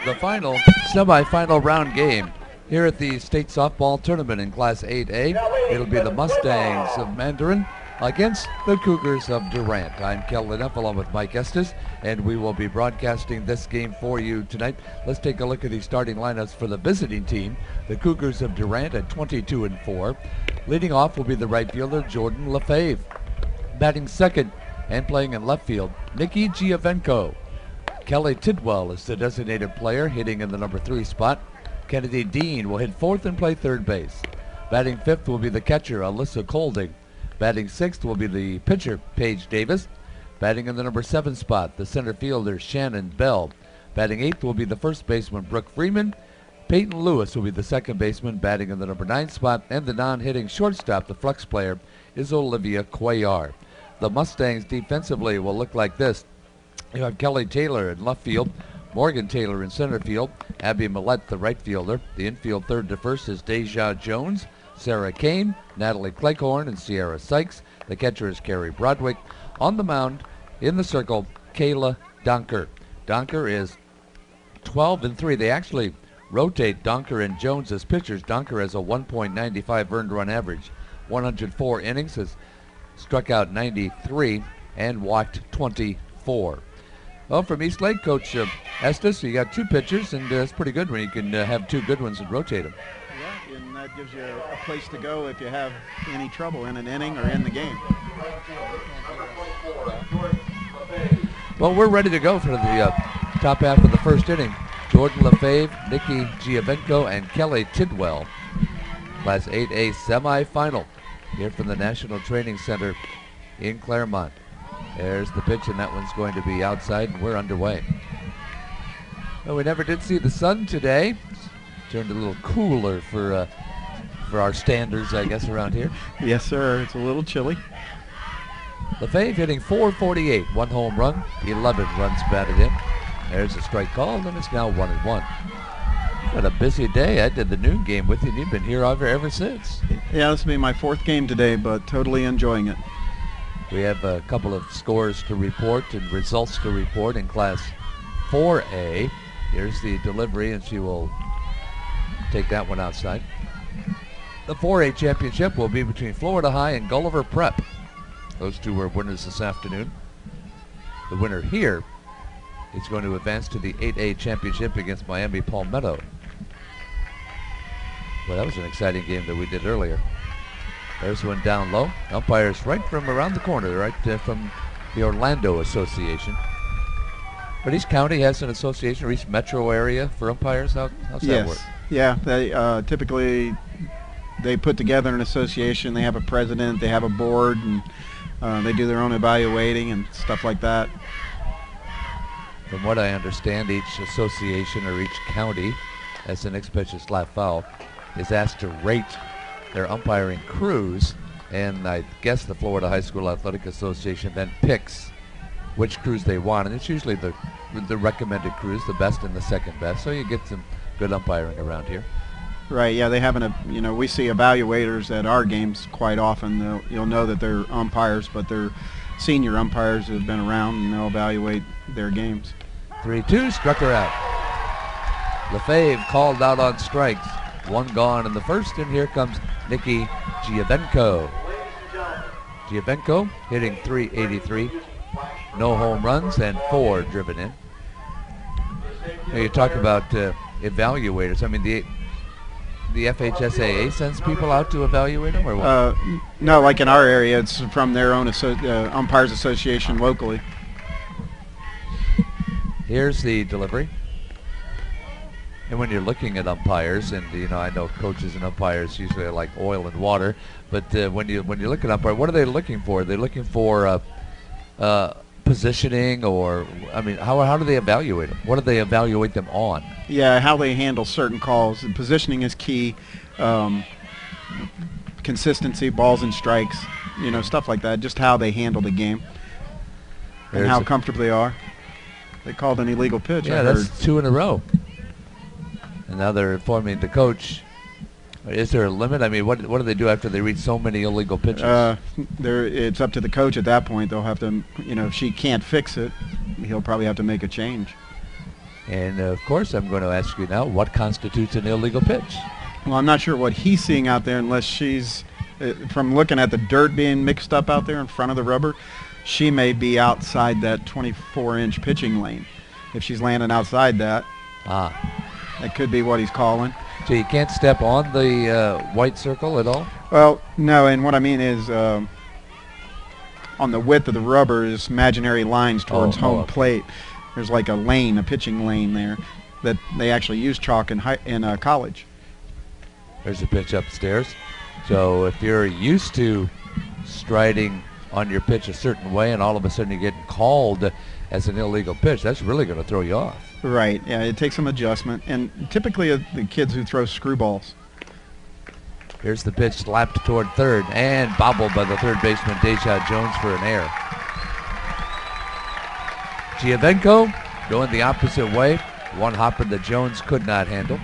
the final semifinal round game here at the state softball tournament in Class 8A. It'll be the Mustangs of Mandarin against the Cougars of Durant. I'm Kel Lineff along with Mike Estes, and we will be broadcasting this game for you tonight. Let's take a look at the starting lineups for the visiting team, the Cougars of Durant at 22-4. Leading off will be the right fielder, Jordan Lefebvre. Batting second and playing in left field, Nikki Giovenco. Kelly Tidwell is the designated player, hitting in the number 3 spot. Kennedy Dean will hit fourth and play third base. Batting fifth will be the catcher, Alyssa Colding. Batting sixth will be the pitcher, Paige Davis. Batting in the number 7 spot, the center fielder, Shannon Bell. Batting eighth will be the first baseman, Brooke Freeman. Peyton Lewis will be the second baseman, batting in the number 9 spot. And the non-hitting shortstop, the flex player, is Olivia Cuellar. The Mustangs defensively will look like this. You have Kelly Taylor in left field, Morgan Taylor in center field, Abby Millette, the right fielder. The infield third to first is Deja Jones, Sarah Kane, Natalie Cleghorn, and Sierra Sykes. The catcher is Carrie Broadwick. On the mound, in the circle, Kayla Donker. Donker is 12-3. They actually rotate Donker and Jones as pitchers. Donker has a 1.95 earned run average, 104 innings, has struck out 93 and walked 24. Well, from East Lake, Coach Estes, you got 2 pitchers, and it's pretty good when you can have 2 good ones and rotate them. Yeah, and that gives you a place to go if you have any trouble in an inning or in the game. Well, we're ready to go for the top half of the first inning. Jordan Lefebvre, Nikki Giovenco, and Kelly Tidwell. Class 8A semifinal here from the National Training Center in Clermont. There's the pitch, and that one's going to be outside, and we're underway. Well, we never did see the sun today. It's turned a little cooler for our standards, I guess, around here. Yes, sir. It's a little chilly. Lefebvre hitting .448, 1 home run, 11 runs batted in. There's a strike called, and it's now 1-1. What a busy day. I did the noon game with you, and you've been here ever since. Yeah, this will be my 4th game today, but totally enjoying it. We have a couple of scores to report and results to report in Class 4A. Here's the delivery, and she will take that one outside. The 4A championship will be between Florida High and Gulliver Prep. Those two were winners this afternoon. The winner here is going to advance to the 8A championship against Miami Palmetto. Well, that was an exciting game that we did earlier. There's one down low. Umpires right from around the corner, right from the Orlando Association. But East County has an association, or East Metro area for umpires. How's that work? Yeah, they typically they put together an association. They have a president, they have a board, and they do their own evaluating and stuff like that. From what I understand, each association or each county, as the next pitch is flat foul, is asked to rate their umpiring crews, and I guess the Florida High School Athletic Association then picks which crews they want, and it's usually the recommended crews, the best and the second best, so you get some good umpiring around here. Right, yeah, they have we see evaluators at our games quite often. You'll know that they're umpires, but they're senior umpires who have been around, and they'll evaluate their games. 3-2, struck her out. Lefebvre called out on strikes. 1 gone in the first, and here comes Nikki Giovenco. Giovenco hitting .383, no home runs and 4 driven in. Now you talk about evaluators. I mean, the FHSAA sends people out to evaluate them, or what? No, like in our area, it's from their own umpires association locally. Here's the delivery. And when you're looking at umpires, and I know coaches and umpires usually are like oil and water, but when you look at umpire, what are they looking for? Are they looking for positioning, or how do they evaluate them? What do they evaluate them on? Yeah, how they handle certain calls. And positioning is key. Consistency, balls and strikes, stuff like that. Just how they handle the game and how comfortable they are. They called an illegal pitch. Yeah, that's 2 in a row. And now they're informing the coach. Is there a limit? I mean, what do they do after they reach so many illegal pitches? It's up to the coach at that point. They'll have to, if she can't fix it, he'll probably have to make a change. And of course, I'm going to ask you now, what constitutes an illegal pitch? Well, I'm not sure what he's seeing out there unless she's, from looking at the dirt being mixed up out there in front of the rubber, she may be outside that 24-inch pitching lane. If she's landing outside that, that could be what he's calling. So you can't step on the white circle at all? Well, no, and what I mean is on the width of the rubber is imaginary lines towards home plate. There's like a lane, a pitching lane there that they actually use chalk in college. There's a pitch upstairs. So if you're used to striding on your pitch a certain way and all of a sudden you're getting called as an illegal pitch, that's really going to throw you off. Right, yeah, it takes some adjustment. And typically the kids who throw screwballs. Here's the pitch slapped toward third and bobbled by the third baseman, Deja Jones, for an error. Giovenco going the opposite way. One hopper that Jones could not handle.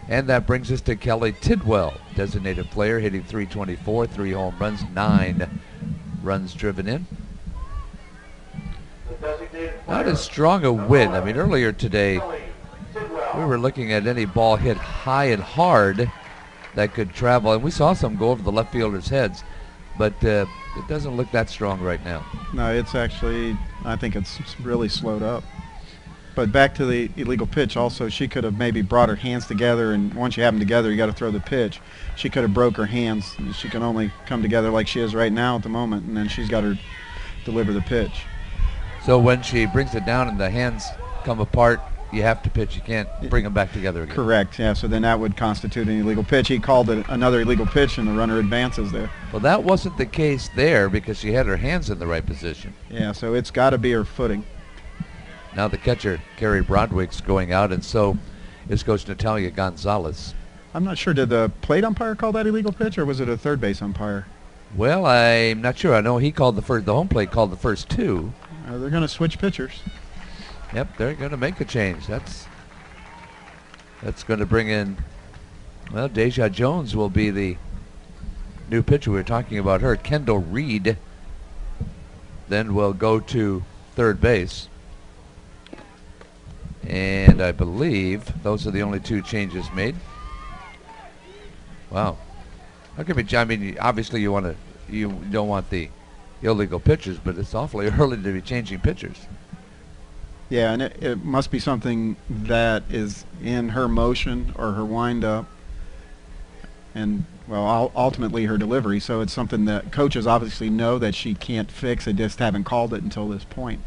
And that brings us to Kelly Tidwell, designated player, hitting .324, 3 home runs, 9 runs driven in. Not as strong a wind. I mean, earlier today, we were looking at any ball hit high and hard that could travel, and we saw some go over the left fielders' heads, but it doesn't look that strong right now. No, it's actually, I think it's really slowed up. But back to the illegal pitch also, she could have maybe brought her hands together, and once you have them together, you got to throw the pitch. She could have broke her hands. She can only come together like she is right now at the moment, and then she's got to deliver the pitch. So when she brings it down and the hands come apart, you have to pitch. You can't bring them back together again. Correct, yeah, so then that would constitute an illegal pitch. He called it another illegal pitch, and the runner advances there. Well, that wasn't the case there because she had her hands in the right position. Yeah, so it's got to be her footing. Now the catcher, Carrie Brodwick's going out, and so is Coach Natalia Gonzalez. I'm not sure, did the plate umpire call that illegal pitch, or was it a third base umpire? Well, I'm not sure. I know he called the first, the home plate called the first two. They're going to switch pitchers. Yep, they're going to make a change. That's going to bring in, well, Deja Jones will be the new pitcher. We were talking about her. Kendall Reed then will go to third base. And I believe those are the only two changes made. Wow. How can we, I mean, obviously you don't want the illegal pitchers, but it's awfully early to be changing pitchers. Yeah, and it must be something that is in her motion or her wind-up and, well, ultimately her delivery. So it's something that coaches obviously know that she can't fix. They just haven't called it until this point.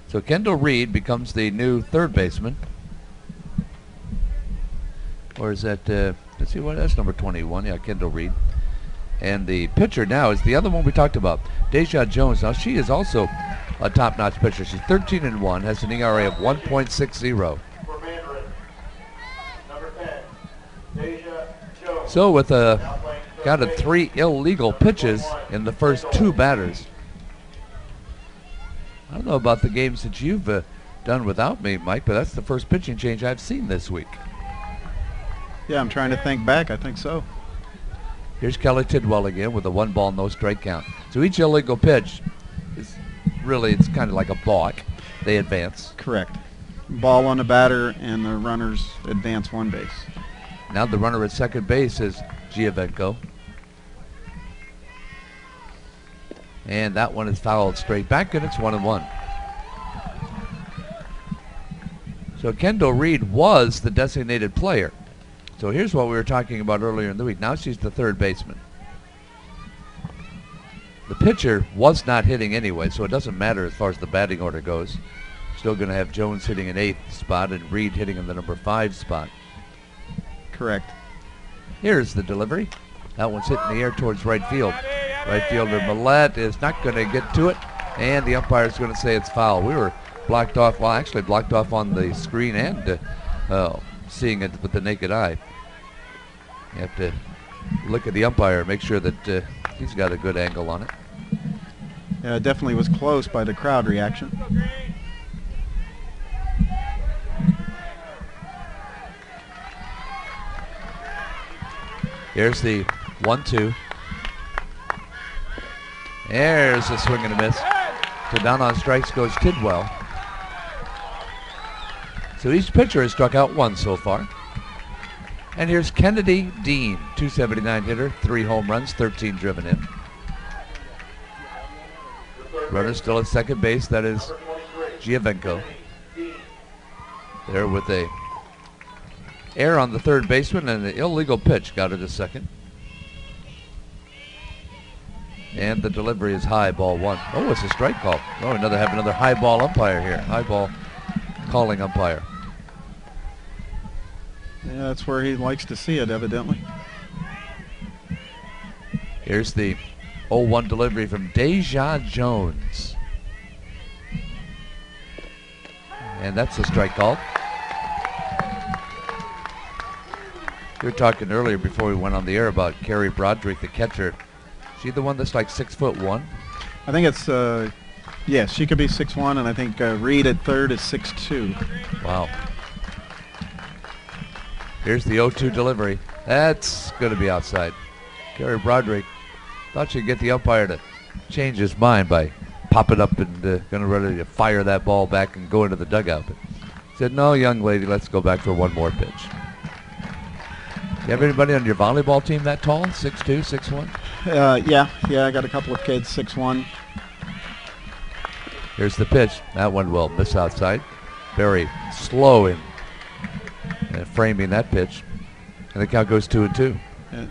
So Kendall Reed becomes the new third baseman. Or is that, let's see, what, that's number 21. Yeah, Kendall Reed. And the pitcher now is the other one we talked about, Deja Jones. Now, she is also a top-notch pitcher. She's 13-1, has an ERA of 1.60. For Mandarin, number 10, Deja Jones. So with counted 3 illegal pitches in the first 2 batters. I don't know about the games that you've done without me, Mike, but that's the first pitching change I've seen this week. Yeah, I'm trying to think back. I think so. Here's Kelly Tidwell again with a 1-ball, no strike count. So each illegal pitch is really, it's kind of like a balk. They advance. Correct. Ball on the batter, and the runners advance one base. Now the runner at second base is Giovenco. And that one is fouled straight back, and it's 1-1. So Kendall Reed was the designated player. So here's what we were talking about earlier in the week. Now she's the third baseman. The pitcher was not hitting anyway, so it doesn't matter as far as the batting order goes. Still going to have Jones hitting an 8th spot and Reed hitting in the number 5 spot. Correct. Here's the delivery. That one's hitting the air towards right field. Right fielder Millette is not going to get to it, and the umpire is going to say it's foul. We were blocked off, well, actually blocked off on the screen and seeing it with the naked eye. You have to look at the umpire, make sure that he's got a good angle on it. Yeah, it definitely was close by the crowd reaction. Here's the 1-2. There's a swing and a miss. So down on strikes goes Tidwell. So each pitcher has struck out one so far. And here's Kennedy Dean, 279 hitter, 3 home runs, 13 driven in. Runner still at second base, that is Giovenko. There with a error on the third baseman and an illegal pitch got it to second. And the delivery is high, ball 1. Oh, it's a strike call. Oh, have another high ball umpire here. High ball calling umpire. Yeah, that's where he likes to see it, evidently. Here's the 0-1 delivery from Deja Jones. And that's a strike call. We were talking earlier before we went on the air about Carrie Broderick, the catcher. She the one that's like 6'1"? I think it's, yes, she could be 6'1", and I think Reed at third is 6'2". Wow. Here's the 0-2 delivery. That's going to be outside. Carrie Broderick thought she'd get the umpire to change his mind by popping up and going to ready to fire that ball back and go into the dugout. But said, no, young lady, let's go back for one more pitch. You have anybody on your volleyball team that tall? 6'2", 6'1"? Yeah, I got a couple of kids, 6'1". Here's the pitch. That one will miss outside. Very slow in framing that pitch. And the count goes 2-2.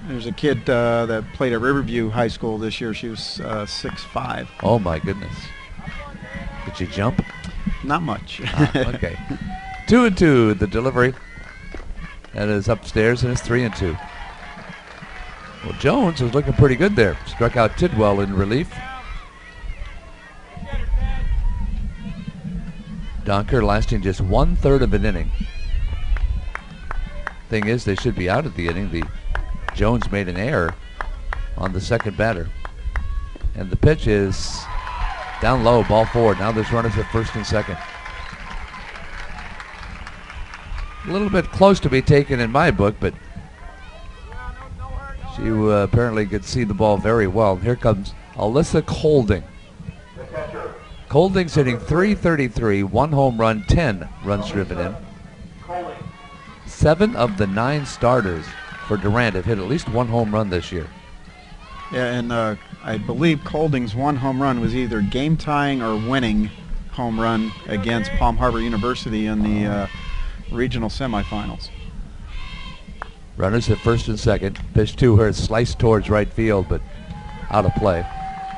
There's a kid that played at Riverview High School this year. She was 6'5". Oh, my goodness. Did she jump? Not much. Okay. 2-2, the delivery. That is upstairs, and it's 3-2. Well, Jones was looking pretty good there. Struck out Tidwell in relief. Donker lasting just 1/3 of an inning. Thing is, they should be out of the inning. Jones made an error on the second batter. And the pitch is down low, ball 4. Now there's runners at first and second. A little bit close to be taken in my book, but she apparently could see the ball very well. Here comes Alyssa Colding. Colding's hitting .333, 1 home run, 10 runs driven in. 7 of the 9 starters for Durant have hit at least 1 home run this year. Yeah, and I believe Colding's 1 home run was either game tying or winning home run against Palm Harbor University in the regional semifinals. Runners at first and second. Pitch to her, sliced towards right field, but out of play.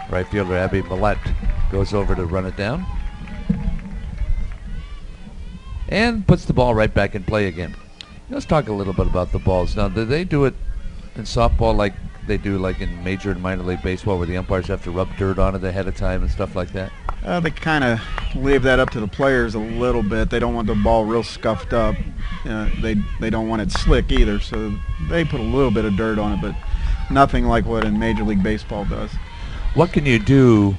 Right fielder Abby Millette goes over to run it down. And puts the ball right back in play again. Let's talk a little bit about the balls. Now, do they do it in softball like they do like in major and minor league baseball, where the umpires have to rub dirt on it ahead of time and stuff like that? They kind of leave that up to the players a little bit. They don't want the ball real scuffed up. They don't want it slick either, so they put a little bit of dirt on it, but nothing like what in Major League Baseball does. What can you do?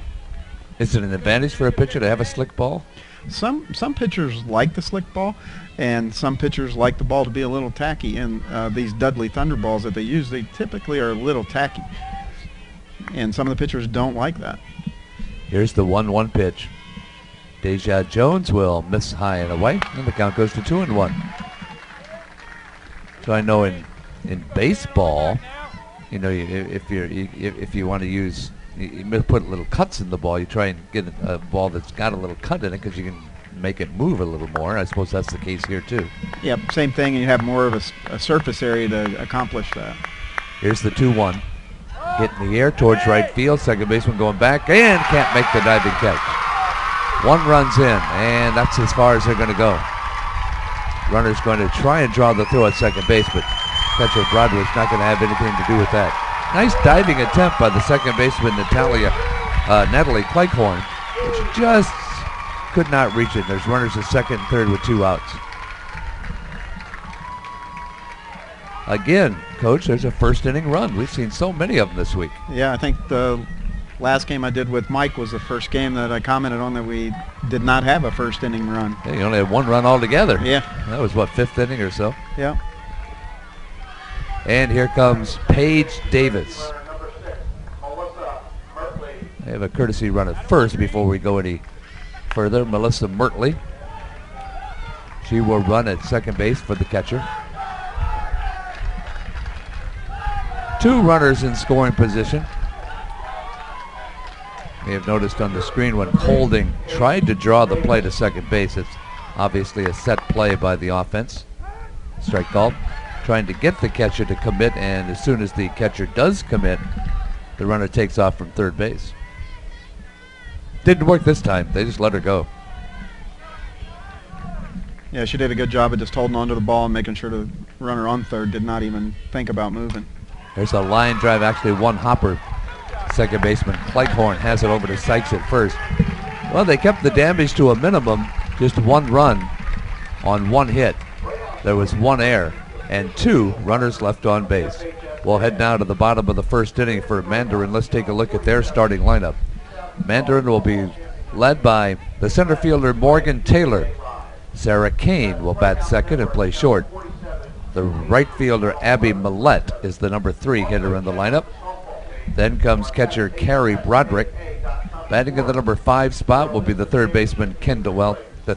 Is it an advantage for a pitcher to have a slick ball? Some pitchers like the slick ball, and some pitchers like the ball to be a little tacky. And these Dudley Thunderballs that they use, they typically are a little tacky. And some of the pitchers don't like that. Here's the 1-1 pitch. Deja Jones will miss high and away, and the count goes to 2-1. So I know in baseball, you know, if you want to use, you put little cuts in the ball. You try and get a ball that's got a little cut in it because you can make it move a little more. I suppose that's the case here too. Yep, same thing, and you have more of a surface area to accomplish that. Here's the 2-1. Hit in the air towards right field. Second baseman going back and can't make the diving catch. 1 run's in, and that's as far as they're going to go. Runner's going to try and draw the throw at second base, but catcher Broadwood's not going to have anything to do with that. Nice diving attempt by the second baseman, Natalie Cleghorn, which just could not reach it. There's runners at second and third with 2 outs. Again, Coach, there's a first inning run. We've seen so many of them this week. Yeah, I think the last game I did with Mike was the first game that I commented on that we did not have a first inning run. Yeah, you only had 1 run altogether. Yeah. That was, what, 5th inning or so? Yeah. And here comes Paige Davis. They have a courtesy run at first before we go any further. Melissa Mertley. She will run at second base for the catcher. 2 runners in scoring position. You may have noticed on the screen when Holding tried to draw the play to second base. It's obviously a set play by the offense. Strike called. Trying to get the catcher to commit, and as soon as the catcher does commit, the runner takes off from third base. Didn't work this time. They just let her go. Yeah, she did a good job of just holding onto the ball and making sure the runner on third did not even think about moving. There's a line drive, actually one hopper. Second baseman Cleghorn has it over to Sykes at first. Well, they kept the damage to a minimum. Just 1 run on 1 hit. There was 1 error and 2 runners left on base. We'll head now to the bottom of the first inning for Mandarin. Let's take a look at their starting lineup. Mandarin will be led by the center fielder Morgan Taylor. Sarah Kane will bat second and play short. The right fielder Abby Millette is the number 3 hitter in the lineup. Then comes catcher Carrie Broderick. Batting in the number 5 spot will be the third baseman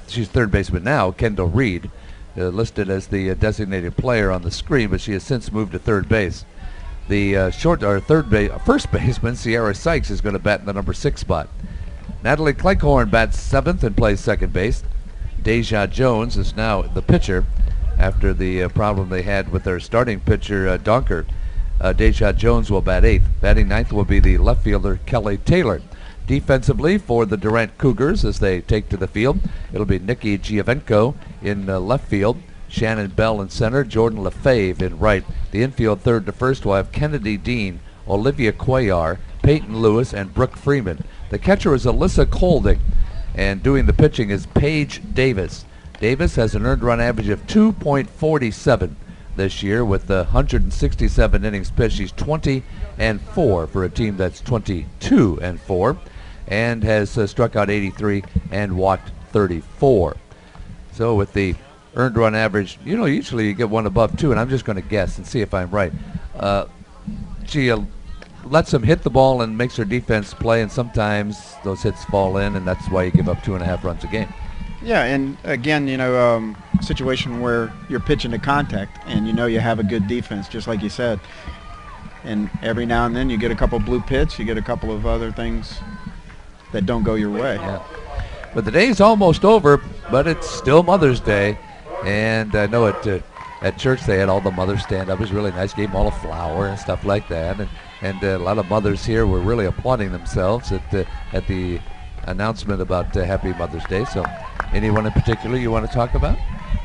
she's third baseman now, Kendall Reed, listed as the designated player on the screen, but she has since moved to third base. The first baseman Sierra Sykes is going to bat in the number 6 spot. Natalie Cleghorn bats 7th and plays second base. Deja Jones is now the pitcher after the problem they had with their starting pitcher, Donker. Deja Jones will bat 8th. Batting 9th will be the left fielder, Kelly Taylor. Defensively for the Durant Cougars as they take to the field, it'll be Nikki Giovenco in left field, Shannon Bell in center, Jordan Lefebvre in right. The infield third to first will have Kennedy Dean, Olivia Cuellar, Peyton Lewis, and Brooke Freeman. The catcher is Alyssa Colding, and doing the pitching is Paige Davis. Davis has an earned run average of 2.47 this year with 167 innings pitched. She's 20-4 for a team that's 22-4, and has struck out 83 and walked 34. So with the earned run average, usually you get one above 2, and I'm just going to guess and see if I'm right. She lets them hit the ball and makes her defense play, and sometimes those hits fall in, and that's why you give up 2.5 runs a game. Yeah, and again, situation where you're pitching to contact and you have a good defense, just like you said. And every now and then you get a couple blue pits, you get a couple of other things that don't go your way. Yeah. But the day's almost over, but it's still Mother's Day. And I know at church they had all the mothers stand up. It was really nice. Gave them all a flower and stuff like that. And a lot of mothers here were really applauding themselves at the announcement about Happy Mother's Day. So anyone in particular you want to talk about?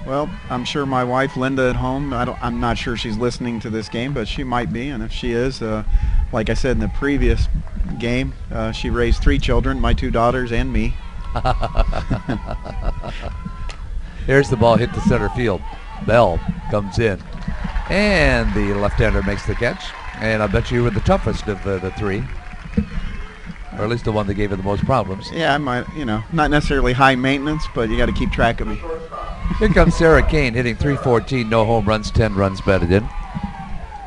Well, I'm sure my wife Linda at home, I'm not sure she's listening to this game, but she might be, and if she is, like I said in the previous game, she raised 3 children, my 2 daughters and me. Here's the ball hit to center field. Bell comes in, and the left-hander makes the catch, and I bet you were the toughest of the 3. Or at least the one that gave her the most problems. Yeah, I might, not necessarily high maintenance, but you got to keep track of me. Here comes Sarah Kane hitting .314, no home runs, 10 runs batted in.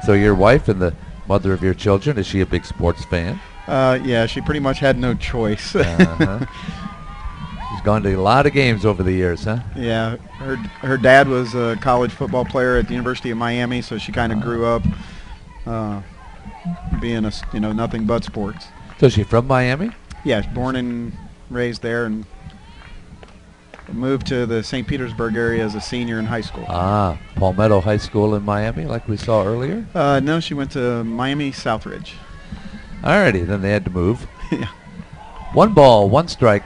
So your wife and the mother of your children, is she a big sports fan? Yeah, she pretty much had no choice. She's gone to a lot of games over the years, huh? Yeah, her dad was a college football player at the University of Miami, so she kind of grew up being nothing but sports. So is she from Miami? Yeah, born and raised there, and moved to the St. Petersburg area as a senior in high school. Palmetto High School in Miami, like we saw earlier? No, she went to Miami Southridge. Alrighty, then they had to move. Yeah. 1 ball, 1 strike.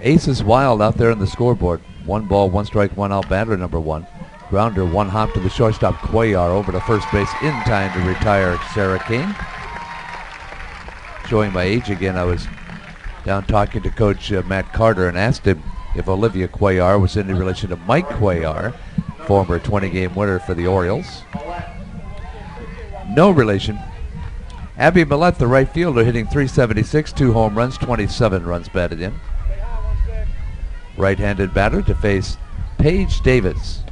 Ace is wild out there on the scoreboard. 1 ball, 1 strike, 1 out, batter number 1. Grounder, 1 hop to the shortstop, Cuellar over to first base in time to retire Sarah Kane. Showing my age again, I was down talking to Coach Matt Carter and asked him if Olivia Cuellar was in relation to Mike Cuellar, former 20-game winner for the Orioles. No relation. Abby Millette, the right fielder, hitting .376, 2 home runs, 27 runs batted in. Right-handed batter to face Paige Davis.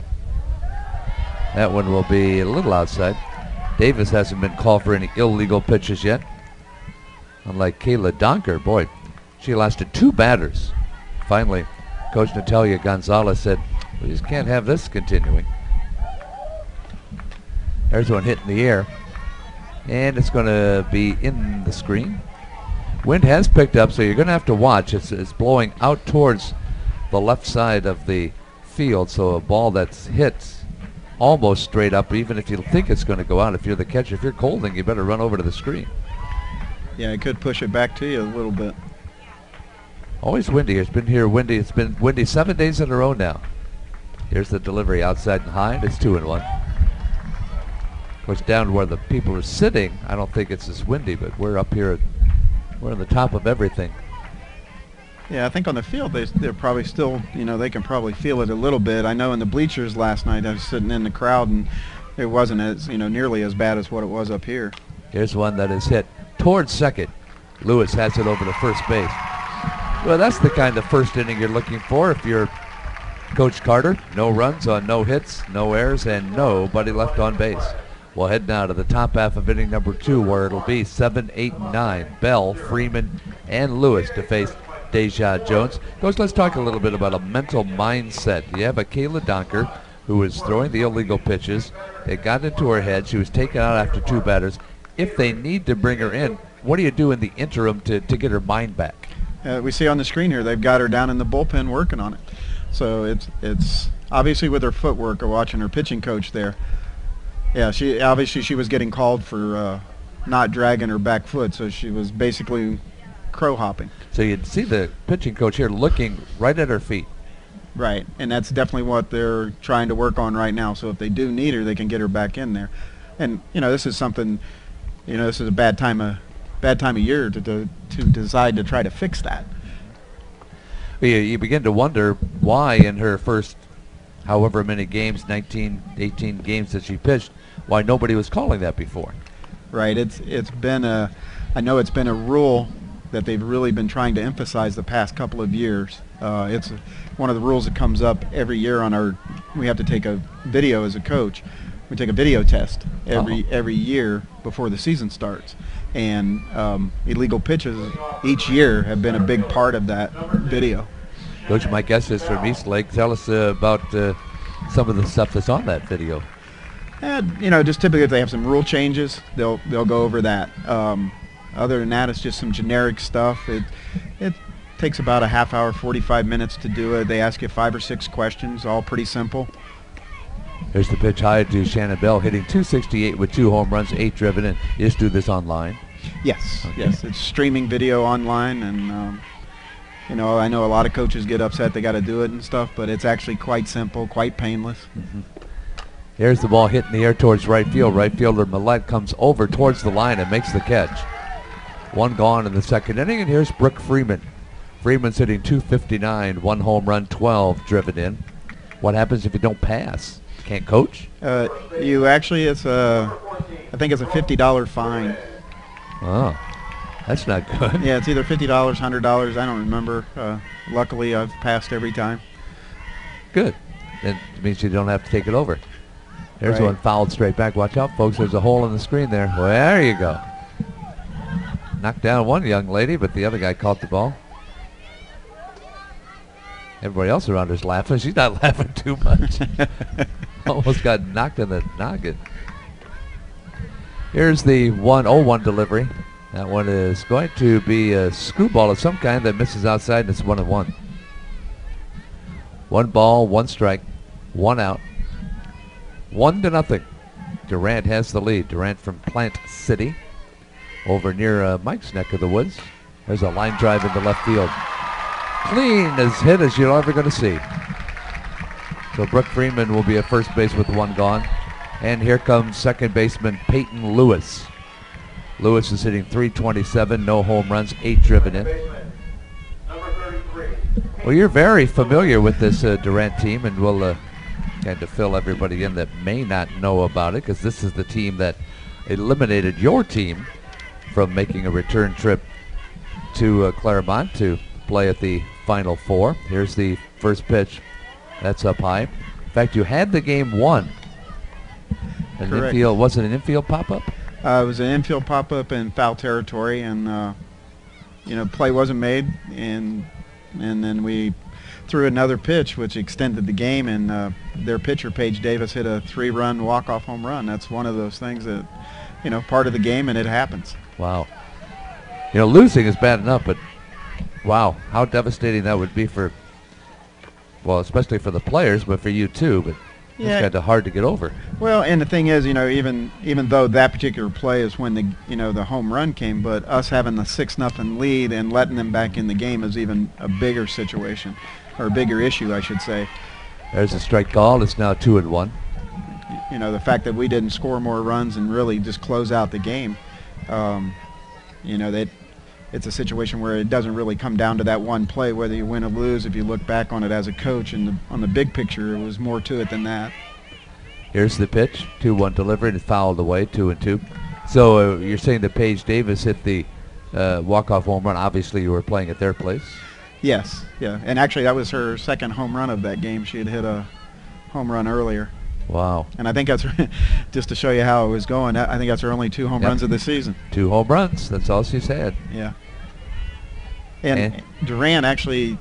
That one will be a little outside. Davis hasn't been called for any illegal pitches yet. Unlike Kayla Donker, boy, she lasted 2 batters. Finally, Coach Natalia Gonzalez said, We just can't have this continuing. There's one hit in the air. And it's going to be in the screen. Wind has picked up, so you're going to have to watch. It's blowing out towards the left side of the field, so a ball that's hit almost straight up, even if you think it's going to go out. If you're the catcher, if you're Colding, you better run over to the screen. Yeah, it could push it back to you a little bit. Always windy. It's been here windy. It's been windy 7 days in a row now. Here's the delivery outside and high, and it's 2-1. Of course, down where the people are sitting, I don't think it's as windy, but we're up here, we're on the top of everything. Yeah, I think on the field they're probably still, they can probably feel it a little bit. I know in the bleachers last night I was sitting in the crowd and it wasn't as, nearly as bad as what it was up here. Here's one that is hit towards second. Lewis has it over to first base. Well, that's the kind of first inning you're looking for if you're Coach Carter. No runs on no hits, no errors, and nobody left on base. We'll head now to the top half of inning number 2, where it'll be 7, 8, and 9. Bell, Freeman, and Lewis to face Deja Jones. Coach, let's talk a little bit about a mental mindset. You have a Kayla Donker who was throwing the illegal pitches. It got into her head. She was taken out after 2 batters. If they need to bring her in, what do you do in the interim to get her mind back? We see on the screen here they've got her down in the bullpen working on it. So it's obviously with her footwork, or watching her pitching coach there. Yeah, she was getting called for not dragging her back foot, so she was basically crow hopping. So you'd see the pitching coach here looking right at her feet. Right, and that's definitely what they're trying to work on right now. So if they do need her, they can get her back in there. And this is something, this is a bad time of year to decide to try to fix that. You begin to wonder why in her first however many games, 19, 18 games that she pitched, why nobody was calling that before. Right. I know it's been a rule that they've really been trying to emphasize the past couple of years. It's one of the rules that comes up every year we have to take a video as a coach. We take a video test every year before the season starts. And illegal pitches each year have been a big part of that video. Coach, my guest is from East Lake. Tell us about some of the stuff that's on that video. Just typically if they have some rule changes, they'll go over that. Other than that, it's just some generic stuff. It takes about a half hour, 45 minutes to do it. They ask you 5 or 6 questions, all pretty simple. Here's the pitch high to Shannon Bell, hitting .268 with 2 home runs, 8 driven in. You just do this online? Yes, okay. Yes. It's streaming video online, and I know a lot of coaches get upset they got to do it and stuff, but it's actually quite simple, quite painless. Mm-hmm. Here's the ball hit in the air towards right field. Right fielder Millette comes over towards the line and makes the catch. 1 gone in the second inning, and here's Brooke Freeman. Freeman's hitting .259, 1 home run, 12 driven in. What happens if you don't pass? Can't coach? You actually, I think it's a $50 fine. Oh, that's not good. Yeah, it's either $50, $100. I don't remember. Luckily, I've passed every time. Good. That means you don't have to take it over. There's Right. one fouled straight back. Watch out, folks. There's a hole in the screen there. Well, there you go. Knocked down one young lady, but the other guy caught the ball. Everybody else around her's laughing. She's not laughing too much. Almost got knocked in the noggin. Here's the 1-0-1 delivery. That one is going to be a screwball of some kind that misses outside, and it's 1-1. 1 ball, 1 strike, 1 out. 1-0. Durant has the lead. Durant from Plant City over near Mike's neck of the woods. There's a line drive into left field. Clean as hit as you're ever going to see. So Brooke Freeman will be at first base with 1 gone. And here comes second baseman Peyton Lewis. Lewis is hitting .327, no home runs, 8 driven in. Well, you're very familiar with this Durant team, and we'll kind of fill everybody in that may not know about it, because this is the team that eliminated your team from making a return trip to Clermont to play at the Final Four. Here's the first pitch. That's up high. In fact, you had the game won. Correct. Was it an infield pop-up? It was an infield pop-up in foul territory, and play wasn't made, and then we threw another pitch, which extended the game, and their pitcher, Paige Davis, hit a 3-run walk-off home run. That's one of those things that, part of the game, and it happens. Wow. Losing is bad enough, but wow, how devastating that would be for, well, especially for the players, but for you too. But it's kind of hard to get over. Well, and the thing is, even though that particular play is when the home run came, but us having the 6-0 lead and letting them back in the game is even a bigger situation, or a bigger issue, I should say. There's a strike call. It's now 2-1. The fact that we didn't score more runs and really just close out the game, that it's a situation where it doesn't really come down to that one play, whether you win or lose. If you look back on it as a coach and on the big picture, it was more to it than that. Here's the pitch, 2-1 delivery, and fouled away, 2-2. So you're saying that Paige Davis hit the walk-off home run. Obviously, you were playing at their place. Yes, yeah, and actually that was her second home run of that game. She had hit a home run earlier. Wow. And I think that's, just to show you how it was going, I think that's her only 2 home runs of the season. 2 home runs, that's all she's had. Yeah. And Durant actually,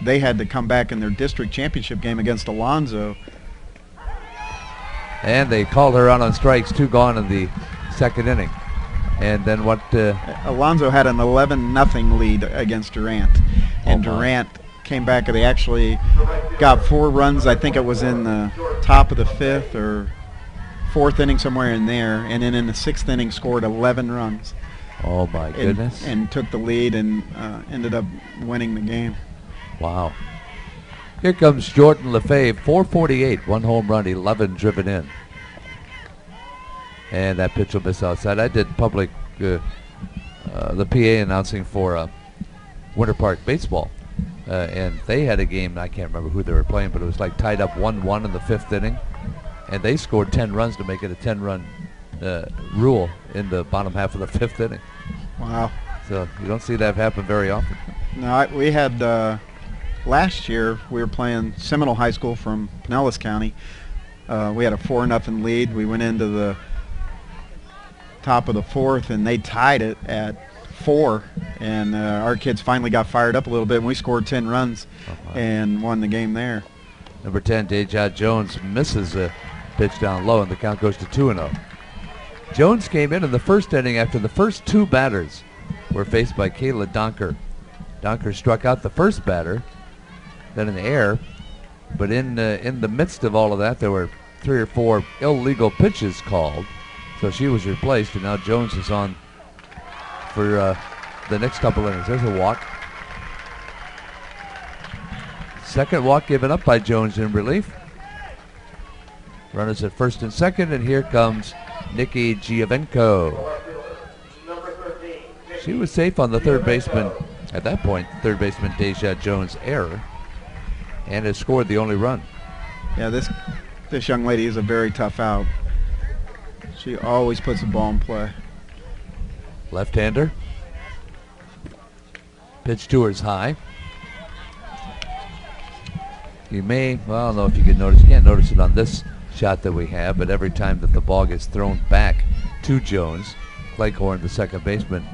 they had to come back in their district championship game against Alonzo. And they called her out on strikes, 2 gone in the second inning. And then what? Alonzo had an 11-0 lead against Durant. And Durant came back, and they actually got 4 runs. I think it was in the top of the 5th or 4th inning, somewhere in there. And then in the 6th inning scored 11 runs. Oh, my goodness. And took the lead and ended up winning the game. Wow. Here comes Jordan LaFave, 448, 1 home run, 11 driven in. And that pitch will miss outside. I did public, the PA announcing for Winter Park Baseball. And they had a game, I can't remember who they were playing, but it was like tied up 1-1 in the 5th inning. And they scored 10 runs to make it a 10-run rule in the bottom half of the 5th inning. Wow. So you don't see that happen very often. No, we had, last year, we were playing Seminole High School from Pinellas County. We had a 4-0 lead. We went into the top of the 4th, and they tied it at 4. And our kids finally got fired up a little bit, and we scored 10 runs and won the game there. Number 10, Deja Jones, misses a pitch down low, and the count goes to 2-0. Jones came in the first inning after the first 2 batters were faced by Kayla Donker. Donker struck out the first batter, then in the air, but in the midst of all of that, there were 3 or 4 illegal pitches called, so she was replaced, and now Jones is on for the next couple innings. There's a walk. Second walk given up by Jones in relief. Runners at first and second, and here comes Nikki Giovenco. She was safe on the third baseman. At that point, third baseman Deja Jones' error, and has scored the only run. Yeah, this young lady is a very tough out. She always puts the ball in play. Left-hander. Pitch to her is high. You may, well, I don't know if you can notice, you can't notice it on this shot that we have, but every time that the ball gets thrown back to Jones, Cleghorn, the second baseman,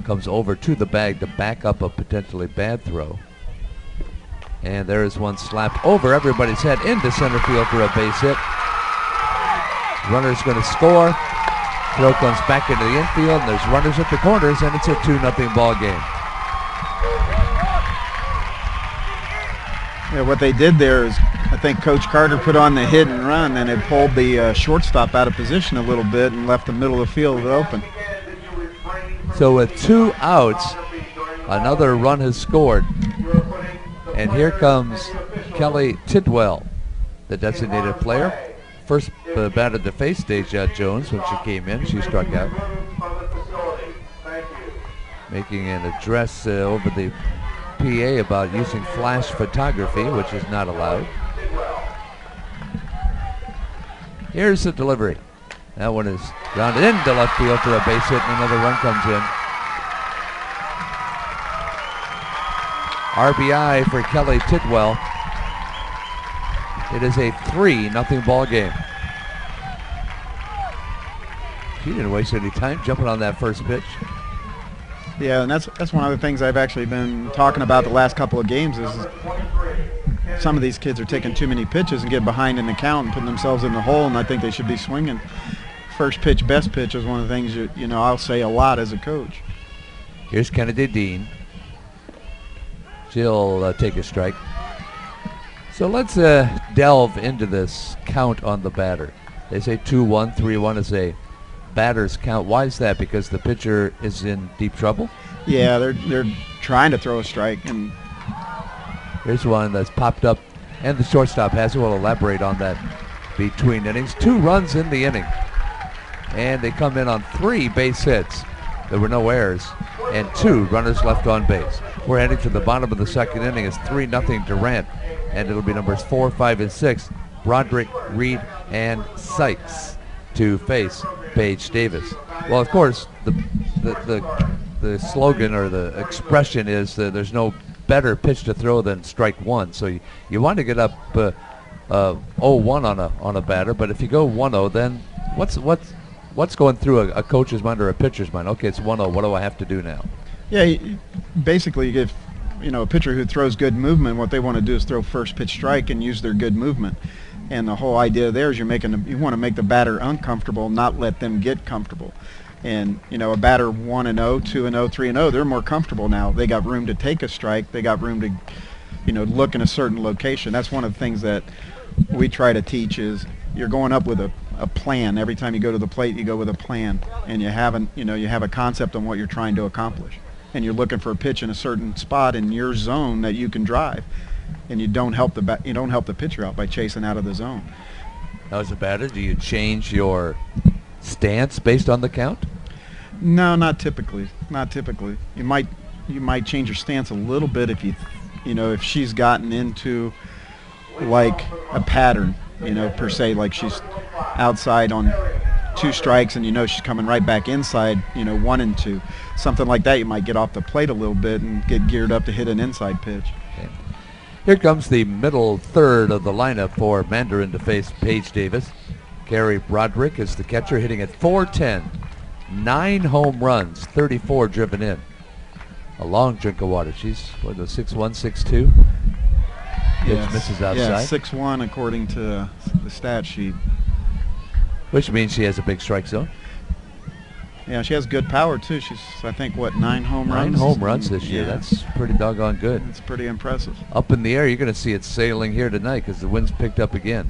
comes over to the bag to back up a potentially bad throw. And there is one slapped over everybody's head into center field for a base hit. Runner's going to score. Throw comes back into the infield, and there's runners at the corners, and it's a 2-0 ball game. Yeah, what they did there is, I think Coach Carter put on the hit and run, and it pulled the shortstop out of position a little bit and left the middle of the field open. So with 2 outs, another run has scored. And here comes Kelly Tidwell, the designated player. First batter to face Deja Jones when she came in. She struck out. Making an address over the PA about using flash photography, which is not allowed. Here's the delivery. That one is grounded into left field for a base hit, and another run comes in. RBI for Kelly Tidwell. It is a 3-0 ball game. She didn't waste any time jumping on that first pitch. Yeah, and that's one of the things I've actually been talking about the last couple of games is some of these kids are taking too many pitches and get behind in the count and putting themselves in the hole, and I think they should be swinging. First pitch, best pitch is one of the things you know I'll say a lot as a coach. Here's Kennedy Dean. She'll take a strike. So let's delve into this count on the batter. They say 2-1, 3-1 is a batter's count. Why is that? Because the pitcher is in deep trouble? Yeah, they're trying to throw a strike, and here's one that's popped up, and the shortstop has it. We'll elaborate on that between innings. 2 runs in the inning, and they come in on 3 base hits. There were no errors, and 2 runners left on base. We're heading to the bottom of the second inning. It's 3-0 Durant, and it'll be numbers 4, 5, and 6, Broderick, Reed, and Sykes to face Paige Davis. Well, of course, the slogan or the expression is that there's no better pitch to throw than strike one. So you want to get up 0-1 on a batter, but if you go 1-0, then what's going through a coach's mind or a pitcher's mind? Okay, it's 1-0. What do I have to do now? Yeah, basically, if a pitcher who throws good movement, what they want to do is throw first pitch strike and use their good movement. And the whole idea there is you want to make the batter uncomfortable, not let them get comfortable. And a batter 1-0, 2-0, 3-0, they're more comfortable now. They got room to take a strike. They got room to, look in a certain location. That's one of the things that we try to teach is you're going up with a plan. Every time you go to the plate, you go with a plan, and you have a concept on what you're trying to accomplish. And you're looking for a pitch in a certain spot in your zone that you can drive. And you don't help the pitcher out by chasing out of the zone. Now, as a batter, do you change your stance based on the count? No, not typically. Not typically. You might change your stance a little bit if she's gotten into like a pattern, per se, like she's outside on 2 strikes and she's coming right back inside, 1 and 2. Something like that, you might get off the plate a little bit and get geared up to hit an inside pitch. Okay. Here comes the middle third of the lineup for Mandarin to face Paige Davis. Carrie Broderick is the catcher, hitting at .410. 9 home runs, 34 driven in. A long drink of water. She's 6'1", 6'2". Yes. Misses outside. Yeah, 6'1" according to the stat sheet. Which means she has a big strike zone. Yeah, she has good power too. She's, I think, 9 home runs? 9 home runs this year. Yeah. That's pretty doggone good. It's pretty impressive. Up in the air, you're going to see it sailing here tonight because the wind's picked up again.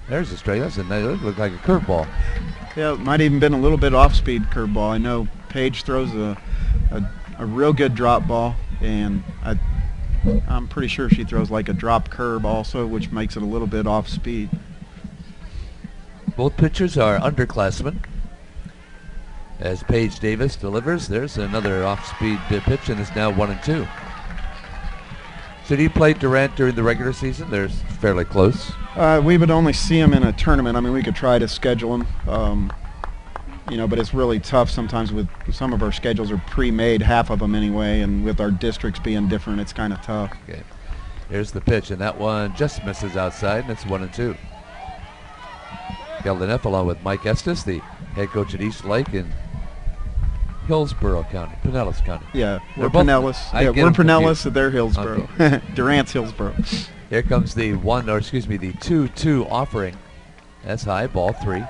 There's a strike. That's a nice. It looked like a curveball. Yeah, it might even been a little bit off-speed curveball. I know Paige throws a real good drop ball, and I'm pretty sure she throws like a drop curve also, which makes it a little bit off-speed. Both pitchers are underclassmen. As Paige Davis delivers, there's another off-speed pitch, and it's now 1-2. So do you play Durant during the regular season? They're fairly close. We would only see him in a tournament. I mean, we could try to schedule him, but it's really tough sometimes with some of our schedules are pre-made, half of them anyway, and with our districts being different, it's kind of tough. Okay. Here's the pitch, and that one just misses outside, and it's 1-2. Kelly Neff along with Mike Estes, the head coach at East Lake in Hillsborough County, Pinellas County. Yeah, we're both, Pinellas. Yeah, we're Pinellas, and they're Hillsborough. Okay. Durant's Hillsborough. Here comes the 2-2 offering. That's high, ball 3.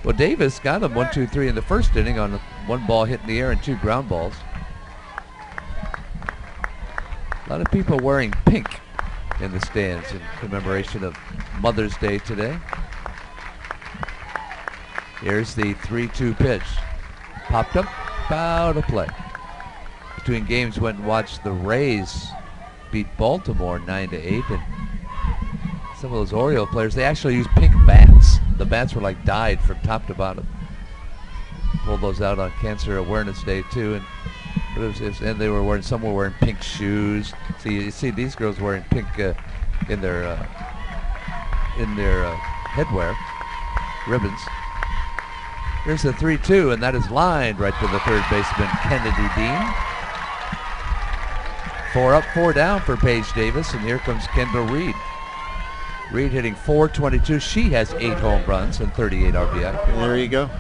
Well, Davis got him 1-2-3 in the first inning on 1 ball hit in the air and 2 ground balls. A lot of people wearing pink in the stands in commemoration of Mother's Day today. Here's the 3-2 pitch. Popped up, out of play. Between games, went and watched the Rays beat Baltimore 9-8, and some of those Oriole players, they actually used pink bats. The bats were like dyed from top to bottom. Pulled those out on Cancer Awareness Day too, and they were wearing, some were wearing pink shoes. So you see these girls wearing pink in their headwear, ribbons. Here's the 3-2, and that is lined right to the third baseman, Kennedy Dean. 4 up, 4 down for Paige Davis, and here comes Kendall Reed. Reed hitting .422. She has 8 home runs and 38 RBI. There you go.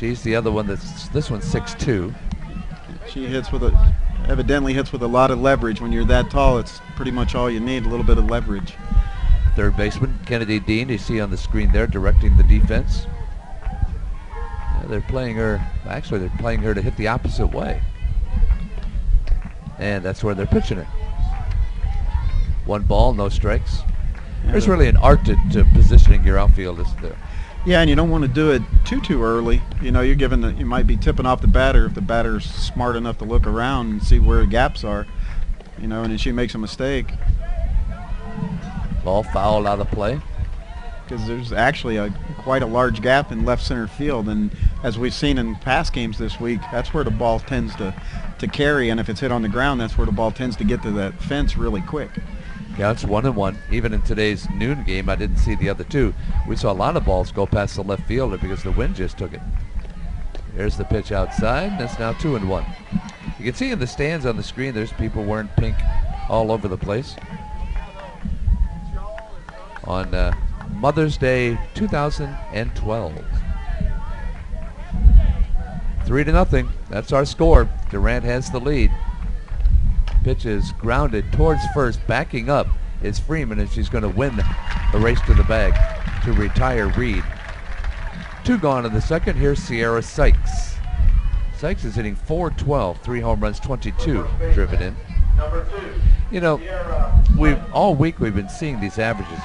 She's the other one this one's 6'2". She evidently hits with a lot of leverage. When you're that tall, it's pretty much all you need, a little bit of leverage. Third baseman, Kennedy Dean, you see on the screen there, directing the defense. Yeah, they're playing her to hit the opposite way. And that's where they're pitching her. 1 ball, no strikes. There's really an art to positioning your outfield, isn't there? Yeah, and you don't want to do it too early. You know, you might be tipping off the batter if the batter's smart enough to look around and see where the gaps are. You know, and if she makes a mistake. Ball fouled out of play. Because there's actually quite a large gap in left center field, and as we've seen in past games this week, that's where the ball tends to carry, and if it's hit on the ground, that's where the ball tends to get to that fence really quick. Yeah, it's 1-1. Even in today's noon game, I didn't see the other two. We saw a lot of balls go past the left fielder because the wind just took it. There's the pitch outside. That's now 2-1. You can see in the stands on the screen, there's people wearing pink all over the place. On Mother's Day 2012. 3-0. That's our score. Durant has the lead. Pitch is grounded towards first. Backing up is Freeman, and she's going to win the race to the bag to retire Reed. 2 gone in the second. Here's Sierra Sykes. Sykes is hitting .412, 3 home runs, 22 driven in. You know, all week we've been seeing these averages,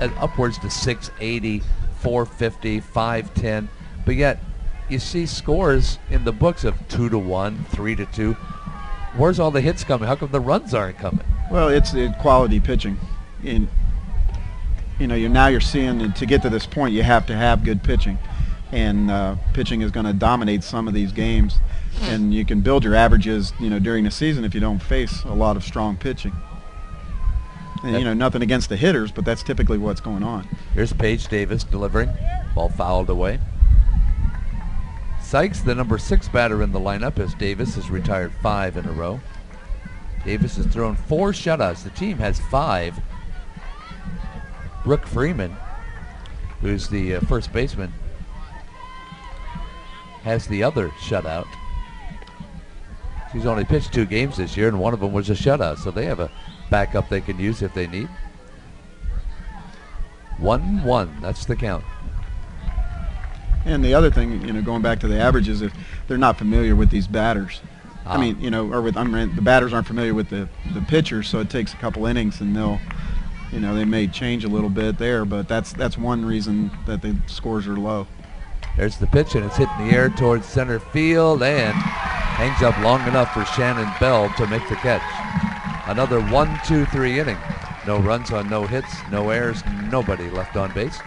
at upwards to 680, 450, 510, but yet you see scores in the books of 2-1, 3-2. Where's all the hits coming? How come the runs aren't coming? Well, it's quality pitching. You're seeing, to get to this point, you have to have good pitching, and pitching is going to dominate some of these games, and you can build your averages, during the season if you don't face a lot of strong pitching. And, nothing against the hitters, but that's typically what's going on. Here's Paige Davis delivering. Ball fouled away. Sykes, the number 6 batter in the lineup, as Davis has retired 5 in a row. Davis has thrown 4 shutouts. The team has 5. Brooke Freeman, who's the first baseman, has the other shutout. She's only pitched 2 games this year, and one of them was a shutout, so they have a backup they can use if they need. 1-1, that's the count. And the other thing, going back to the averages, if they're not familiar with these batters, the batters aren't familiar with the pitchers, so it takes a couple innings, and they may change a little bit there, but that's one reason that the scores are low. There's the pitch, and it's hit in the air towards center field, and hangs up long enough for Shannon Bell to make the catch. Another 1-2-3 inning. No runs on no hits, no errors, nobody left on base.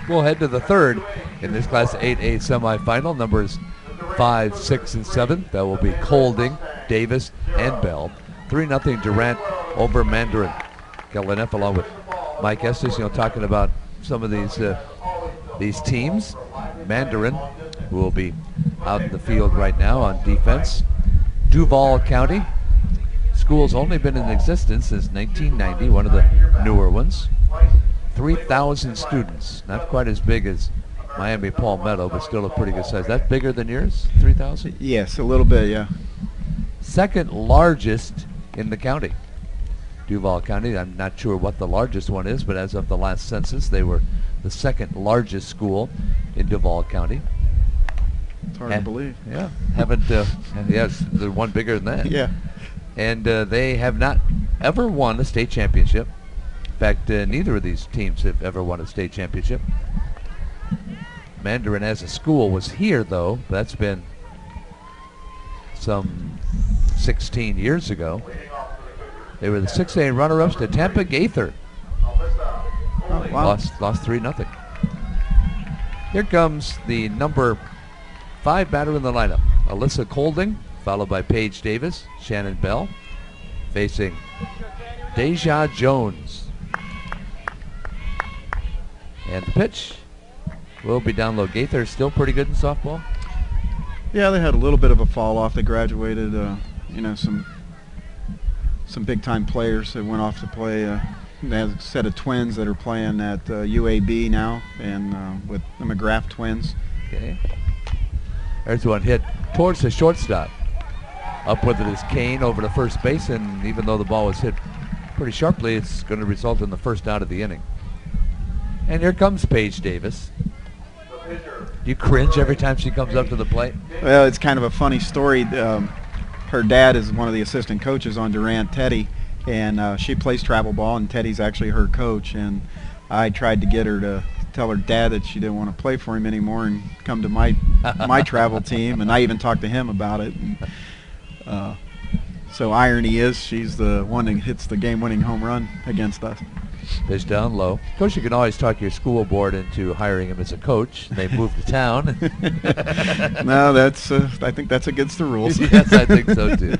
We'll head to the third in this Class 8A semifinal. Numbers 5, 6, and 7. That will be Colding, Davis, and Bell. 3-0 Durant over Mandarin. Kelly Neff along with Mike Estes, talking about some of these teams. Mandarin, who will be out in the field right now on defense. Duval County. School's only been in existence since 1990, one of the newer ones. 3,000 students, not quite as big as Miami Palmetto, but still a pretty good size. That's bigger than yours, 3,000? Yes, a little bit, yeah. Second largest in the county. Duval County, I'm not sure what the largest one is, but as of the last census, they were the second largest school in Duval County. It's hard to believe. Yeah, yes, there's one bigger than that. Yeah. And they have not ever won a state championship. In fact, neither of these teams have ever won a state championship. Mandarin as a school was here, though. That's been some 16 years ago. They were the 6A runner-ups to Tampa Gaither. Oh, wow. Lost 3-0. Here comes the number 5 batter in the lineup, Alyssa Colding, followed by Paige Davis, Shannon Bell, facing Deja Jones. And the pitch will be down low. Gaither still pretty good in softball? Yeah, they had a little bit of a fall off. They graduated, some big-time players that went off to play. They have a set of twins that are playing at UAB now, and with the McGrath twins. Okay. There's one hit towards the shortstop. Up with it is Kane over to first base, and even though the ball was hit pretty sharply, it's going to result in the first out of the inning. And here comes Paige Davis. Do you cringe every time she comes up to the plate? Well, it's kind of a funny story. Her dad is one of the assistant coaches on Durant, Teddy, and she plays travel ball, and Teddy's actually her coach. And I tried to get her to tell her dad that she didn't want to play for him anymore and come to my travel team, and I even talked to him about it. And, so irony is she's the one that hits the game-winning home run against us. Pitch down low. Of course, you can always talk your school board into hiring him as a coach. They moved to town. No, that's I think that's against the rules. Yes, I think so too.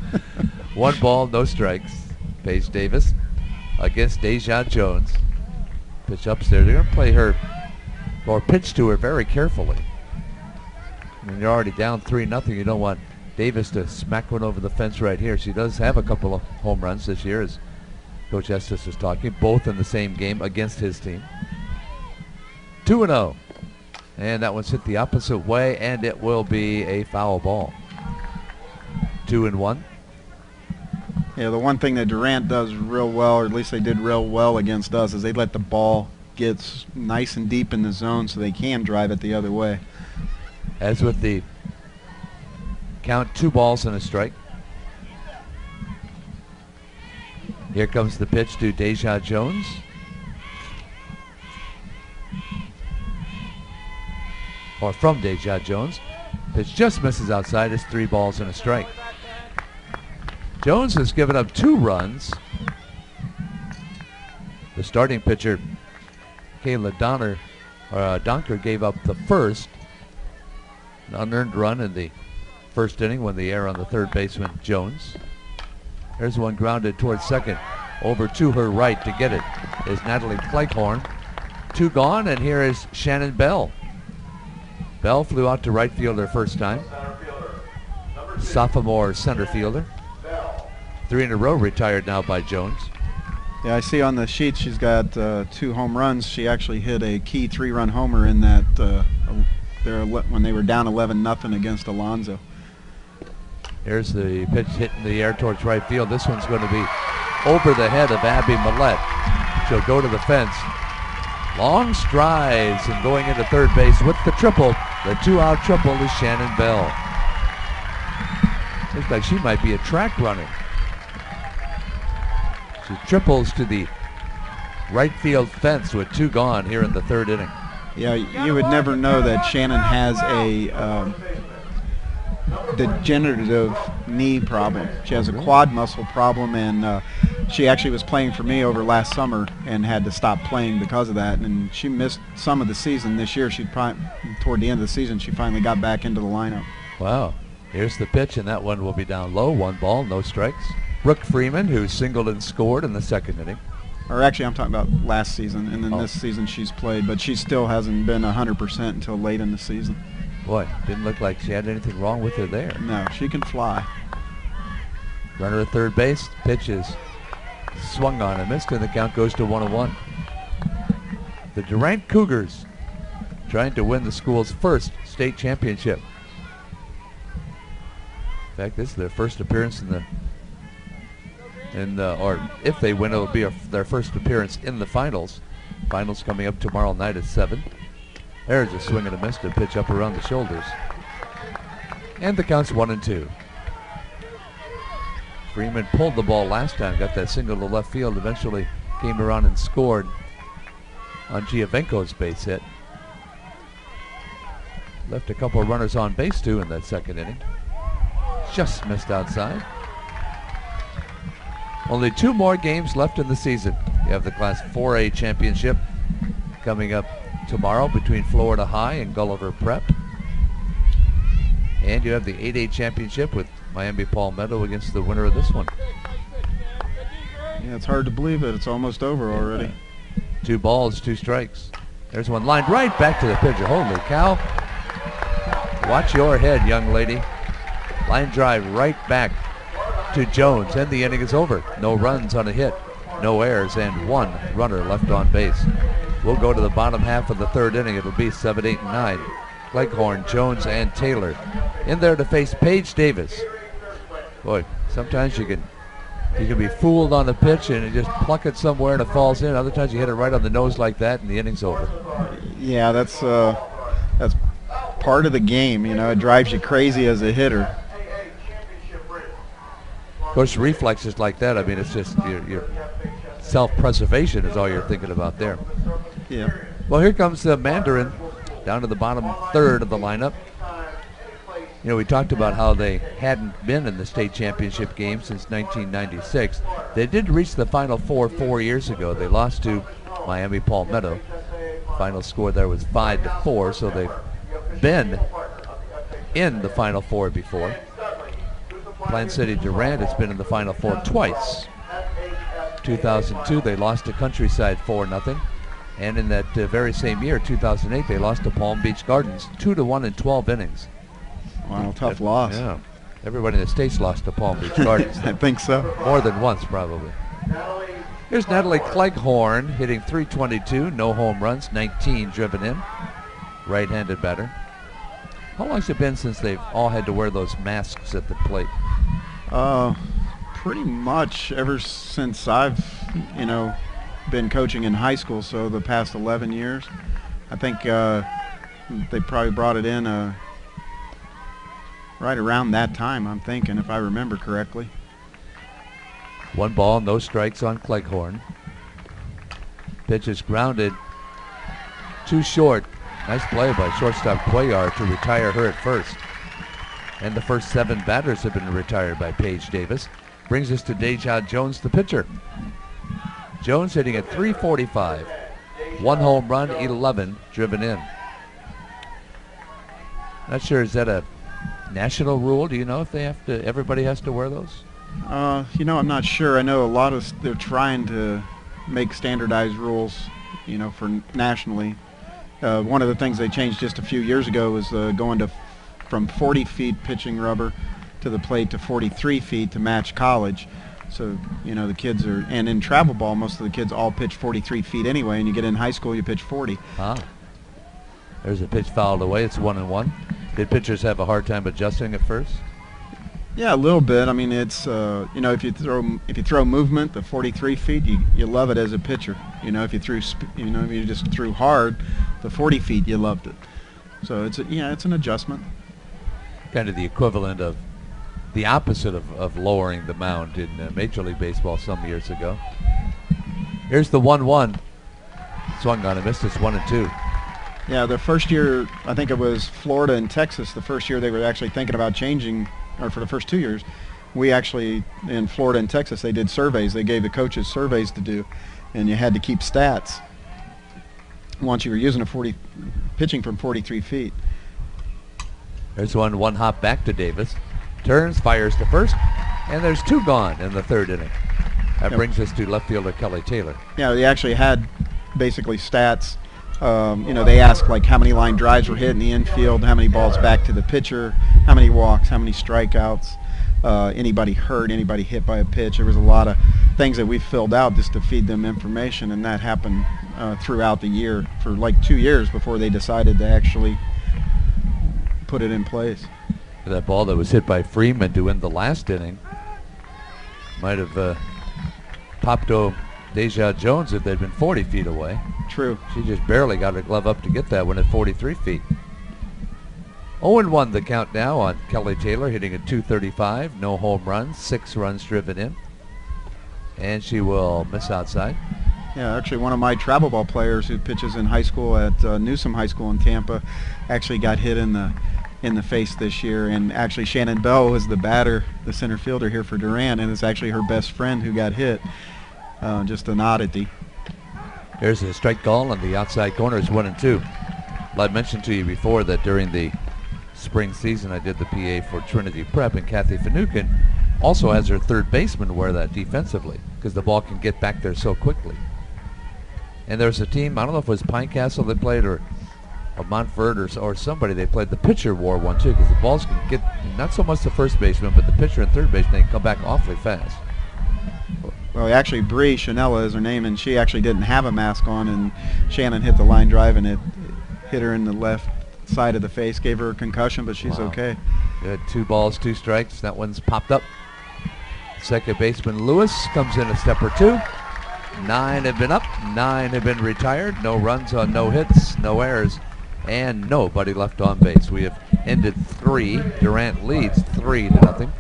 1 ball, no strikes. Paige Davis against Deja Jones. Pitch upstairs. They're going to play her or pitch to her very carefully. When you're already down 3-0, you don't want Davis to smack one over the fence right here. She does have a couple of home runs this year, as Coach Estes was talking, both in the same game against his team. 2-0. And that one's hit the opposite way, and it will be a foul ball. 2-1. Yeah, the one thing that Durant does real well, or at least they did real well against us, is they let the ball get nice and deep in the zone so they can drive it the other way. As with the count, 2 balls and a strike. Here comes the pitch to Deja Jones. Or from Deja Jones. Pitch just misses outside. It's 3 balls and a strike. Jones has given up 2 runs. The starting pitcher, Kayla Donker, gave up the first. An unearned run in the first inning when the error on the third baseman, Jones. There's one grounded towards second. Over to her right to get it is Natalie Cleghorn. 2 gone, and here is Shannon Bell. Bell flew out to right field her first time. Sophomore center fielder. 3 in a row retired now by Jones. Yeah, I see on the sheet she's got 2 home runs. She actually hit a key 3-run homer in that when they were down 11-0 against Alonzo. Here's the pitch hitting the air towards right field. This one's going to be over the head of Abby Millette. She'll go to the fence. Long strides and going into third base with the triple. The 2-out triple is Shannon Bell. Looks like she might be a track runner. She triples to the right field fence with 2 gone here in the 3rd inning. Yeah, you would never know that Shannon has a degenerative knee problem. She has a quad muscle problem, and she actually was playing for me over last summer and had to stop playing because of that. And she missed some of the season this year. Toward the end of the season, she finally got back into the lineup. Wow. Here's the pitch, and that one will be down low. 1 ball, no strikes. Brooke Freeman, who singled and scored in the 2nd inning. Or actually, I'm talking about last season, and then this season she's played, but she still hasn't been 100% until late in the season. Boy, didn't look like she had anything wrong with her there. No, she can fly. Runner at third base. Pitch is swung on and missed, and the count goes to 1-1. The Durant Cougars trying to win the school's first state championship. In fact, this is their first appearance or if they win, it'll be their first appearance in the finals. Finals coming up tomorrow night at 7. There's a swing and a miss to pitch up around the shoulders. And the count's 1-2. Freeman pulled the ball last time, got that single to left field, eventually came around and scored on Giovenco's base hit. Left a couple of runners on base too in that 2nd inning. Just missed outside. Only 2 more games left in the season. You have the Class 4A championship coming up tomorrow between Florida High and Gulliver Prep. And you have the 8A championship with Miami Palmetto against the winner of this one. Yeah, it's hard to believe it. It's almost over already. 2 balls, 2 strikes. There's one lined right back to the pitcher. Holy cow. Watch your head, young lady. Line drive right back to Jones, and the inning is over. No runs on a hit, no errors, and 1 runner left on base. We'll go to the bottom half of the 3rd inning. It'll be 7, 8, and 9. Cleghorn, Jones, and Taylor in there to face Paige Davis. Boy, sometimes you can be fooled on the pitch and you just pluck it somewhere and it falls in. Other times you hit it right on the nose like that and the inning's over. Yeah, that's part of the game. You know, it drives you crazy as a hitter. Of course, reflexes like that, I mean, it's just your self-preservation is all you're thinking about there. Yeah. Well, here comes the Mandarin down to the bottom third of the lineup. You know, we talked about how they hadn't been in the state championship game since 1996. They did reach the Final Four 4 years ago. They lost to Miami Palmetto. Final score there was 5-4, so they've been in the Final Four before. Plant City Durant has been in the Final Four twice. 2002, they lost to Countryside 4-0. And in that very same year, 2008, they lost to Palm Beach Gardens 2-1 in 12 innings. Wow, tough loss. Yeah. Everybody in the States lost to Palm Beach Gardens. I think so. More than once, probably. Here's Natalie Cleghorn hitting .322, no home runs, 19 driven in. Right-handed batter. How long has it been since they've all had to wear those masks at the plate? Pretty much ever since I've, been coaching in high school, so the past 11 years. I think they probably brought it in right around that time, I'm thinking, if I remember correctly. 1 ball, no strikes on Cleghorn. Pitch is grounded too short. Nice play by shortstop Cuellar to retire her at first. And the first 7 batters have been retired by Paige Davis. Brings us to Deja Jones, the pitcher. Jones hitting at .345. 1 home run, 11 driven in. Not sure, is that a national rule? Do you know if everybody has to wear those? I'm not sure. I know they're trying to make standardized rules, for nationally. One of the things they changed just a few years ago was going from 40 feet pitching rubber to the plate to 43 feet to match college. So, the kids are, and in travel ball, most of the kids all pitch 43 feet anyway, and you get in high school, you pitch 40. Ah. There's a pitch fouled away. It's 1-1. Did pitchers have a hard time adjusting at first? Yeah, a little bit. I mean, it's if you throw movement, the 43 feet, you love it as a pitcher. If you just threw hard, the 40 feet, you loved it. So it's an adjustment. Kind of the equivalent of the opposite of lowering the mound in Major League Baseball some years ago. Here's the 1-1. Swung on and missed. It's 1-2. Yeah, the first year, I think it was Florida and Texas, the first year they were actually thinking about changing, or for the first 2 years, we actually, in Florida and Texas, they did surveys. They gave the coaches surveys to do, and you had to keep stats once you were using pitching from 43 feet. There's one hop back to Davis. Turns, fires to first, and there's 2 gone in the 3rd inning. That brings us to left fielder Kelly Taylor. Yeah, they actually had basically stats. They asked like how many line drives were hit in the infield, how many balls back to the pitcher, how many walks, how many strikeouts, anybody hurt, anybody hit by a pitch. There was a lot of things that we filled out just to feed them information, and that happened throughout the year for like 2 years before they decided to actually put it in place. That ball that was hit by Freeman to end the last inning might have popped to Deja Jones if they'd been 40 feet away. True. She just barely got her glove up to get that one at 43 feet. 0-1 the count now on Kelly Taylor, hitting at .235. No home runs, 6 runs driven in. And she will miss outside. Yeah, actually one of my travel ball players who pitches in high school at Newsom High School in Tampa actually got hit in the face this year, and actually Shannon Bell was the batter, the center fielder here for Durant, and it's actually her best friend who got hit. Just an oddity. There's a strike call on the outside corner. It's 1-2. Well, I mentioned to you before that during the spring season I did the PA for Trinity Prep, and Kathy Finucane also has her third baseman wear that defensively because the ball can get back there so quickly. And there's a team, I don't know if it was Pinecastle that played or Montford or somebody, they played, the pitcher wore one too because the balls can get, not so much the first baseman, but the pitcher and third baseman, they can come back awfully fast. Well, actually, Bree Chanella is her name, and she actually didn't have a mask on, and Shannon hit the line drive, and it hit her in the left side of the face, gave her a concussion, but she's Wow. okay. Good. 2 balls, 2 strikes. That one's popped up. Second baseman Lewis comes in a step or 2. 9 have been up, 9 have been retired. No runs on no hits, no errors, and nobody left on base. We have ended 3. Durant leads 3-0.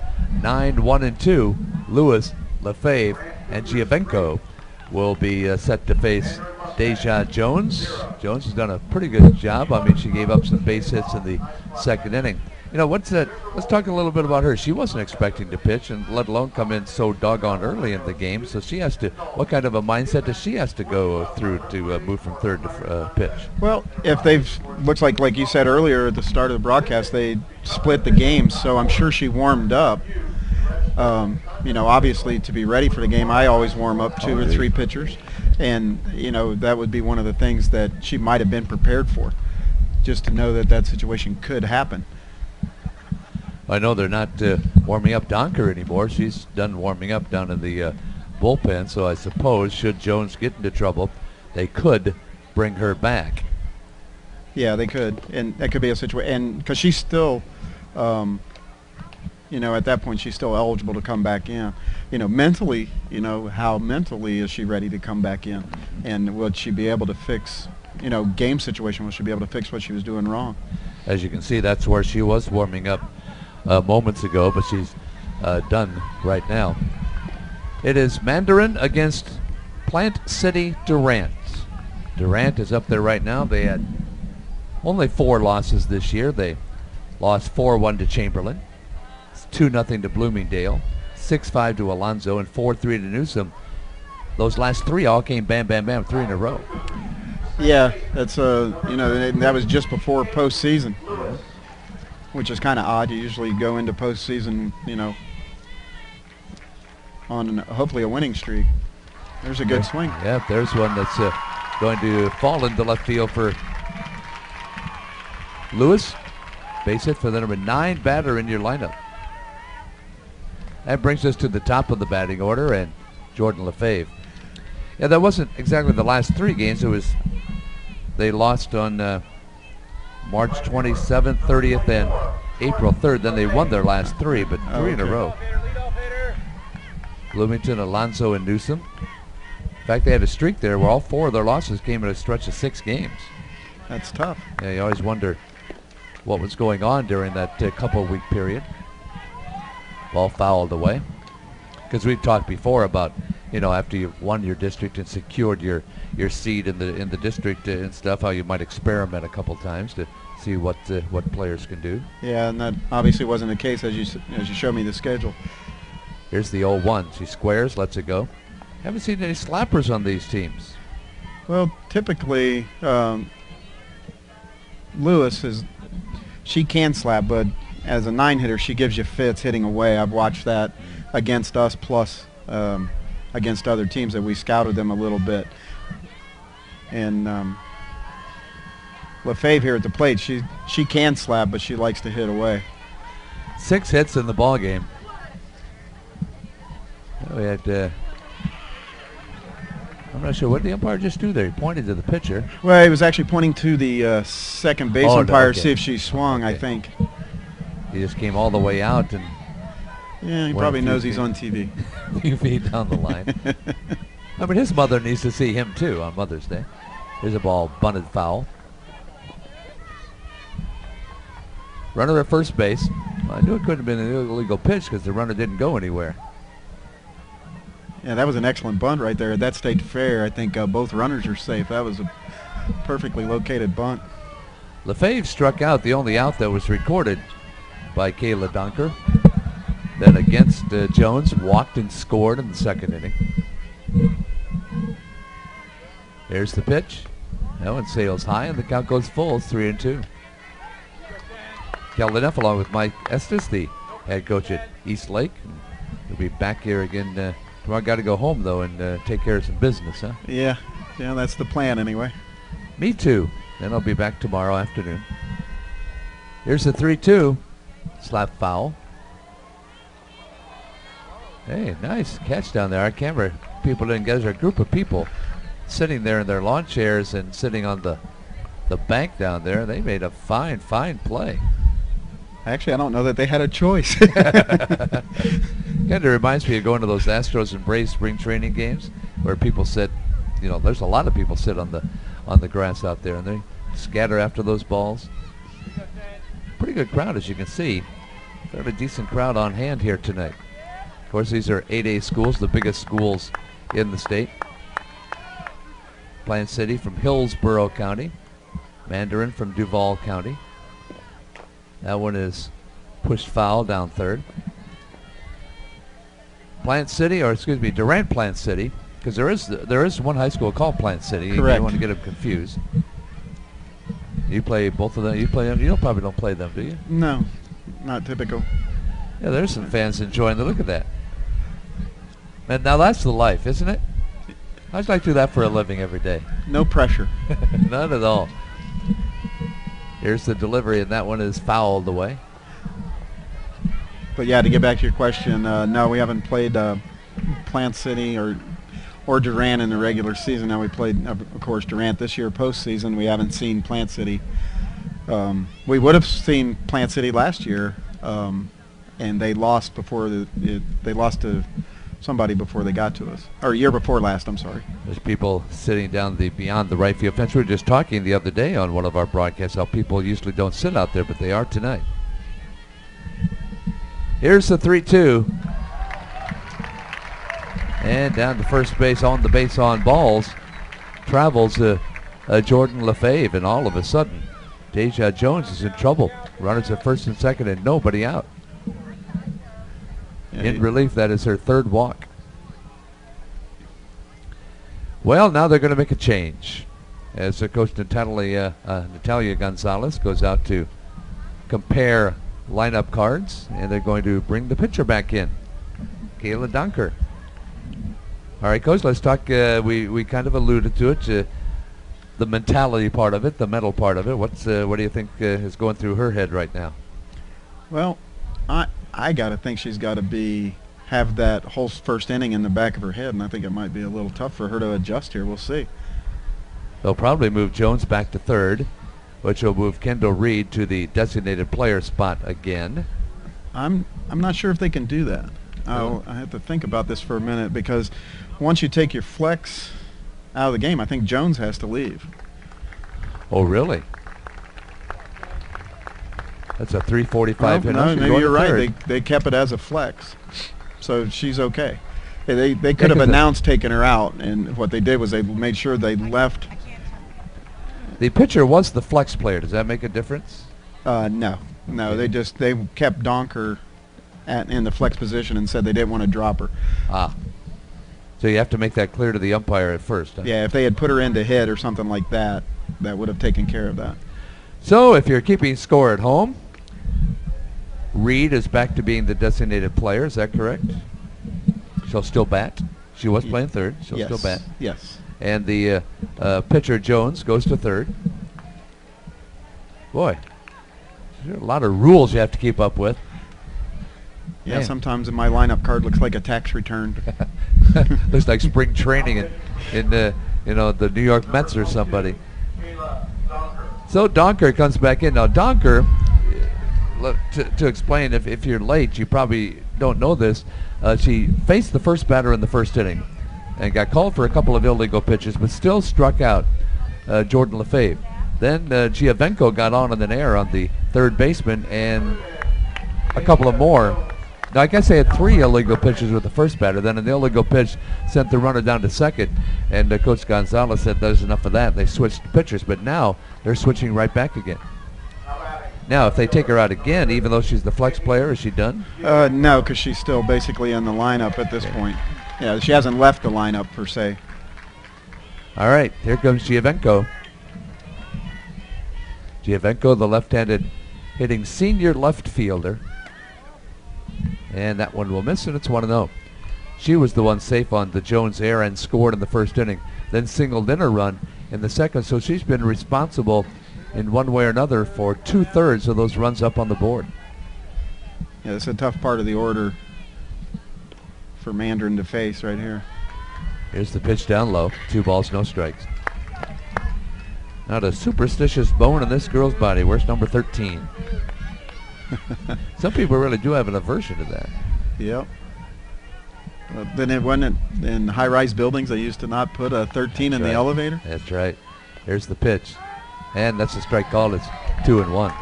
9, 1, and 2. Lewis, Lefebvre, and Giovenco will be set to face Deja Jones. Jones has done a pretty good job. I mean, she gave up some base hits in the second inning. You know, what's that? Let's talk a little bit about her. She wasn't expecting to pitch, and let alone come in so doggone early in the game. So she has to, what kind of a mindset does she has to go through to move from third to pitch? Well, if looks like you said earlier at the start of the broadcast, they split the game, so I'm sure she warmed up. You know, obviously to be ready for the game, I always warm up 2 or 3 pitchers, and you know that would be one of the things that she might have been prepared for, just to know that that situation could happen. I know they're not warming up Donker anymore. She's done warming up down in the bullpen, so I suppose should Jones get into trouble, they could bring her back. Yeah, they could, and that could be a situation, and because she's still, you know, at that point she's still eligible to come back in. You know, mentally, you know, how mentally is she ready to come back in, and would she be able to fix, you know, game situation, will she be able to fix what she was doing wrong? As you can see, that's where she was warming up moments ago, but she's done right now. It is Mandarin against Plant City Durant. Durant is up there right now. They had only 4 losses this year. They lost 4-1 to Chamberlain, 2-0 to Bloomingdale, 6-5 to Alonzo, and 4-3 to Newsom. Those last 3 all came bam, bam, bam, 3 in a row. Yeah, that's you know, that was just before postseason, which is kind of odd. You usually go into postseason, you know, on hopefully a winning streak. There's a good swing. Yeah, there's one that's going to fall into left field for Lewis. Base hit for the number 9 batter in your lineup. That brings us to the top of the batting order, and Jordan Lefebvre. Yeah, that wasn't exactly the last 3 games. It was, they lost on March 27th, 30th, and April 3rd. Then they won their last 3, but 3 in a row. Bloomington, Alonzo, and Newsom. In fact, they had a streak there where all 4 of their losses came in a stretch of 6 games. That's tough. Yeah, you always wonder what was going on during that couple-week period. Ball fouled away. Because we've talked before about, you know, after you've won your district and secured your seat in the district and stuff, how you might experiment a couple times to see what players can do. Yeah, and that obviously wasn't the case as you showed me the schedule. Here's the 0-1. She squares, lets it go. Haven't seen any slappers on these teams. Well, typically Lewis she can slap, but as a 9-hitter, she gives you fits hitting away. I've watched that against us, plus against other teams that we scouted them a little bit. And Lefebvre here at the plate, she can slap, but she likes to hit away. 6 hits in the ball game. We had. I'm not sure what the umpire just do there. He pointed to the pitcher. Well, he was actually pointing to the second base umpire to okay. see if she swung. Okay. I think. He just came all the way out and. Yeah, he went probably a few knows he's feet. on TV. A few feet down the line. I mean, his mother needs to see him too on Mother's Day. Here's a ball bunted foul. Runner at first base. Well, I knew it could have been an illegal pitch because the runner didn't go anywhere. Yeah, that was an excellent bunt right there. At that state fair, I think both runners are safe. That was a perfectly located bunt. Lefebvre struck out, the only out that was recorded by Kayla Donker. Then against Jones, walked and scored in the second inning. There's the pitch. That one sails high, and the count goes full. It's 3-2. Kel Lineff, along with Mike Estes, the head coach at East Lake. He'll be back here again tomorrow. Got to go home, though, and take care of some business, huh? Yeah, that's the plan anyway. Me too. Then I'll be back tomorrow afternoon. Here's the 3-2. Slap foul. Hey, nice catch down there. Our camera people didn't get it. There's a group of people sitting there in their lawn chairs and sitting on the the bank down there. They made a fine play. Actually, I don't know that they had a choice. Kind of reminds me of going to those Astros and Braves spring training games where people sit, there's a lot of people sit on the grass out there and they scatter after those balls. Pretty good crowd, as you can see. Fairly decent crowd on hand here tonight. Of course, these are 8A schools, the biggest schools in the state. Plant City from Hillsborough County. Mandarin from Duval County. That one is pushed foul down third. Durant Plant City, because there is one high school called Plant City. Correct. You don't want to get them confused. You play both of them. You play them. You probably don't play them, do you? No, not typical. Yeah, there's some fans enjoying the look of that. And now that's the life, isn't it? I'd like to do that for a living every day. No pressure. None at all. Here's the delivery, and that one is fouled away. But yeah, to get back to your question, no, we haven't played Plant City or Durant in the regular season. Now we played, of course, Durant this year postseason. We haven't seen Plant City. We would have seen Plant City last year, and they lost they lost to somebody before they got to us, or year before last. I'm sorry. There's people sitting down beyond the right field fence. We were just talking the other day on one of our broadcasts how people usually don't sit out there, but they are tonight. Here's the 3-2. And down to first base on the base on balls travels Jordan Lefebvre, and all of a sudden Deja Jones is in trouble. Runners at first and second and nobody out. Yeah, in relief, that is her third walk. Well, now they're going to make a change as Coach Natalia Gonzalez goes out to compare lineup cards, and they're going to bring the pitcher back in, Kayla Dunker. All right, Coach, let's talk. We kind of alluded to it, the mentality part of it, the mental part of it. What do you think is going through her head right now? Well, I got to think she's got to have that whole first inning in the back of her head, and I think it might be a little tough for her to adjust here. We'll see. They'll probably move Jones back to third, which will move Kendall Reed to the designated player spot again. I'm not sure if they can do that. I have to think about this for a minute, because once you take your flex out of the game, I think Jones has to leave. Oh, really? That's a 345 hit. No, maybe you're right. They kept it as a flex, so she's okay. They could have announced taking her out, and what they did was they made sure they left. The pitcher was the flex player. Does that make a difference? No. They kept Donker in the flex position and said they didn't want to drop her. Ah. So you have to make that clear to the umpire at first. Huh? Yeah, if they had put her into hit or something like that, that would have taken care of that. So if you're keeping score at home, Reed is back to being the designated player. Is that correct? She'll still bat. She was playing third. She'll still bat. Yes. And the pitcher, Jones, goes to third. Boy, there are a lot of rules you have to keep up with. Yeah, Man. Sometimes my lineup card looks like a tax return. Looks like spring training in the New York Mets or somebody. So Donker comes back in. Now Donker, to explain, if you're late, you probably don't know this, she faced the first batter in the first inning and got called for a couple of illegal pitches, but still struck out Jordan Lefebvre. Then Giovenco got on an air on the third baseman and a couple of more. Now, I guess they had 3 illegal pitches with the first batter. Then an illegal pitch sent the runner down to second, and Coach Gonzalez said there's enough of that. And they switched pitchers, but now they're switching right back again. Now, if they take her out again, even though she's the flex player, is she done? No, because she's still basically in the lineup at this point. Yeah, she hasn't left the lineup per se. All right, here comes Giovenco. Giovenco, the left-handed hitting senior left fielder. And that one will miss, and it's 1-0. She was the one safe on the Jones air and scored in the first inning, then singled in a run in the second. So she's been responsible in one way or another for 2/3 of those runs up on the board. Yeah, it's a tough part of the order for Mandarin to face right here. Here's the pitch down low. 2 balls, no strikes. Not a superstitious bone in this girl's body. Where's number 13? Some people really do have an aversion to that. Yep. Then it wasn't in high-rise buildings. They used to not put a 13 in the elevator. That's right. Here's the pitch, and that's a strike called. It's 2-1.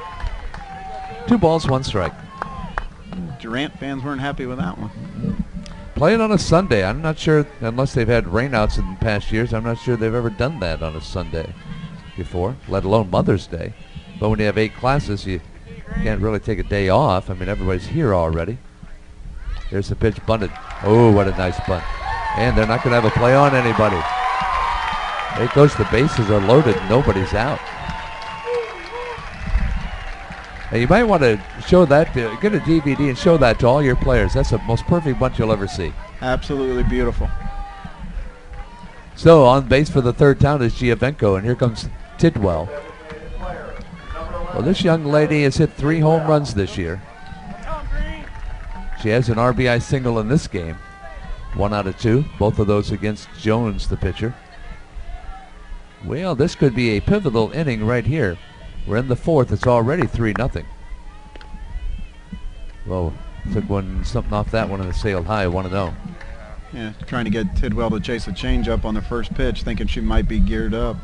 2 balls, 1 strike. Durant fans weren't happy with that one. Playing on a Sunday. I'm not sure, unless they've had rainouts in past years, I'm not sure they've ever done that on a Sunday before, let alone Mother's Day. But when you have 8 classes, you can't really take a day off. I mean, everybody's here already. There's the pitch bunted. Oh, what a nice bunt. And they're not going to have a play on anybody. There goes, the bases are loaded. Nobody's out. And you might want to show that, get a DVD and show that to all your players. That's the most perfect bunt you'll ever see. Absolutely beautiful. So on base for the 3rd time is Giovenco, and here comes Tidwell. Well, this young lady has hit 3 home runs this year. She has an RBI single in this game. 1 out of 2, both of those against Jones, the pitcher. Well, this could be a pivotal inning right here. We're in the 4th. It's already 3-0. Whoa, took something off that one and it sailed high, 1-0. Yeah, trying to get Tidwell to chase a changeup on the first pitch, thinking she might be geared up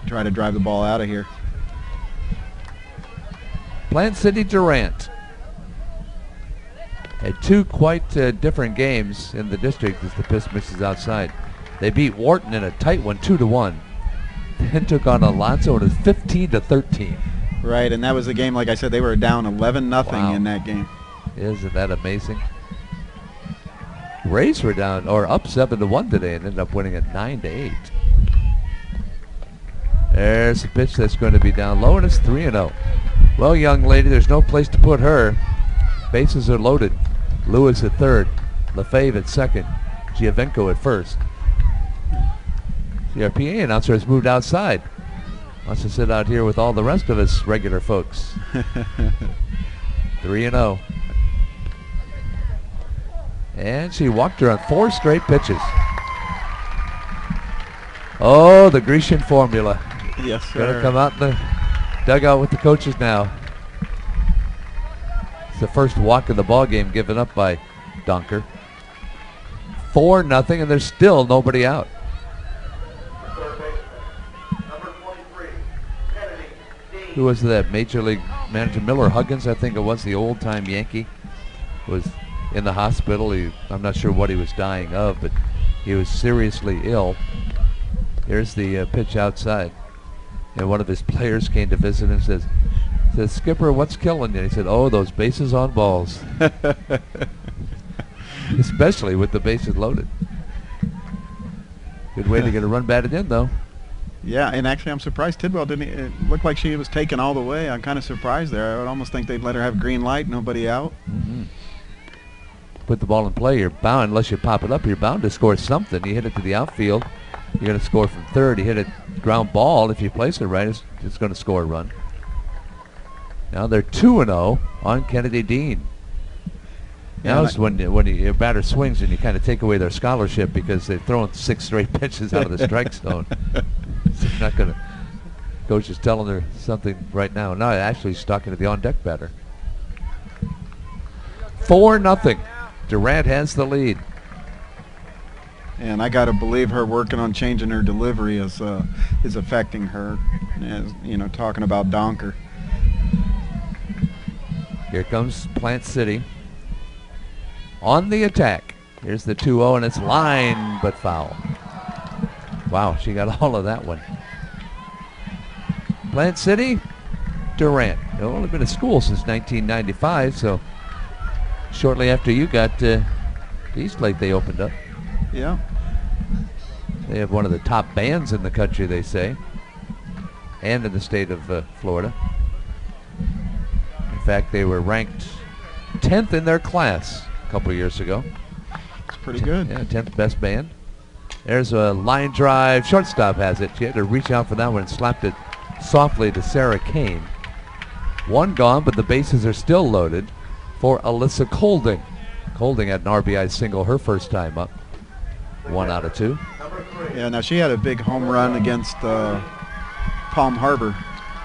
to try to drive the ball out of here. Plant City Durant had 2 quite different games in the district as the pitch misses outside. They beat Wharton in a tight one, 2-1. Then took on Alonso and it was 15-13. Right, and that was the game, like I said, they were down 11-0 in that game. Isn't that amazing? Rays were down, or up 7-1 today and ended up winning at 9-8. There's a pitch that's going to be down low, and it's 3-0. Well, young lady, there's no place to put her. Bases are loaded. Lewis at 3rd, Lefebvre at 2nd, Giovenco at 1st. The PA announcer has moved outside. Wants to sit out here with all the rest of us regular folks. 3-0. And she walked her on 4 straight pitches. Oh, the Grecian formula. Yes, sir. Going to come out in the dugout with the coaches now. It's the first walk of the ball game given up by Donker. 4-0, and there's still nobody out. Who was that? Major League manager Miller Huggins, I think it was, the old-time Yankee, was in the hospital. I'm not sure what he was dying of, but he was seriously ill. Here's the pitch outside. And one of his players came to visit and says, Skipper, what's killing you? And he said, oh, those bases on balls. Especially with the bases loaded. Good way to get a run batted in, though. Yeah, and actually I'm surprised Tidwell didn't. It looked like she was taken all the way. I'm kind of surprised there. I would almost think they'd let her have green light, nobody out. Mm-hmm. Put the ball in play, you're bound, unless you pop it up, you're bound to score something. You hit it to the outfield, you're going to score from 3rd. You hit a ground ball, if you place it right, it's going to score a run. Now they're 2-0 on Kennedy Dean. Now is when your batter swings and you kind of take away their scholarship because they've thrown 6 straight pitches out of the strike zone. So you're not going to. Coach is telling her something right now. No, actually he's talking to the on-deck batter. 4-0. Durant has the lead. And I got to believe her working on changing her delivery is affecting her. As, talking about Donker. Here comes Plant City. On the attack. Here's the 2-0, and it's line but foul. Wow, she got all of that one. Plant City, Durant. They've only been at school since 1995, so shortly after you got to East Lake, they opened up. Yeah. They have one of the top bands in the country, they say, and in the state of Florida. In fact, they were ranked 10th in their class a couple years ago. It's pretty good. Yeah, 10th best band. There's a line drive. Shortstop has it. She had to reach out for that one and slapped it softly to Sarah Kane. 1 gone, but the bases are still loaded for Alyssa Colding. Colding had an RBI single her first time up. 1 out of 2. Yeah, now she had a big home run against Palm Harbor.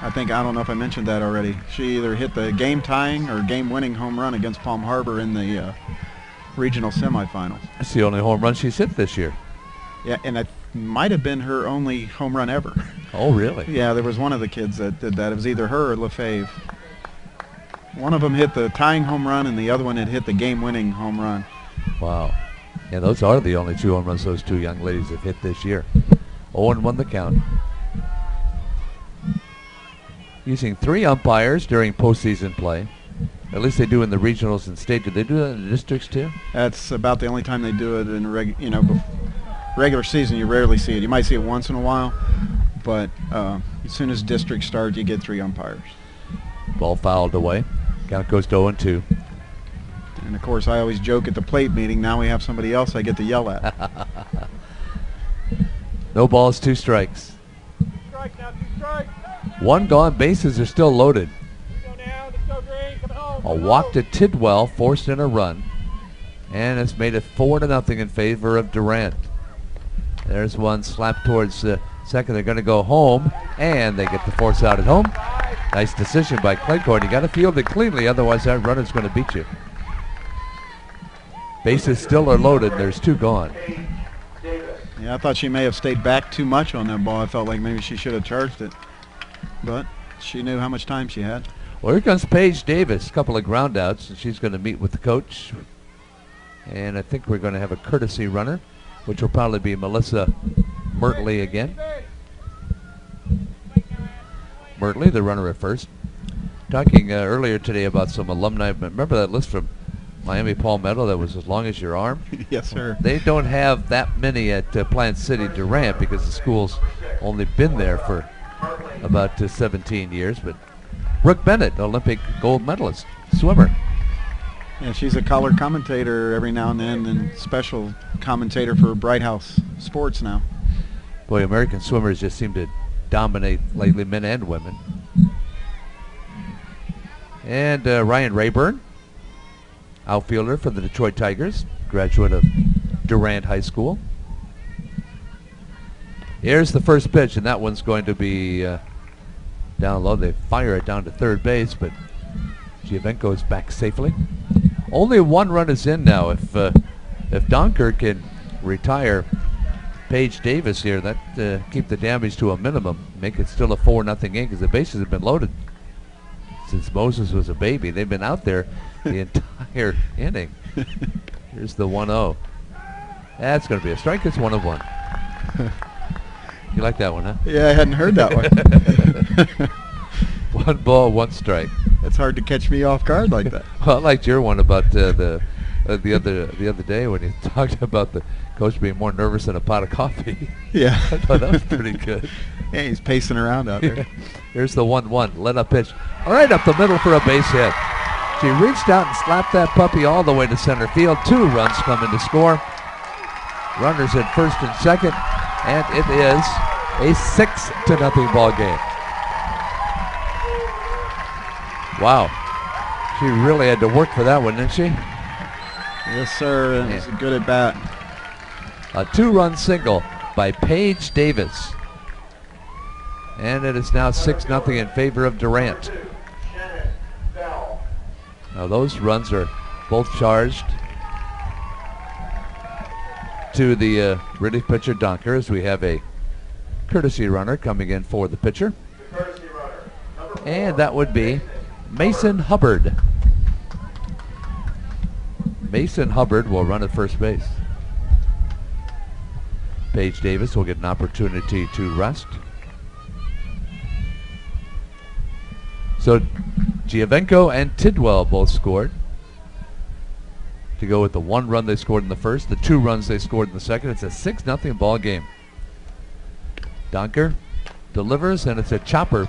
I don't know if I mentioned that already. She either hit the game-tying or game-winning home run against Palm Harbor in the regional semifinals. That's the only home run she's hit this year. Yeah, and it might have been her only home run ever. Oh, really? Yeah, there was one of the kids that did that. It was either her or LaFave. One of them hit the tying home run, and the other one had hit the game-winning home run. Wow. Yeah, those are the only 2 home runs those 2 young ladies have hit this year. 0-1 the count. Using 3 umpires during postseason play. At least they do in the regionals and state. Do they do that in the districts too? That's about the only time they do it in regular season. You rarely see it. You might see it once in a while, but as soon as districts start, you get 3 umpires. Ball fouled away. Count goes to 0-2. And of course, I always joke at the plate meeting, now we have somebody else I get to yell at. No balls, 2 strikes. 2 strikes now, 2 strikes. 1 gone, bases are still loaded. Go now, let's go Green, come home. A walk to Tidwell forced in a run. And it's made it 4-0 in favor of Durant. There's one slapped towards second. They're going to go home, and they get the force out at home. Nice decision by Clearmont. You got to field it cleanly, otherwise that runner's going to beat you. Bases still are loaded. There's 2 gone. Yeah, I thought she may have stayed back too much on that ball. I felt like maybe she should have charged it, but she knew how much time she had. Well, here comes Paige Davis. A couple of ground outs, and she's going to meet with the coach. And I think we're going to have a courtesy runner, which will probably be Melissa Mertley again. Mertley, the runner at first. Talking earlier today about some alumni. Remember that list from Miami Palmetto that was as long as your arm? Yes, sir. They don't have that many at Plant City Durant because the school's only been there for about 17 years. But Brooke Bennett, Olympic gold medalist, swimmer. Yeah, she's a color commentator every now and then, and special commentator for Bright House Sports now. Boy, American swimmers just seem to dominate lately, men and women. And Ryan Rayburn, outfielder for the Detroit Tigers, graduate of Durant High School. Here's the first pitch, and that one's going to be down low. They fire it down to third base, but Giovenco is back safely. Only 1 run is in now. If Donker can retire Paige Davis here, that keep the damage to a minimum, make it still a 4-0 game because the bases have been loaded since Moses was a baby. They've been out there the entire inning. Here's the 1-0. That's going to be a strike. It's 1-1. You like that one, huh? Yeah, I hadn't heard that one. 1 ball, 1 strike. It's hard to catch me off guard like that. Well, I liked your one about the other day when you talked about the coach being more nervous than a pot of coffee. Yeah. I thought that was pretty good. Yeah, he's pacing around out there. Here's the 1-1. Let up pitch. All right, up the middle for a base hit. She reached out and slapped that puppy all the way to center field. 2 runs come in to score. Runners at first and second, and it is a 6-0 ball game. Wow. She really had to work for that one, didn't she? Yes, sir. It was a good at bat. A 2-run single by Paige Davis. And it is now 6-0 in favor of Durant. Now those runs are both charged to the relief pitcher Donker, as we have a courtesy runner coming in for the pitcher. And that would be Mason Hubbard. Mason Hubbard will run at first base. Paige Davis will get an opportunity to rest. So Giovenco and Tidwell both scored. To go with the 1 run they scored in the first, the 2 runs they scored in the second. It's a 6-0 ball game. Donker delivers, and it's a chopper.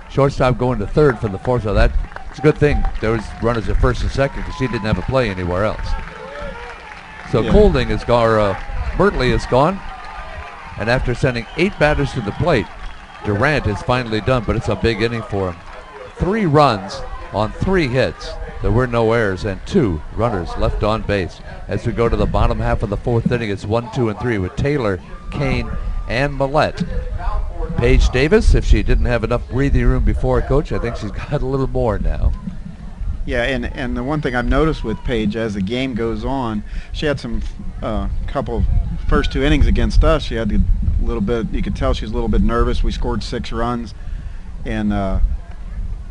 Shortstop going to third from the fourth. So that's a good thing. There was runners at first and second because she didn't have a play anywhere else. So Yeah. Colding is gone. Mertley is gone. And after sending 8 batters to the plate, Durant is finally done, but it's a big inning for him. 3 runs on 3 hits. There were no errors and 2 runners left on base. As we go to the bottom half of the 4th inning, it's 1, 2, and 3 with Taylor, Kane, and Millette. Paige Davis, if she didn't have enough breathing room before, Coach, I think she's got a little more now. Yeah, and the one thing I've noticed with Paige as the game goes on, she had some couple first 2 innings against us. She had a little bit. You could tell she was a little bit nervous. We scored 6 runs, and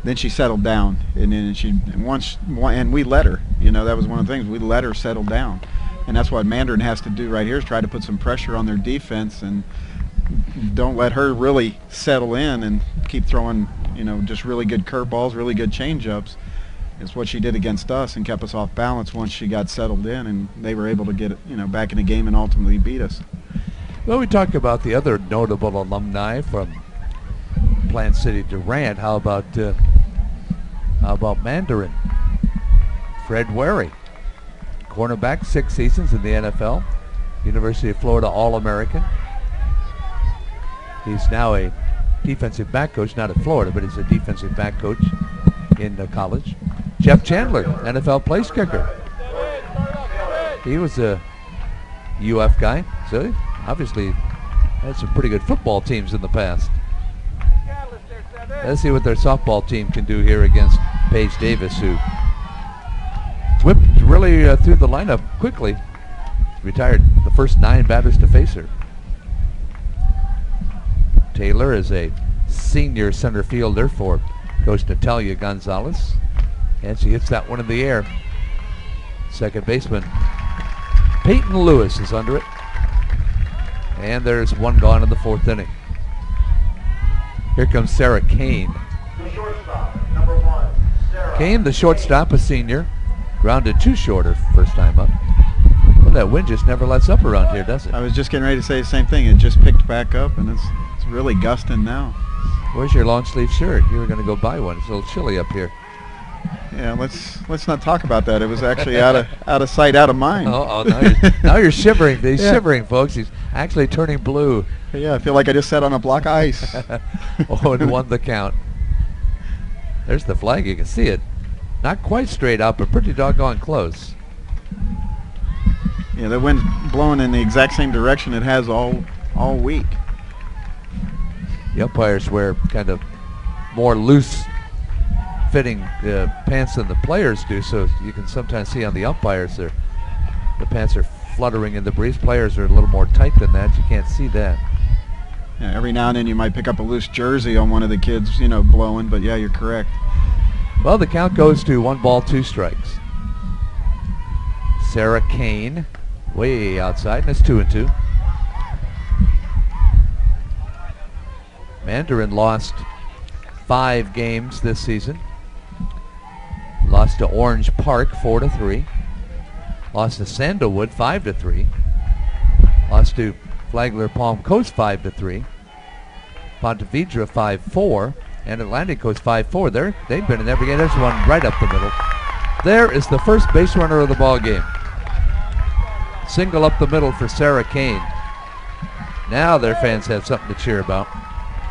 then she settled down. And then and we let her. You know, that was one of the things, we let her settle down, and that's what Mandarin has to do right here, is try to put some pressure on their defense and don't let her really settle in and keep throwing, you know, just really good curveballs, really good changeups. It's what she did against us and kept us off balance once she got settled in, and they were able to get it, you know, back in the game and ultimately beat us. Well, we talked about the other notable alumni from Plant City Durant. How about Mandarin? Fred Wary, cornerback, 6 seasons in the NFL, University of Florida All-American. He's now a defensive back coach, not at Florida, but he's a defensive back coach in college. Jeff Chandler, NFL place kicker. He was a UF guy, so he obviously had some pretty good football teams in the past. Let's see what their softball team can do here against Paige Davis, who whipped really through the lineup quickly. Retired the first 9 batters to face her. Taylor is a senior center fielder for Coach Natalia Gonzalez, and she hits that one in the air. Second baseman Peyton Lewis is under it, and there's 1 gone in the 4th inning. Here comes Sarah Kane. The shortstop, number 1, Sarah. Kane, the shortstop, a senior, grounded 2 short her first time up. Well, that wind just never lets up around here, does it? I was just getting ready to say the same thing. It just picked back up, and it's really gusting now. Where's your long sleeve shirt? You were going to go buy one. It's a little chilly up here. Yeah, let's not talk about that. It was actually out of sight, out of mind. Oh, now you're shivering. He's shivering, folks. He's actually turning blue. Yeah, I feel like I just sat on a block of ice. 0-1 the count. There's the flag. You can see it. Not quite straight out, but pretty doggone close. Yeah, the wind's blowing in the exact same direction it has all week. The umpires wear kind of more loose fitting pants than the players do, so you can sometimes see on the umpires the pants are fluttering in the breeze. Players are a little more tight than that. You can't see that. Yeah, every now and then you might pick up a loose jersey on one of the kids, you know, blowing, but yeah, you're correct. Well, the count goes to 1 ball, 2 strikes. Sarah Kane way outside, and it's 2-2. Mandarin lost 5 games this season. Lost to Orange Park 4-3. Lost to Sandalwood 5-3. Lost to Flagler Palm Coast 5-3. Ponte Vedra 5-4. And Atlantic Coast 5-4. They've been in every game. There's one right up the middle. There is the first base runner of the ball game. Single up the middle for Sarah Kane. Now their fans have something to cheer about.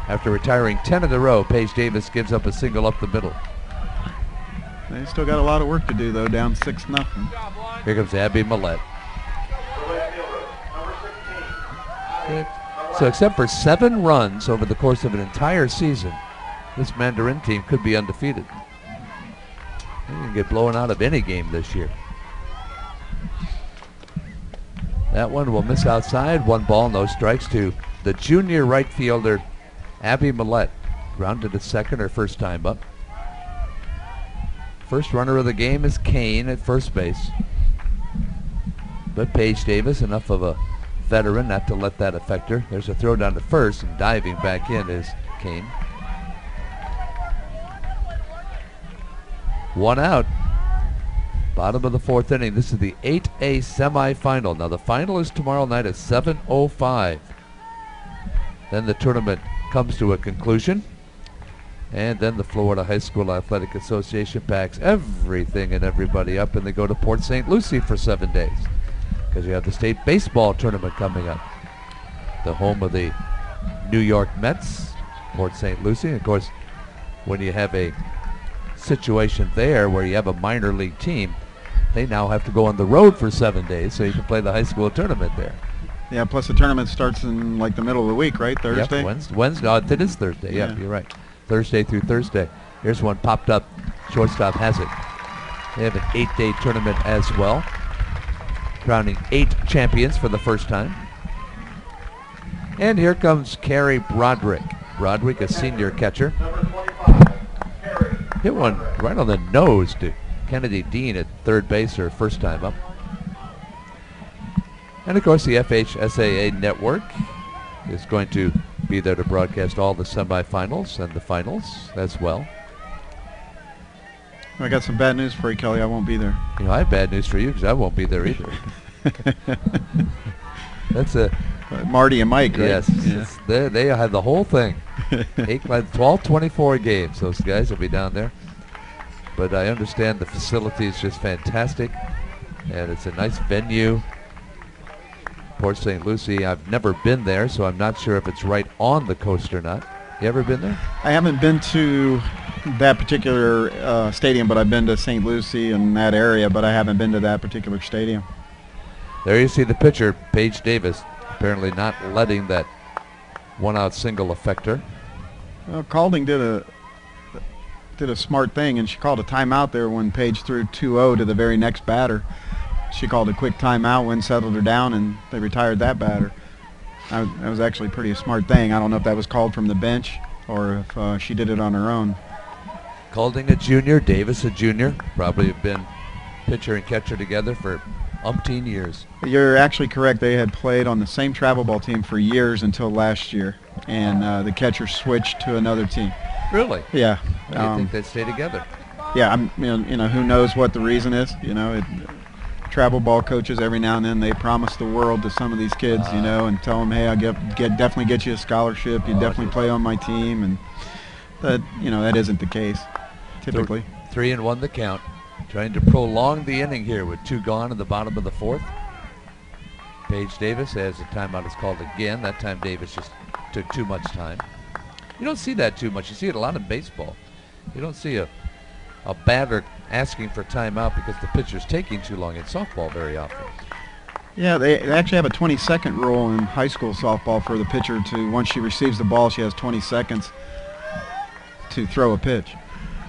After retiring 10 in a row, Paige Davis gives up a single up the middle. They still got a lot of work to do, though, down 6-0. Here comes Abby Millette. So except for 7 runs over the course of an entire season, this Mandarin team could be undefeated. They can get blown out of any game this year. That one will miss outside. 1 ball, no strikes to the junior right fielder, Abby Millette. Grounded to second, her first time up. First runner of the game is Kane at first base. But Paige Davis, enough of a veteran not to let that affect her. There's a throw down to first, and diving back in is Kane. 1 out. Bottom of the 4th inning. This is the 8A semifinal. Now the final is tomorrow night at 7:05. Then the tournament comes to a conclusion. And then the Florida High School Athletic Association packs everything and everybody up, and they go to Port St. Lucie for 7 days. Because you have the state baseball tournament coming up. The home of the New York Mets, Port St. Lucie. And of course, when you have a situation there where you have a minor league team, they now have to go on the road for 7 days so you can play the high school tournament there. Yeah, plus the tournament starts in like the middle of the week, right? Thursday? Yep, Wednesday. No, it is Thursday. Yeah, you're right. Thursday through Thursday. Here's one popped up. Shortstop has it. They have an 8-day tournament as well, crowning 8 champions for the first time. And here comes Carrie Broderick. Broderick, a senior catcher. Hit one right on the nose to Kennedy Dean at third base, her first time up. And of course the FHSAA network is going to be there to broadcast all the semifinals and the finals as well. I got some bad news for you, Kelly. I won't be there. You know, I have bad news for you because I won't be there either. That's a Marty and Mike, right? Yes, they have the whole thing. 12-24 games. Those guys will be down there. But I understand the facility is just fantastic, and it's a nice venue. Port St. Lucie, I've never been there, so I'm not sure if it's right on the coast or not. You ever been there? I haven't been to that particular stadium, but I've been to St. Lucie and that area, but I haven't been to that particular stadium. There you see the pitcher, Paige Davis, apparently not letting that one-out single affect her. Well, Calding did a smart thing, and she called a timeout there when Paige threw 2-0 to the very next batter. She called a quick timeout when settled her down, and they retired that batter. That was actually a pretty smart thing. I don't know if that was called from the bench or if she did it on her own. Calding a junior, Davis a junior, probably have been pitcher and catcher together for umpteen years. You're actually correct. They had played on the same travel ball team for years until last year, and the catcher switched to another team. Really? Yeah. Why do you think they'd stay together? Yeah, you know, who knows what the reason is? You know, travel ball coaches every now and then they promise the world to some of these kids, you know, and tell them, hey, I'll definitely get you a scholarship. You definitely play on my team, and that, you know, that isn't the case typically. 3-1 the count. Trying to prolong the inning here with 2 gone in the bottom of the 4th. Paige Davis, as the timeout is called again. That time Davis just took too much time. You don't see that too much. You see it a lot in baseball. You don't see a batter asking for timeout because the pitcher's taking too long in softball very often. Yeah, they actually have a 20-second rule in high school softball for the pitcher to, once she receives the ball, she has 20 seconds to throw a pitch.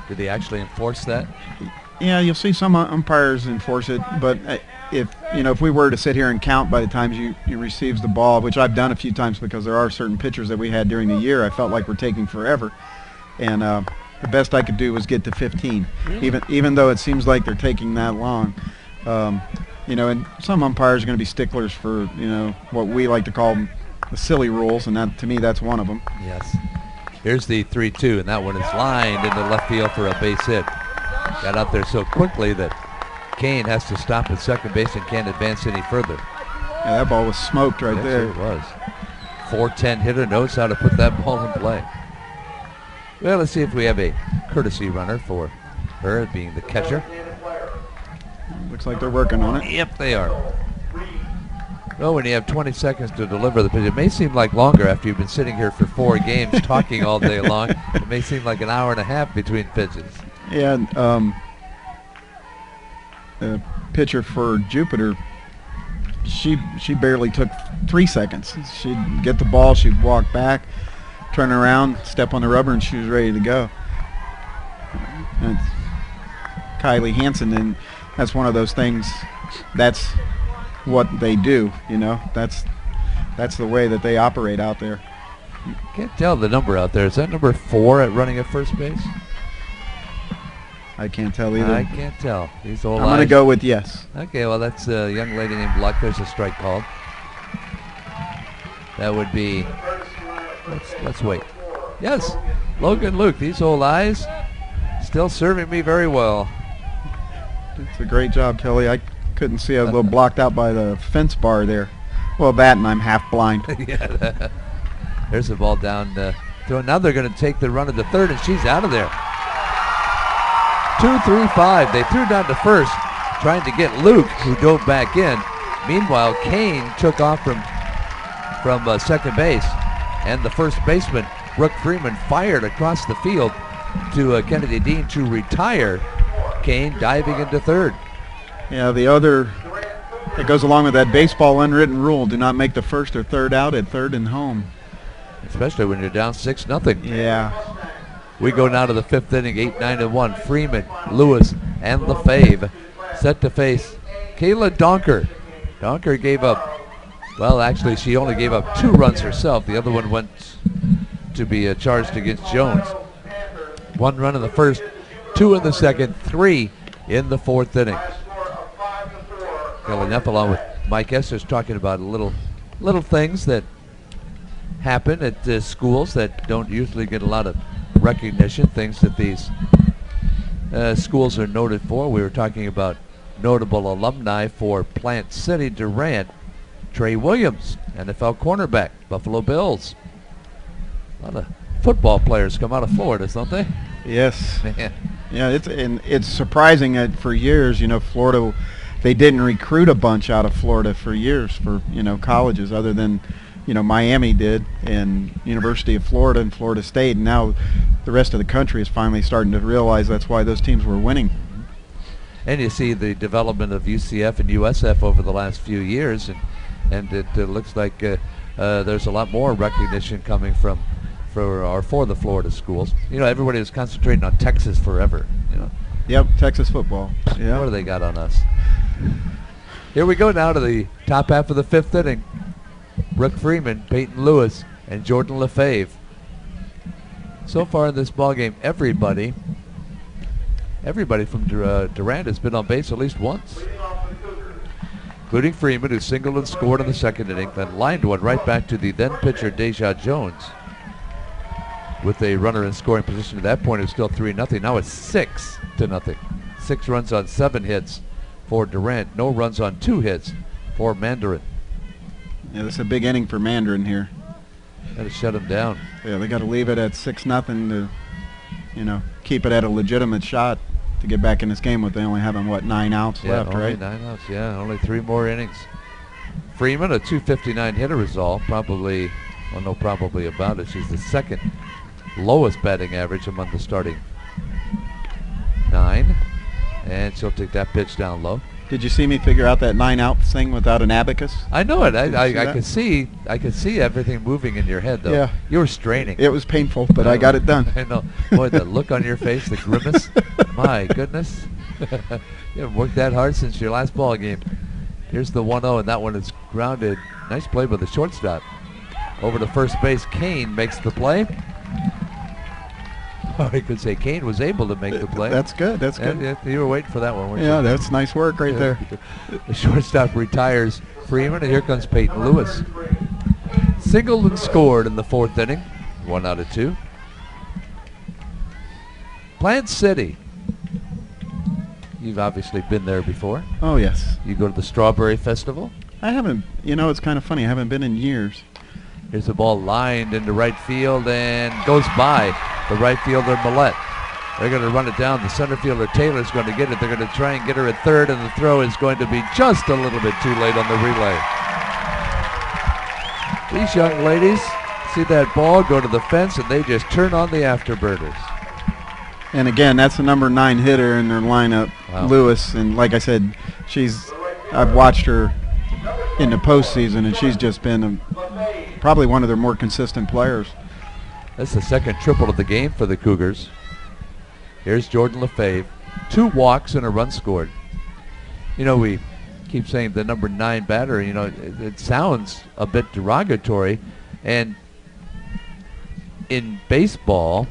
Did they actually enforce that? Yeah, you'll see some umpires enforce it, but if we were to sit here and count by the times you receives the ball, which I've done a few times because there are certain pitchers that we had during the year, I felt like we're taking forever, and the best I could do was get to 15, even though it seems like they're taking that long. And some umpires are going to be sticklers for what we like to call the silly rules, and that, to me, that's one of them. Yes. Here's the 3-2, and that one is lined into left field for a base hit. Got out there so quickly that Kane has to stop at second base and can't advance any further. Yeah, that ball was smoked right there. It was. 4'10" hitter knows how to put that ball in play. Well, let's see if we have a courtesy runner for her being the catcher. Looks like they're working on it. Yep, they are. Well, when you have 20 seconds to deliver the pitch, it may seem like longer after you've been sitting here for 4 games talking all day long. It may seem like an hour and a half between pitches. Yeah, the pitcher for Jupiter, she barely took 3 seconds. She'd get the ball, she'd walk back, turn around, step on the rubber, and she was ready to go. And Kylie Hansen, and that's one of those things, that's what they do, that's the way that they operate out there. Can't tell the number out there. Is that number 4 at running at first base? I can't tell either. I can't tell. These old I'm going to go with yes. Okay, well, that's a young lady named Luck. There's a strike called. That would be, let's wait. Yes, Logan Luke. These old eyes still serving me very well. It's a great job, Kelly. I couldn't see. I was a little blocked out by the fence bar there. Well, that, and I'm half blind. Yeah. There's the ball down. Now they're going to take the run at the third, and she's out of there. 2-3-5. They threw down to first, trying to get Luke, who dove back in. Meanwhile, Kane took off from second base, and the first baseman, Brooke Freeman, fired across the field to Kennedy Dean to retire Kane, diving into third. Yeah, the other It goes along with that baseball unwritten rule: do not make the first or third out at third and home. Especially when you're down 6-0. Yeah. We go now to the 5th inning, 8-9-1. Freeman, Lewis, and LaFave set to face Kayla Donker. Donker gave up, well, actually, she only gave up 2 runs herself. The other one went to be charged against Jones. 1 run in the first, 2 in the second, 3 in the 4th inning. Kelly Neff along with Mike Esser's talking about little things that happen at schools that don't usually get a lot of recognition, things that these schools are noted for. We were talking about notable alumni for Plant City, Durant, Trey Williams, NFL cornerback, Buffalo Bills. A lot of football players come out of Florida, don't they? Yes. Man. Yeah, it's surprising that for years, Florida, they didn't recruit a bunch out of Florida for years for, colleges other than, Miami did, and University of Florida and Florida State. And now the rest of the country is finally starting to realize that's why those teams were winning. And you see the development of UCF and USF over the last few years, and it looks like there's a lot more recognition coming for the Florida schools. Everybody was concentrating on Texas forever. Yep, Texas football. Yeah. What do they got on us? Here we go now to the top half of the 5th inning. Brooke Freeman, Peyton Lewis, and Jordan LaFave. So far in this ball game, everybody from Durant has been on base at least once, including Freeman, who singled and scored in the 2nd inning, then lined one right back to the then pitcher Deja Jones. With a runner in scoring position at that point, it was still 3-0. Now it's 6-0. 6 runs on 7 hits for Durant. No runs on 2 hits for Mandarin. Yeah, this is a big inning for Mandarin here. Got to shut him down. Yeah, they got to leave it at 6-0 to, keep it at a legitimate shot to get back in this game with they only having, 9 outs left, only right? 9 outs, yeah. Only 3 more innings. Freeman, a .259 hitter is all. Probably about it. She's the 2nd lowest batting average among the starting 9. And she'll take that pitch down low. Did you see me figure out that 9-out thing without an abacus? I know it. I could see everything moving in your head, though. Yeah. You were straining. It was painful, but I got it done. I know. Boy, the look on your face, the grimace. My goodness. You haven't worked that hard since your last ball game. Here's the 1-0, and that one is grounded. Nice play by the shortstop. Over to first base, Kane makes the play. Or I could say Kane was able to make the play. That's good. That's good. And you were waiting for that one, weren't you? Yeah, that's nice work right there. The shortstop retires Freeman, and here comes Peyton Lewis. Singled and scored in the 4th inning. 1 out of 2. Plant City. You've obviously been there before. Oh, yes. You go to the Strawberry Festival. I haven't. It's kind of funny. I haven't been in years. Here's the ball lined into right field and goes by the right fielder, Millette. They're going to run it down. The center fielder, Taylor's going to get it. They're going to try and get her at 3rd, and the throw is going to be just a little bit too late on the relay. These young ladies see that ball go to the fence, and they just turn on the afterburners. And again, that's the number 9 hitter in their lineup, Wow. Lewis. And like I said, I've watched her in the postseason, and she's just been probably one of their more consistent players. That's the 2nd triple of the game for the Cougars. Here's Jordan LaFave. 2 walks and a run scored. We keep saying the number 9 batter. It sounds a bit derogatory. And in baseball,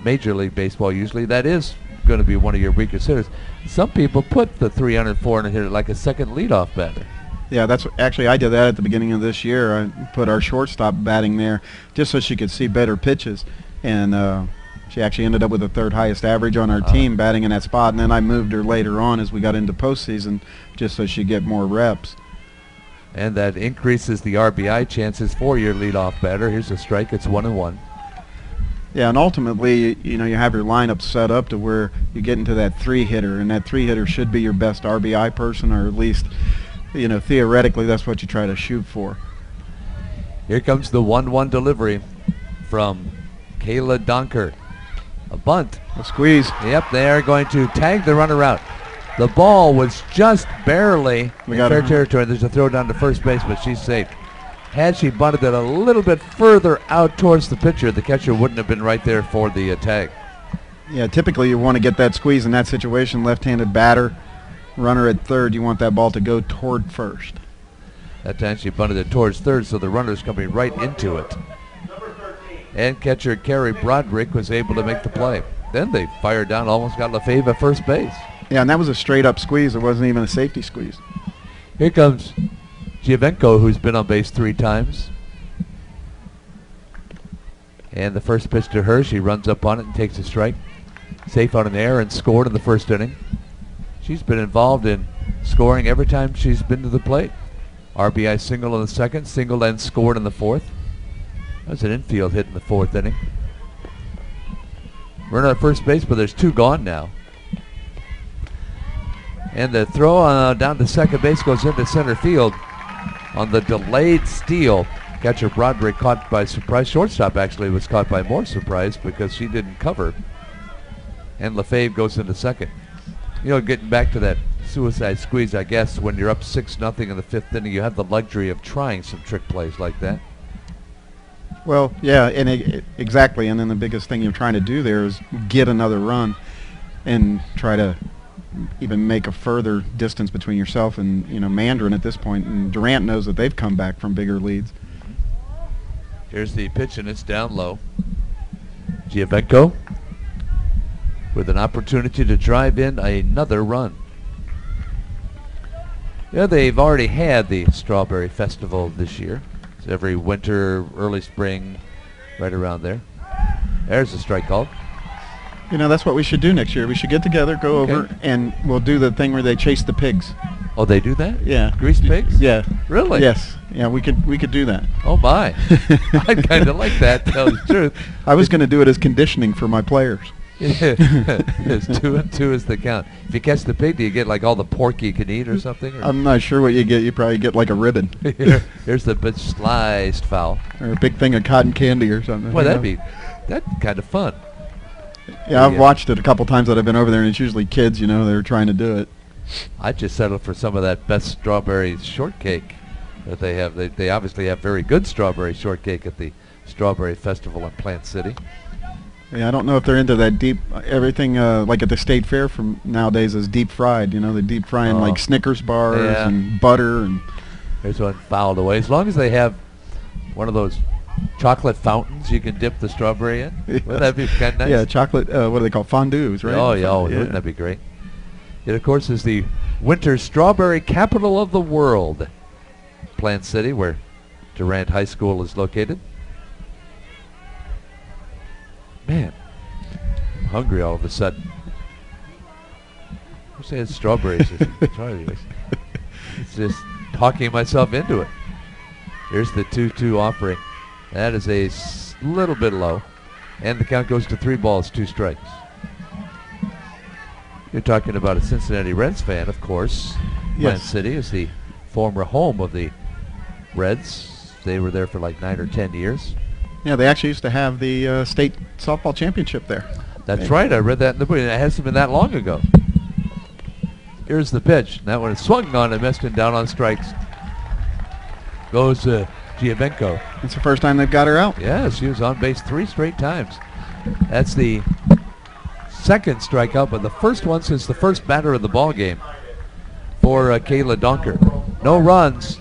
Major League Baseball usually, that is going to be one of your weakest hitters. Some people put the 300-400 hitter like a second leadoff batter. Yeah, actually I did that at the beginning of this year. I put our shortstop batting there just so she could see better pitches, and she actually ended up with the 3rd highest average on our team batting in that spot. And then I moved her later on as we got into postseason just so she'd get more reps. And that increases the RBI chances for your leadoff batter. Here's a strike. It's 1-1. Yeah, and ultimately, you have your lineup set up to where you get into that 3 hitter, and that 3 hitter should be your best RBI person, or at least, theoretically, that's what you try to shoot for. Here comes the 1-1 delivery from Kayla Donker. A bunt. A squeeze. Yep, they are going to tag the runner out. The ball was just barely We in got fair her. territory. There's a throw down to first base, but she's safe. Had she bunted it a little bit further out towards the pitcher, the catcher wouldn't have been right there for the tag. Yeah, typically you want to get that squeeze in that situation. Left-handed batter, runner at third. You want that ball to go toward first. That time she bunted it towards third, so the runner's coming right into it. And catcher Carrie Broderick was able to make the play. Then they fired down, almost got Lefebvre at first base. Yeah, and that was a straight-up squeeze. It wasn't even a safety squeeze. Here comes Giovenko, who's been on base 3 times. And the first pitch to her, she runs up on it and takes a strike. Safe on an error and scored in the first inning. She's been involved in scoring every time she's been to the plate. RBI single in the second, single and scored in the fourth. That was an infield hit in the fourth inning. Runner at first base, but there's 2 gone now. And the throw down to second base goes into center field on the delayed steal. Catcher Broderick caught by surprise. Shortstop actually was caught by more surprise because she didn't cover. And Lefebvre goes into second. You know, getting back to that suicide squeeze, I guess, when you're up 6-0 in the 5th inning, you have the luxury of trying some trick plays like that. Well, yeah, and exactly. And then the biggest thing you're trying to do there is get another run and try to even make a further distance between yourself and, you know, Mandarin at this point. And Durant knows that they've come back from bigger leads. Here's the pitch, and it's down low. Giovenko with an opportunity to drive in another run. Yeah, they've already had the Strawberry Festival this year. It's every winter, early spring, right around there. There's a strike called. You know, that's what we should do next year. We should get together, go Okay. over, and we'll do the thing where they chase the pigs. Oh, they do that? Yeah. Greased pigs? Yeah. Really? Yes. Yeah, we could do that. Oh, my. I'd kind of like that, to tell you the truth. I was going to do it as conditioning for my players. It's 2 and 2 is the count. If you catch the pig, do you get like all the pork you can eat or something? Or? I'm not sure what you get. You probably get like a ribbon Here's the pitch, sliced foul. or a big thing of cotton candy or something. Boy, you that'd know. be kind of fun. Yeah, I've Yeah. watched it a couple times that I've been over there, and it's usually kids, you know, they're trying to do it. I'd just settle for some of that best strawberry shortcake that they have. They obviously have very good strawberry shortcake at the Strawberry Festival in Plant City. Yeah, I don't know if they're into that deep, everything like at the state fair from nowadays is deep fried, you know, the deep frying Oh. like Snickers bars Yeah. and butter and There's one fouled away. As long as they have one of those chocolate fountains you can dip the strawberry in. Wouldn't that be kind of nice? yeah, chocolate, what do they call fondues, right? Oh, yeah. Wouldn't that be great? It, of course, is the winter strawberry capital of the world. Plant City, where Durant High School is located. Man, I'm hungry all of a sudden. I wish I had strawberries. It's just talking myself into it. Here's the 2-2 offering. That is a little bit low. And the count goes to 3 balls, 2 strikes. You're talking about a Cincinnati Reds fan, of course. Plant Yes. City is the former home of the Reds. They were there for like 9 or 10 years. Yeah, they actually used to have the state softball championship there. That's right. I read that in the book. It hasn't been that long ago. Here's the pitch. That one is swung on and missed and down on strikes. Goes Giovenko. It's the first time they've got her out. Yeah, she was on base 3 straight times. That's the second strikeout, but the first one since the first batter of the ball game for Kayla Donker. No runs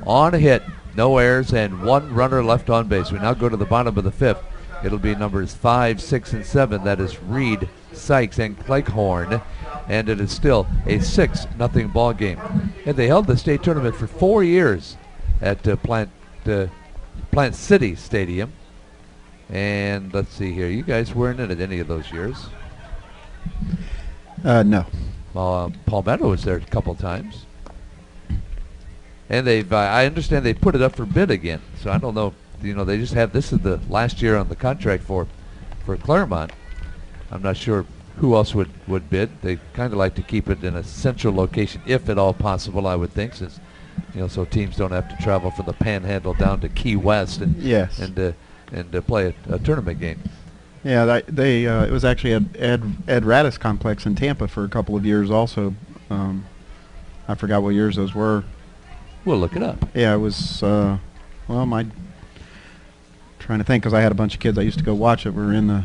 on a hit, no errors, and 1 runner left on base. We now go to the bottom of the 5th. It'll be numbers 5, 6, and 7. That is Reed, Sykes, and Cleghorn. And it is still a 6-0 ball game. And they held the state tournament for 4 years at Plant City Stadium. And let's see here. You guys weren't in it any of those years. No. Palmetto was there a couple times. And they've, I understand they put it up for bid again. So I don't know, you know, they just have, this is the last year on the contract for Clearmont. I'm not sure who else would bid. They kind of like to keep it in a central location, if at all possible, I would think, since, you know, so teams don't have to travel from the Panhandle down to Key West and Yes. and play a tournament game. Yeah, it was actually at Ed Radis Complex in Tampa for a couple of years also. I forgot what years those were. We'll look it up. Yeah, it was, well, trying to think, because I had a bunch of kids I used to go watch that were in the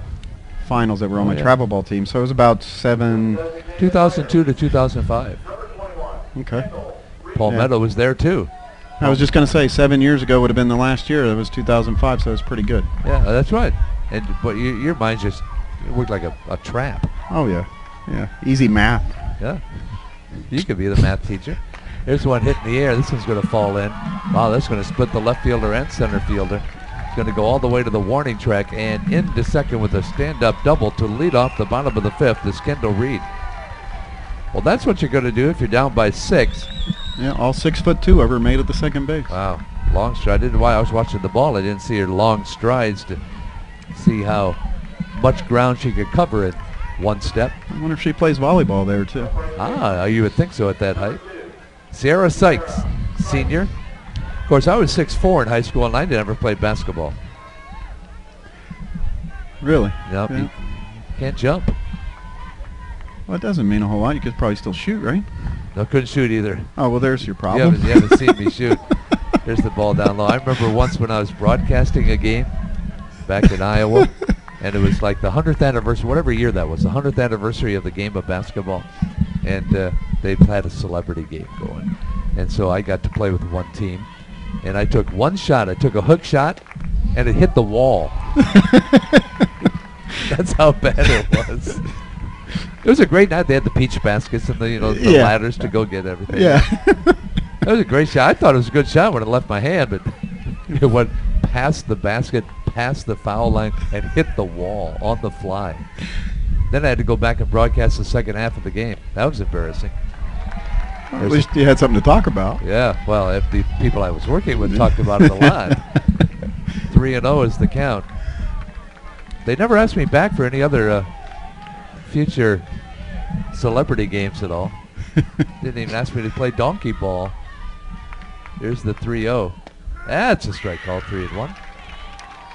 finals that were on my travel ball team. So it was about 2002 to 2005. Okay. Paul Meadow was there too. I was just going to say 7 years ago would have been the last year. That was 2005, so it was pretty good. Yeah, that's right. But your mind just worked like a trap. Oh, yeah. Yeah. Easy math. Yeah. You could be the math teacher. Here's one hit in the air. This one's going to fall in. Wow, that's going to split the left fielder and center fielder. It's going to go all the way to the warning track and into second with a stand-up double to lead off the bottom of the fifth is Kendall Reed. Well, that's what you're going to do if you're down by 6. Yeah, all 6'2" ever made at the second base. Wow, long stride. While I was watching the ball, I didn't see her long strides to see how much ground she could cover in one step. I wonder if she plays volleyball there too. Ah, you would think so at that height. Sierra Sykes, senior. Of course, I was 6'4" in high school, and I never played basketball. Really? Nope, Yeah. you can't jump. Well, it doesn't mean a whole lot. You could probably still shoot, right? No, couldn't shoot either. Oh, well, there's your problem. You haven't seen me shoot. There's the ball down low. I remember once when I was broadcasting a game back in Iowa, and it was like the 100th anniversary, whatever year that was, the 100th anniversary of the game of basketball, and they had a celebrity game going. And so I got to play with one team, and I took one shot. I took a hook shot, and it hit the wall. That's how bad it was. It was a great night. They had the peach baskets and the ladders to go get everything. Yeah. That was a great shot. I thought it was a good shot when it left my hand, but it went past the basket, past the foul line, and hit the wall on the fly. Then I had to go back and broadcast the second half of the game. That was embarrassing. Well, at least you had something to talk about. Yeah, well, if the people I was working with talked about it a lot. 3-0 is the count. They never asked me back for any other future celebrity games at all. Didn't even ask me to play donkey ball. Here's the 3-0. That's a strike call, 3-1.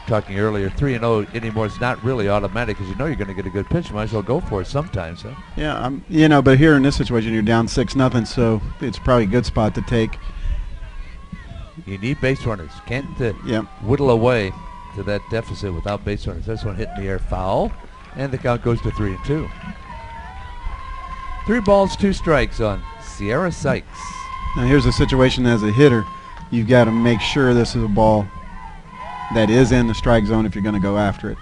Talking earlier, 3-0 anymore is not really automatic because you know you're going to get a good pitch. Might as well go for it sometimes, huh? Yeah, but here in this situation, you're down 6-0, so it's probably a good spot to take. You need base runners. Can't Yep. whittle away to that deficit without base runners. This one hit in the air, foul, and the count goes to 3-2. 3 balls, 2 strikes on Sierra Sykes. Now here's a situation as a hitter. You've got to make sure this is a ball that is in the strike zone if you're going to go after it.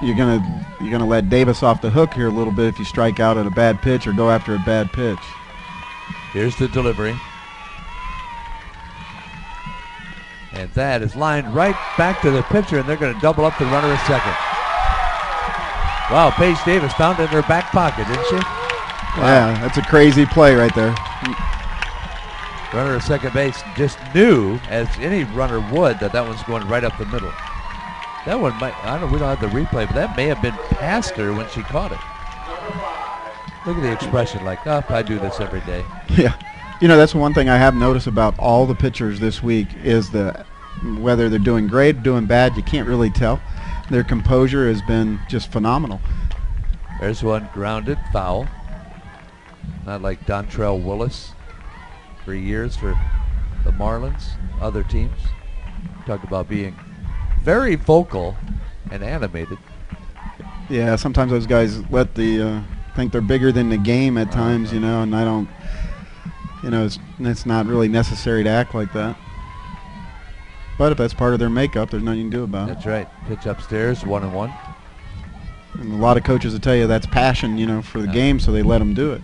You're gonna let Davis off the hook here a little bit if you strike out at a bad pitch or go after a bad pitch. Here's the delivery. And that is lined right back to the pitcher, and they're going to double up the runner at second. Wow, Paige Davis found it in her back pocket, didn't she? Wow. Yeah, that's a crazy play right there. Runner at second base just knew, as any runner would, that one's going right up the middle. That one might, we don't have the replay, but that may have been past her when she caught it. Look at the expression, like, I do this every day. Yeah. That's one thing I have noticed about all the pitchers this week is whether they're doing great or doing bad, you can't really tell. Their composure has been just phenomenal. There's one grounded, foul. Not like Dontrell Willis for years for the Marlins, other teams. Talk about being very vocal and animated. Yeah, sometimes those guys let think they're bigger than the game at times, and I don't, it's not really necessary to act like that. But if that's part of their makeup, there's nothing you can do about it. That's right. Pitch upstairs, 1-1. And a lot of coaches will tell you that's passion, for the game, so they let them do it,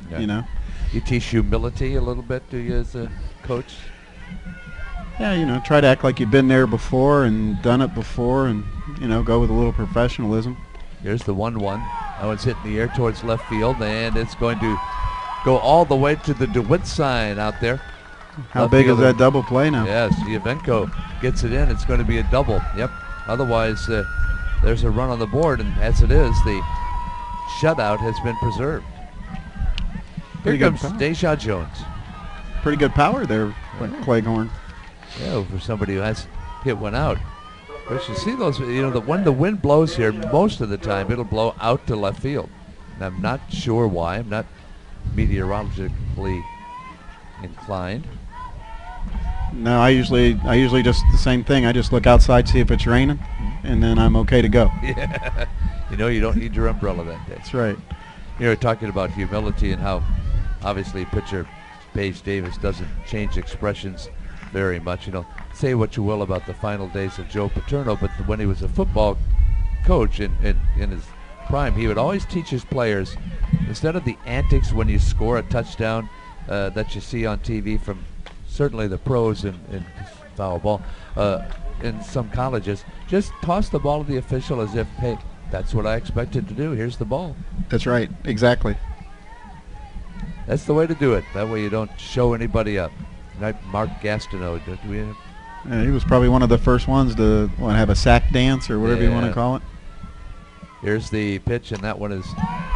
You teach humility a little bit, do you, as a coach? Yeah, try to act like you've been there before and done it before and, go with a little professionalism. Here's the 1-1. That one's hitting the air towards left field, and it's going to go all the way to the DeWitt sign out there. How left big is fielder. that double play now? Yes, Yavenko gets it in. It's going to be a double. Yep. Otherwise, there's a run on the board, and as it is, the shutout has been preserved. Here comes Deja Jones. Pretty good power there, Cleghorn. Yeah, for somebody who has hit one out. But you see those, when the wind blows here, most of the time it'll blow out to left field. And I'm not sure why. I'm not meteorologically inclined. No, I usually just the same thing. I just look outside, see if it's raining, and then I'm okay to go. Yeah. You don't need your umbrella that day. That's right. Talking about humility and how obviously pitcher Paige Davis doesn't change expressions very much. Say what you will about the final days of Joe Paterno, but when he was a football coach in his prime, he would always teach his players, instead of the antics when you score a touchdown that you see on TV from certainly the pros in foul ball, in some colleges, just toss the ball to the official as if, hey, that's what I expected to do. Here's the ball. That's right. Exactly. That's the way to do it. That way you don't show anybody up. Right, Mark Gastineau. Yeah, he was probably one of the first ones to have a sack dance or whatever you want to call it. Here's the pitch, and that one is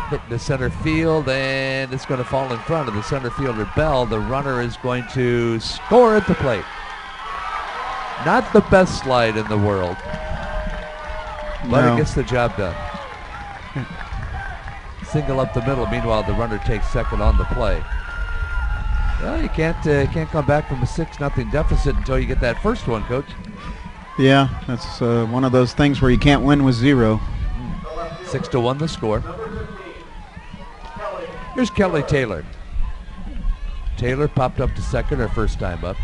hitting the center field, and it's going to fall in front of the center fielder, Bell. The runner is going to score at the plate. Not the best slide in the world, but it gets the job done. Single up the middle. Meanwhile, the runner takes second on the play. Well, you can't come back from a 6-0 deficit until you get that first one, Coach. Yeah, that's one of those things where you can't win with 0. 6-1 the score. Here's Kelly Taylor. Taylor popped up to second her first time up.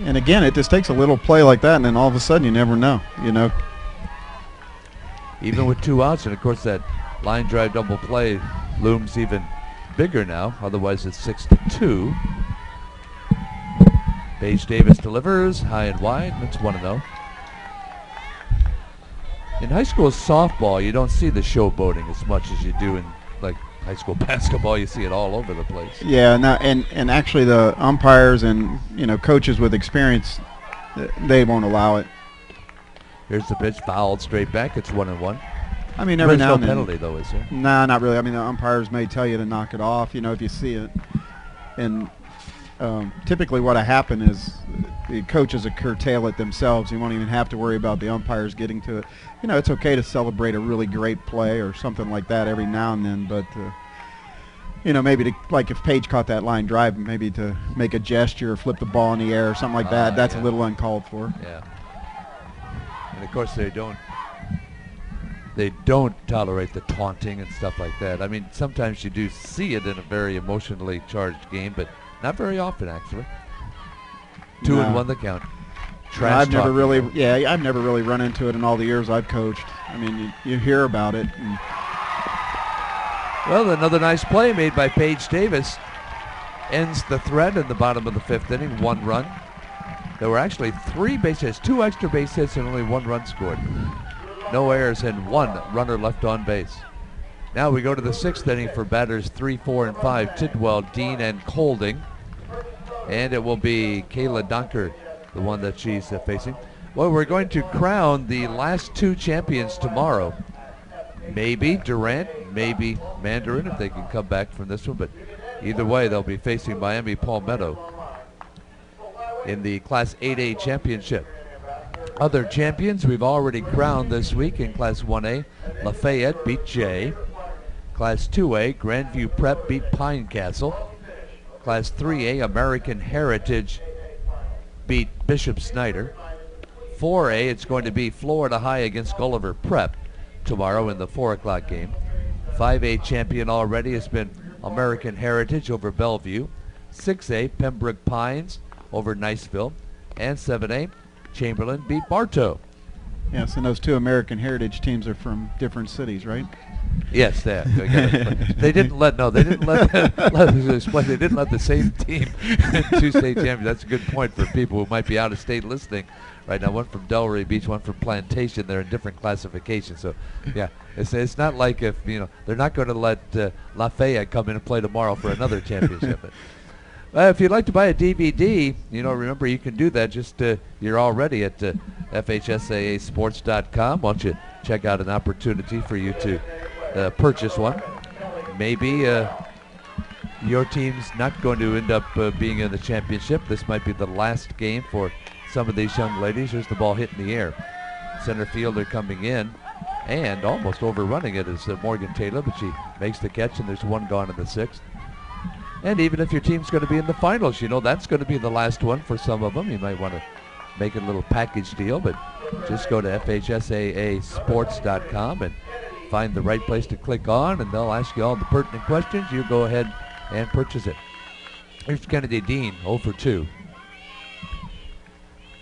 And again, it just takes a little play like that, and then all of a sudden you never know, Even with 2 outs, and of course that line drive double play looms even bigger now. Otherwise it's 6-2. Paige Davis delivers high and wide. It's 1-0. In high school softball, you don't see the showboating as much as you do in high school basketball. You see it all over the place. Yeah, and actually the umpires and coaches with experience, they won't allow it. Here's the pitch, fouled straight back. It's 1-1. I mean, every now and no then. penalty though, is there? Nah, not really. I mean, the umpires may tell you to knock it off, if you see it. And typically what'll happen is the coaches will curtail it themselves. You won't even have to worry about the umpires getting to it. It's okay to celebrate a really great play or something like that every now and then, but maybe if Paige caught that line drive, maybe to make a gesture or flip the ball in the air or something like that, that's a little uncalled for. Yeah. And of course they don't tolerate the taunting and stuff like that. I mean, sometimes you do see it in a very emotionally charged game, but not very often, actually. 2-1 the count. I've never really run into it in all the years I've coached. I mean, you hear about it. Well, another nice play made by Paige Davis ends the threat in the bottom of the 5th inning. 1 run. There were actually 3 base hits, 2 extra base hits, and only 1 run scored. No errors and 1 runner left on base. Now we go to the 6th inning for batters 3, 4, and 5, Tidwell, Dean, and Colding. And it will be Kayla Dunker, the one that she's facing. Well, we're going to crown the last 2 champions tomorrow. Maybe Durant, maybe Mandarin if they can come back from this one, but either way they'll be facing Miami Palmetto in the Class 8A championship. Other champions we've already crowned this week in Class 1A. Lafayette beat Jay. Class 2A, Grandview Prep beat Pine Castle. Class 3A, American Heritage beat Bishop Snyder. 4A, it's going to be Florida High against Gulliver Prep tomorrow in the 4 o'clock game. 5A champion already has been American Heritage over Bellevue. 6A, Pembroke Pines over Niceville. And 7A, Chamberlain beat Bartow. Yes, and those 2 American Heritage teams are from different cities, right? Yes, they didn't let they didn't let the same team 2 state champions. That's a good point for people who might be out of state listening right now. One from Delray Beach, one from Plantation. They're in different classifications. So yeah, it's not like if they're not going to let Lafayette come in and play tomorrow for another championship. If you'd like to buy a DVD, remember you can do that. Just you're already at FHSAAsports.com. Why don't you check out an opportunity for you to purchase one? Maybe your team's not going to end up being in the championship. This might be the last game for some of these young ladies. Here's the ball hit in the air. Center fielder coming in and almost overrunning it is Morgan Taylor, but she makes the catch, and there's one gone in the 6th. And even if your team's going to be in the finals, you know that's going to be the last one for some of them. You might want to make it a little package deal, but just go to FHSAAsports.com and find the right place to click on, and they'll ask you all the pertinent questions. You go ahead and purchase it. Here's Kennedy Dean, 0 for 2.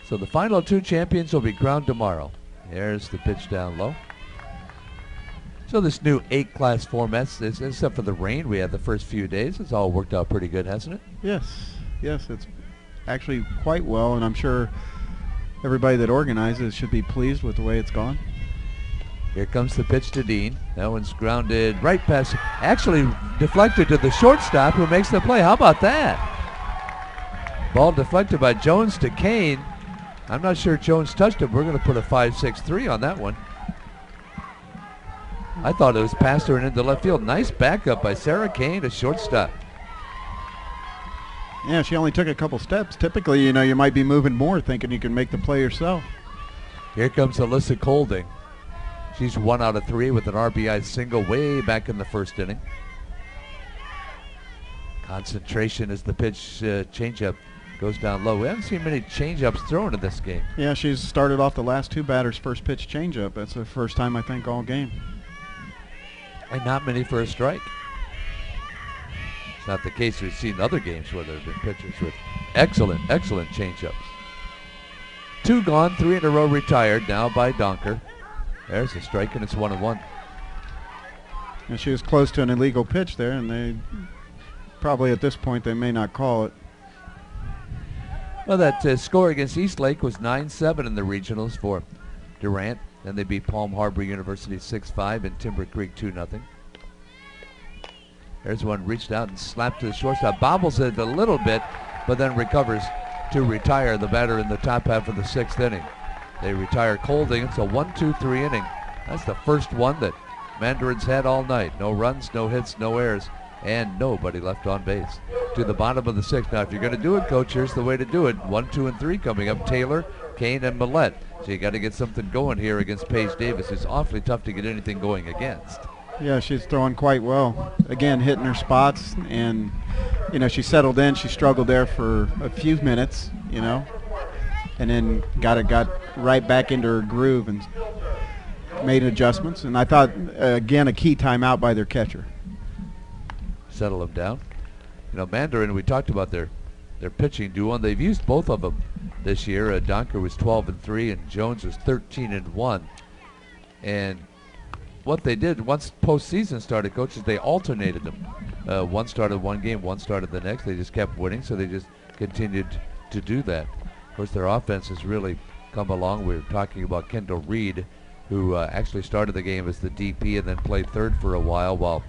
So the final 2 champions will be crowned tomorrow. There's the pitch down low. So this new 8-class format, except for the rain we had the first few days, it's all worked out pretty good, hasn't it? Yes, it's actually quite well, and I'm sure everybody that organizes should be pleased with the way it's gone. Here comes the pitch to Dean. That one's grounded right past, actually deflected to the shortstop who makes the play. How about that? Ball deflected by Jones to Kane. I'm not sure Jones touched it. We're going to put a 5-6-3 on that one. I thought it was past her and into left field. Nice backup by Sarah Kane to shortstop. Yeah, she only took a couple steps. Typically, you know, you might be moving more thinking you can make the play yourself. Here comes Alyssa Colding. She's 1 out of 3 with an RBI single way back in the 1st inning. Concentration as the pitch changeup goes down low. We haven't seen many changeups thrown in this game. Yeah, she's started off the last 2 batters' first pitch changeup. That's the first time, I think, all game. And not many for a strike. It's not the case we've seen other games where there have been pitchers with excellent changeups. 2 gone, 3 in a row retired now by Donker. There's a strike, and it's 1-1. And she was close to an illegal pitch there, and they probably at this point they may not call it. Well, that score against Eastlake was 9-7 in the regionals for Durant. Then they beat Palm Harbor University 6-5 and Timber Creek 2-0. There's one reached out and slapped to the shortstop. Bobbles it a little bit, but then recovers to retire the batter in the top half of the 6th inning. They retire Colding. It's a 1-2-3 inning. That's the first one that Mandarin's had all night. No runs, no hits, no errors, and nobody left on base. To the bottom of the 6th. Now, if you're going to do it, Coach, here's the way to do it. 1, 2, and 3 coming up. Taylor, Kane, and Millette. So you got to get something going here against Paige Davis. It's awfully tough to get anything going against. Yeah, she's throwing quite well. Again, hitting her spots, and you know, she settled in. She struggled there for a few minutes, you know, and then got right back into her groove and made adjustments. And I thought, again, a key timeout by their catcher. Settle them down. You know, Mandarin, we talked about their pitching duo, and they've used both of them this year. Donker was 12-3, and Jones was 13-1. And what they did once postseason started, Coach, is they alternated them. One started one game, one started the next. They just kept winning, so they just continued to do that. Of course, their offense has really come along. We were talking about Kendall Reed, who actually started the game as the DP and then played third for a while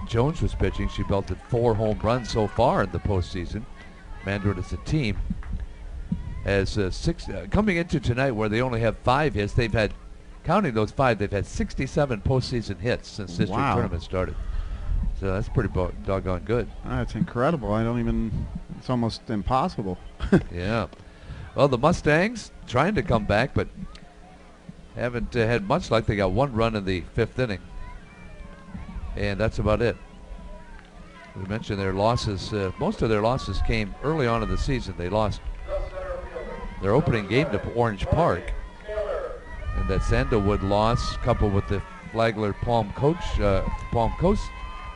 Jones was pitching. She belted 4 home runs so far in the postseason. Mandarin as a team has 6 coming into tonight, where they only have 5 hits. They've had, counting those 5, they've had 67 postseason hits since district tournament started. So that's pretty doggone good. That's incredible. It's almost impossible. Yeah. Well, the Mustangs trying to come back, but haven't had much luck. They got 1 run in the 5th inning. And that's about it. We mentioned their losses. Most of their losses came early on in the season. They lost their opening game to Orange Park. And that Sandalwood loss, coupled with the Flagler Palm Coast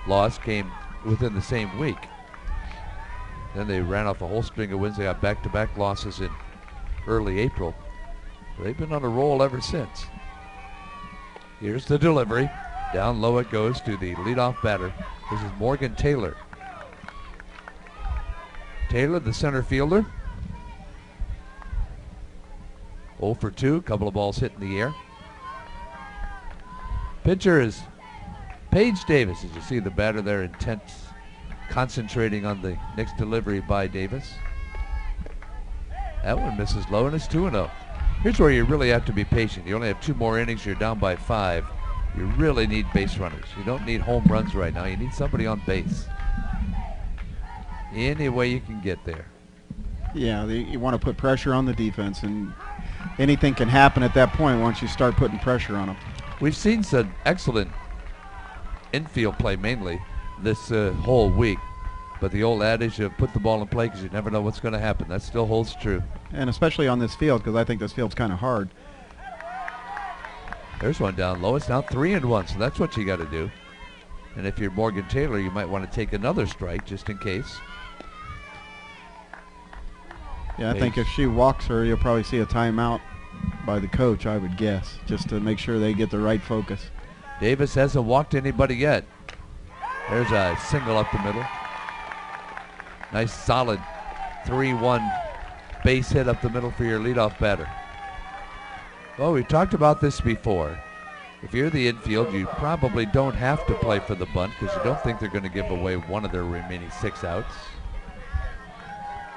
loss, came within the same week. Then they ran off a whole string of wins. They got back-to-back losses in early April. They've been on a roll ever since. Here's the delivery. Down low it goes to the leadoff batter. This is Morgan Taylor. Taylor, the center fielder. 0 for 2, couple of balls hit in the air. Pitcher is Paige Davis. As you see the batter there, intense, concentrating on the next delivery by Davis. That one misses low, and it's 2-0. Here's where you really have to be patient. You only have 2 more innings. You're down by 5. You really need base runners. You don't need home runs right now. You need somebody on base. Any way you can get there. Yeah, you want to put pressure on the defense, and anything can happen at that point once you start putting pressure on them. We've seen some excellent infield play mainly this whole week, but the old adage of put the ball in play because you never know what's going to happen, that still holds true. And especially on this field, because I think this field's kind of hard. There's one down low. It's now 3-1, so that's what you got to do. And if you're Morgan Taylor, you might want to take another strike just in case. Yeah, I think if she walks her, you'll probably see a timeout by the coach, I would guess, just to make sure they get the right focus. Davis hasn't walked anybody yet. There's a single up the middle. Nice solid 3-1 base hit up the middle for your leadoff batter. Well, we talked about this before. If you're the infield, you probably don't have to play for the bunt because you don't think they're going to give away one of their remaining 6 outs.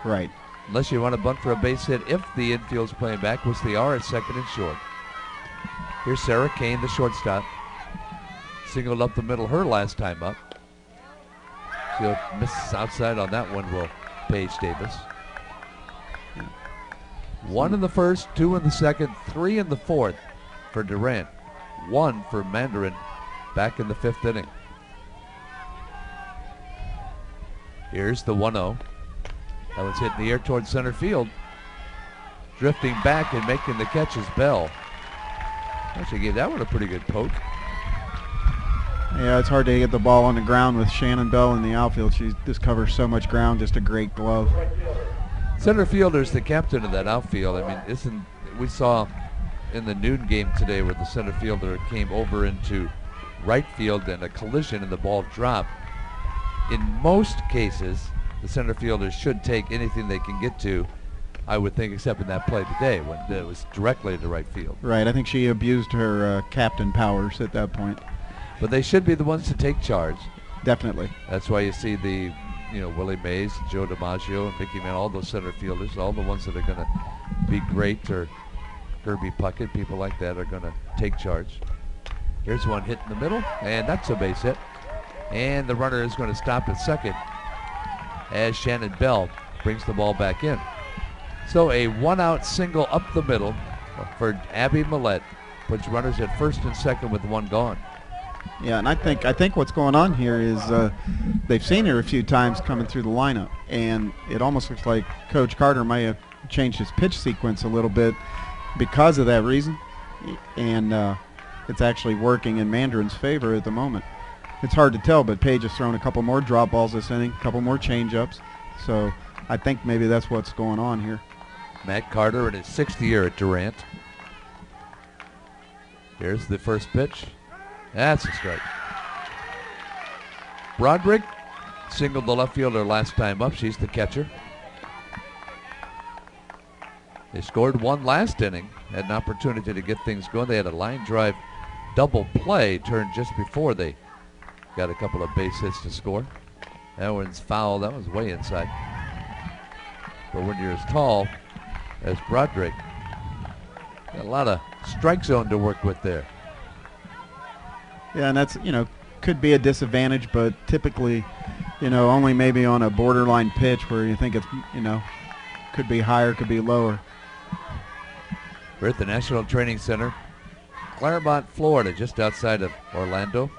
Right. Unless you want to bunt for a base hit if the infield's playing back, which they are at second and short. Here's Sarah Kane, the shortstop. Singled up the middle her last time up. She'll miss outside on that one, will Paige Davis. 1 in the first, 2 in the second, 3 in the fourth for Durant. 1 for Mandarin back in the 5th inning. Here's the 1-0. That was hit in the air towards center field. Drifting back and making the catch is Bell. Actually gave that one a pretty good poke. Yeah, it's hard to get the ball on the ground with Shannon Bell in the outfield. She just covers so much ground, just a great glove. Center fielder's the captain of that outfield. I mean, we saw in the noon game today where the center fielder came over into right field and a collision and the ball dropped. In most cases, the center fielders should take anything they can get to, I would think, except in that play today when it was directly to right field. Right, I think she abused her captain powers at that point. But they should be the ones to take charge. Definitely. That's why you see the, Willie Mays, Joe DiMaggio, and Mickey Mann, all those center fielders, all the ones that are going to be great, or Kirby Puckett, people like that are going to take charge. Here's one hit in the middle, and that's a base hit. And the runner is going to stop at second as Shannon Bell brings the ball back in. So a 1-out single up the middle for Abby Millette puts runners at first and second with 1 gone. Yeah, and I think what's going on here is they've seen her a few times coming through the lineup, and it almost looks like Coach Carter may have changed his pitch sequence a little bit because of that reason, and it's actually working in Mandarin's favor at the moment. It's hard to tell, but Paige has thrown a couple more drop balls this inning, a couple more change-ups, so I think maybe that's what's going on here. Matt Carter in his 6th year at Durant. Here's the first pitch. That's a strike. Broderick singled the left fielder last time up. She's the catcher. They scored 1 last inning. Had an opportunity to get things going. They had a line drive double play turned just before they got a couple of base hits to score. That one's foul. That was way inside. But when you're as tall as Broderick, got a lot of strike zone to work with there. Yeah, and that's, could be a disadvantage, but typically, only maybe on a borderline pitch where you think it's, could be higher, could be lower. We're at the National Training Center, Clermont, Florida, just outside of Orlando.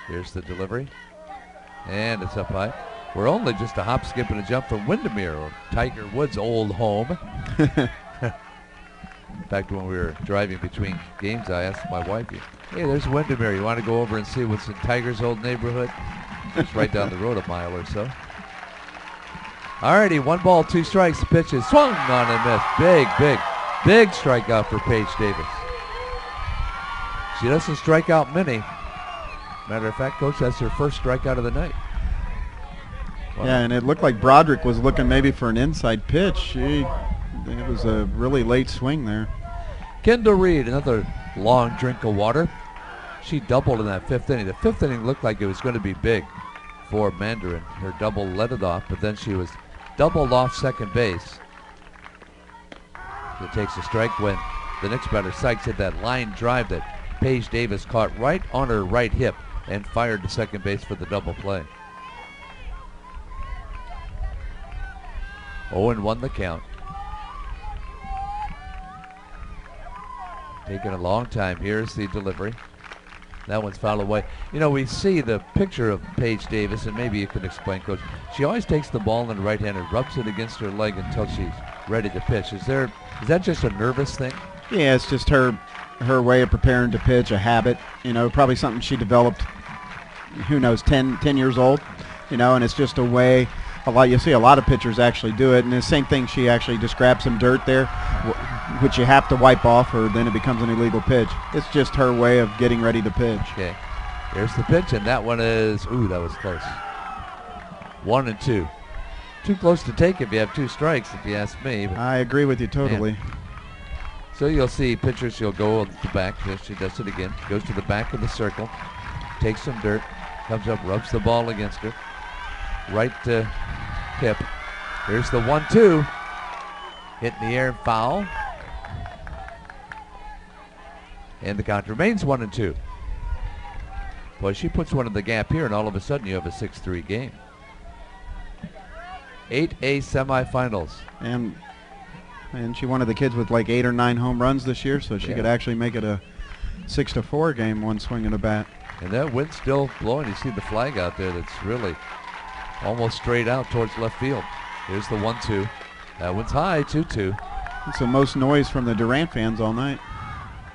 Here's the delivery, and it's up high. We're only just a hop, skip, and a jump from Windermere, or Tiger Woods' old home. In fact, when we were driving between games, I asked my wife, hey, there's Windermere. You want to go over and see what's in Tiger's old neighborhood? It's right down the road a mile or so. All righty, 1 ball, 2 strikes. The pitch is swung on and missed. Big strikeout for Paige Davis. She doesn't strike out many. Matter of fact, Coach, that's her first strikeout of the night. Wow. Yeah, and it looked like Broderick was looking maybe for an inside pitch. It was a really late swing there. Kendall Reed, another long drink of water. She doubled in that 5th inning. The 5th inning looked like it was going to be big for Mandarin. Her double led it off, but then she was doubled off second base. It takes a strike when the next batter, Sykes, hit that line drive that Paige Davis caught right on her right hip and fired to second base for the double play. 0-1 the count. Taking a long time. Here's the delivery. That one's fouled away. You know, we see the picture of Paige Davis, and maybe you can explain, Coach. She always takes the ball in the right hand and rubs it against her leg until she's ready to pitch. Is that just a nervous thing? Yeah, it's just her way of preparing to pitch, a habit. You know, probably something she developed, who knows, 10 years old. You know, and it's just a way. You see a lot of pitchers actually do it, and the same thing. She actually just grabs some dirt there, which you have to wipe off, or then it becomes an illegal pitch. It's just her way of getting ready to pitch. Okay, here's the pitch, and that one is, ooh, that was close. 1-2. Too close to take if you have 2 strikes, if you ask me. But I agree with you totally. Man. So you'll see pitchers, she'll go to the back. She does it again. Goes to the back of the circle, takes some dirt, comes up, rubs the ball against her. Right hip. Here's the 1-2. Hit in the air and foul. And the count remains 1-2. Boy, she puts one in the gap here, and all of a sudden you have a 6-3 game. 8A semifinals. And she one of the kids with like 8 or 9 home runs this year, so she could actually make it a 6-4 game, one swing of the bat. And that wind's still blowing. You see the flag out there that's really almost straight out towards left field. Here's the 1-2. That one's high, 2-2. It's the most noise from the Durant fans all night.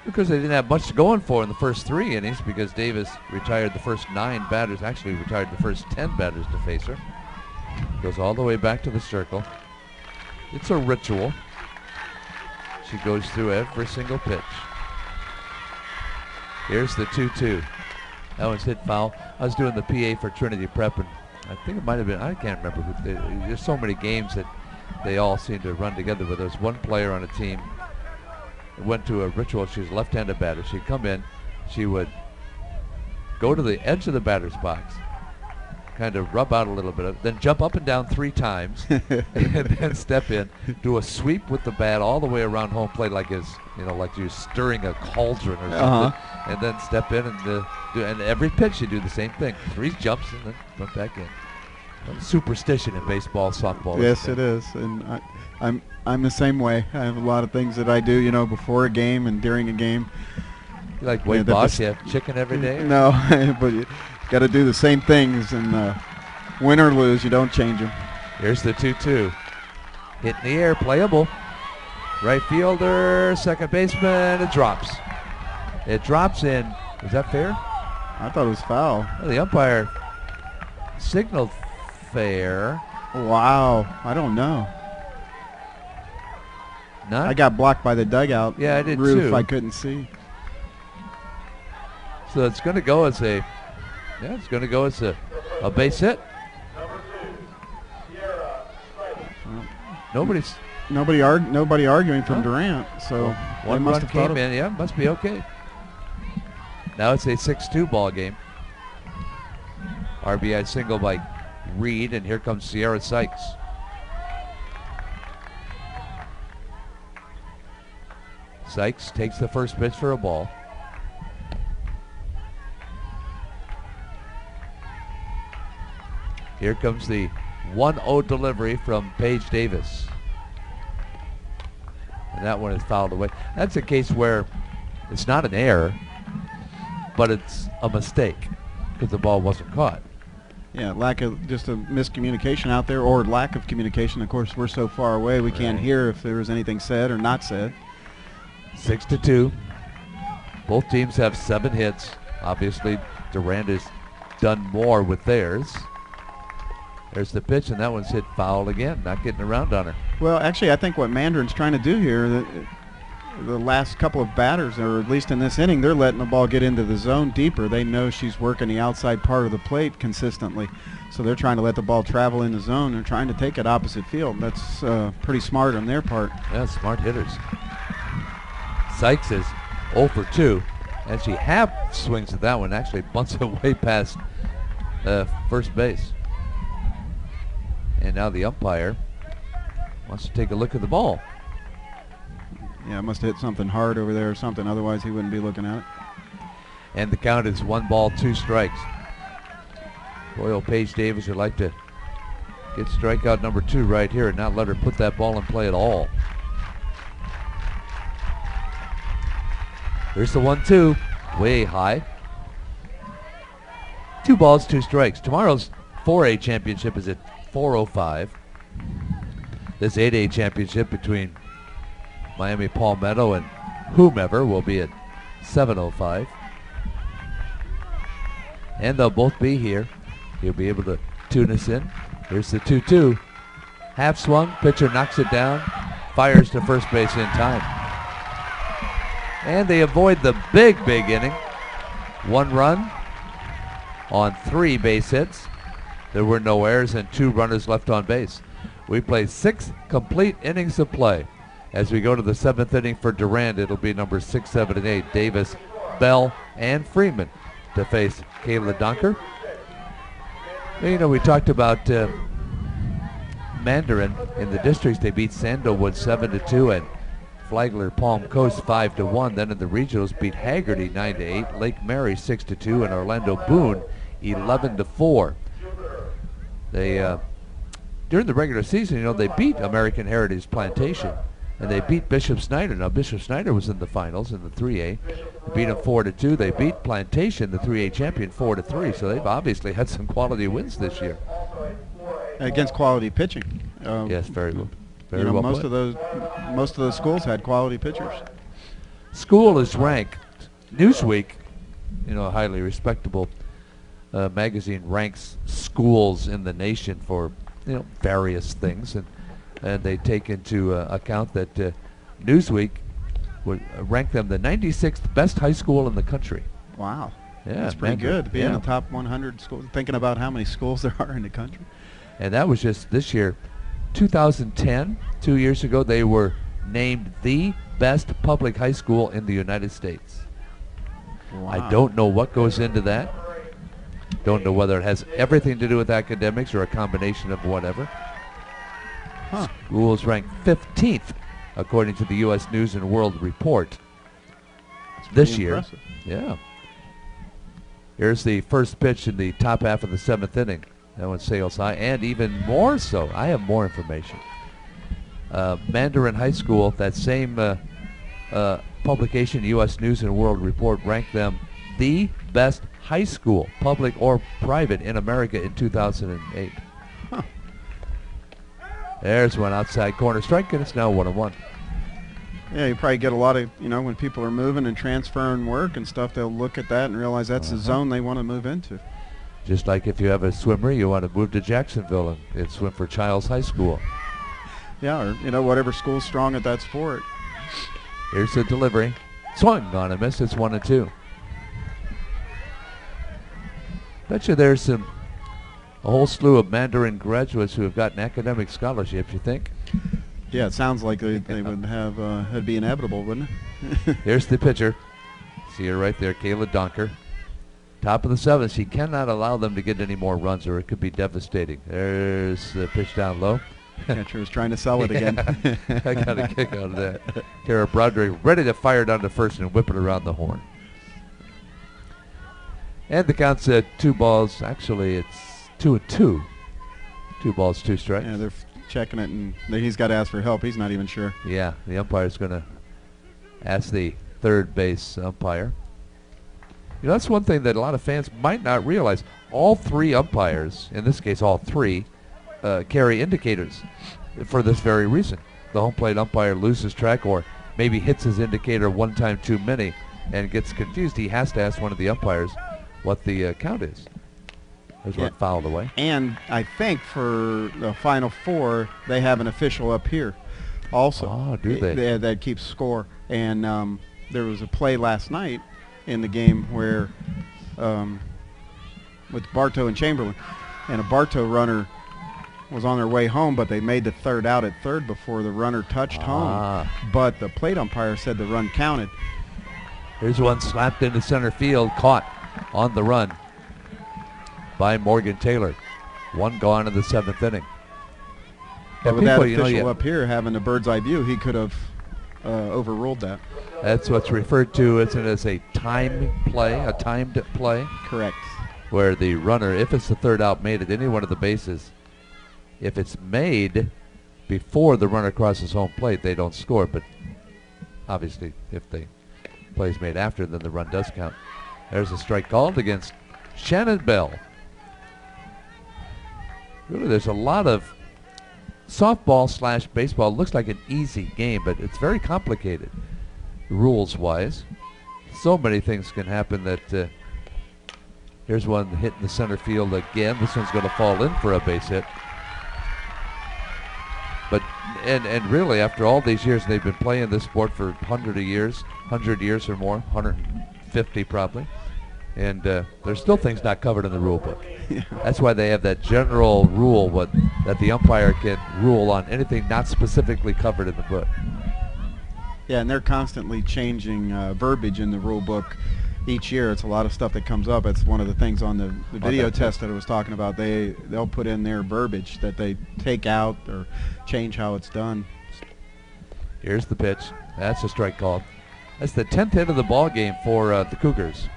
Because they didn't have much going for in the first 3 innings, because Davis retired the first 9 batters, actually retired the first 10 batters to face her. Goes all the way back to the circle. It's a ritual. She goes through every single pitch. Here's the 2-2. That one's hit foul. I was doing the PA for Trinity Prep, and I think it might have been, I can't remember who. There's so many games that they all seem to run together, but there's one player on a team that went to a ritual. She was a left-handed batter. She'd come in, she would go to the edge of the batter's box, kind of rub out a little bit, then jump up and down 3 times, and then step in, do a sweep with the bat all the way around home plate, like you're stirring a cauldron or something, and then step in and every pitch you do the same thing. 3 jumps and then run back in. Superstition in baseball, softball. Yes, it is, and I'm the same way. I have a lot of things that I do, you know, before a game and during a game. You like Wade Boss? You have chicken every day? No, but you got to do the same things, and win or lose, you don't change them. Here's the 2-2. Hit in the air, playable. Right fielder, second baseman, it drops. It drops in. Is that fair? I thought it was foul. Well, the umpire signaled fair. Wow, I don't know. Not? I got blocked by the dugout. Yeah, I did roof. too. I couldn't see. So it's going to go as a base hit. Nobody arguing from Durant. So one must run have thought came in. Yeah, must be okay. Now it's a 6-2 ball game. RBI single by Reed, and here comes Sierra Sykes. Sykes takes the first pitch for a ball. Here comes the 1-0 delivery from Paige Davis. And that one is fouled away. That's a case where it's not an error, but it's a mistake because the ball wasn't caught. Yeah, lack of just a miscommunication out there, or lack of communication. Of course, we're so far away we can't hear if there was anything said or not said. 6-2. Both teams have 7 hits. Obviously, Durant has done more with theirs. There's the pitch, and that one's hit foul again, not getting around on her. Well, actually, I think what Mandarin's trying to do here, the last couple of batters, or at least in this inning, they're letting the ball get into the zone deeper. They know she's working the outside part of the plate consistently, so they're trying to let the ball travel in the zone. They're trying to take it opposite field. That's pretty smart on their part. Yeah, smart hitters. Sykes is 0 for 2, and she half swings at that one, actually bunts it way past first base. And now the umpire wants to take a look at the ball. Yeah, must have hit something hard over there or something, otherwise he wouldn't be looking at it. And the count is 1 ball, 2 strikes. Boy, old Paige Davis would like to get strikeout number 2 right here and not let her put that ball in play at all. Here's the 1-2, way high. 2 balls, 2 strikes. Tomorrow's 4A championship is at 4:05. This 8A championship between Miami Palmetto and whomever will be at 7:05. And they'll both be here. He'll be able to tune us in. Here's the 2-2. Half swung, pitcher knocks it down, fires to first base in time. And they avoid the big inning. 1 run on 3 base hits. There were no errors and 2 runners left on base. We played 6 complete innings of play. As we go to the 7th inning for Durant, it'll be numbers 6, 7, and 8. Davis, Bell, and Freeman to face Kayla Dunker. You know, we talked about Mandarin in the districts. They beat Sandalwood 7-2 and Flagler Palm Coast 5-1. Then in the regionals beat Haggerty 9-8, Lake Mary 6-2, and Orlando Boone 11-4. They during the regular season, you know, they beat American Heritage Plantation and they beat Bishop Snyder. Now Bishop Snyder was in the finals in the 3A. They beat them 4-2. They beat Plantation, the 3A champion, 4-3. So they've obviously had some quality wins this year against quality pitching. Yes, very well. Very you know, well most put. of those schools had quality pitchers. School is ranked. Newsweek, you know, a highly respectable magazine, ranks schools in the nation for, you know, various things, and they take into account that Newsweek would rank them the 96th best high school in the country. Wow. Yeah, that's pretty Mandarin. good to be in the top 100 schools. Thinking about how many schools there are in the country. And that was just this year. 2010, 2 years ago, they were named the best public high school in the United States. Wow. I don't know what goes into that. Don't know whether it has everything to do with academics or a combination of whatever. Huh. Schools ranked 15th according to the U.S. News and World Report this pretty year. impressive. Yeah. Here's the first pitch in the top half of the 7th inning. That one sails high, and even more so, I have more information. Mandarin High School, that same publication, U.S. News and World Report, ranked them the best high school, public or private, in America in 2008. Huh. There's one outside corner strike, and it's now 1-1. Yeah, you probably get a lot of, you know, when people are moving and transferring work and stuff, they'll look at that and realize that's the zone they want to move into. Just like if you have a swimmer, you want to move to Jacksonville and swim for Childs High School. Yeah, or, you know, whatever school's strong at that sport. Here's the delivery. Swung on a miss. It's 1-2. Bet you there's a whole slew of Mandarin graduates who have gotten academic scholarships, you think? Yeah, it sounds like they would have, it'd be inevitable, wouldn't it? Here's the pitcher. See her right there, Kayla Dunker. Top of the 7th. She cannot allow them to get any more runs or it could be devastating. There's the pitch down low. Catcher was trying to sell it again. I got a kick out of that. Tara Broderick ready to fire down to first and whip it around the horn. And the count's at 2 balls. Actually, it's 2-2. 2 balls, 2 strikes. Yeah, they're checking it, and he's got to ask for help. He's not even sure. Yeah, the umpire's going to ask the third base umpire. You know, that's one thing that a lot of fans might not realize. All 3 umpires, in this case all 3, carry indicators for this very reason. The home plate umpire loses track or maybe hits his indicator one time too many and gets confused. He has to ask one of the umpires what the count is. There's one fouled away. And I think for the Final Four, they have an official up here also. Oh, do they? That keeps score. And there was a play last night in the game where with Bartow and Chamberlain, and a Bartow runner was on their way home, but they made the third out at third before the runner touched home. But the plate umpire said the run counted. Here's one slapped into center field, caught on the run by Morgan Taylor. 1 gone in the 7th inning. But with that official up here having a bird's eye view, he could have overruled that. That's what's referred to as a timed play, Correct. where the runner, if it's the third out, made it any one of the bases, If it's made before the runner crosses home plate, they don't score. But obviously, if the play is made after, then the run does count. There's a strike called against Shannon Bell. Really, there's a lot of softball / baseball. Looks like an easy game, but it's very complicated rules-wise. So many things can happen that here's one hit in the center field again. This one's going to fall in for a base hit. But and really, after all these years, they've been playing this sport for 100 years or more, 150 probably. And there's still things not covered in the rule book. Yeah. That's why they have that general rule that the umpire can rule on anything not specifically covered in the book. Yeah, and they're constantly changing verbiage in the rule book each year. It's a lot of stuff that comes up. It's one of the things on the video test that I was talking about. They'll put in their verbiage that they take out or change how it's done. Here's the pitch. That's a strike called. That's the 10th hit of the ball game for the Cougars.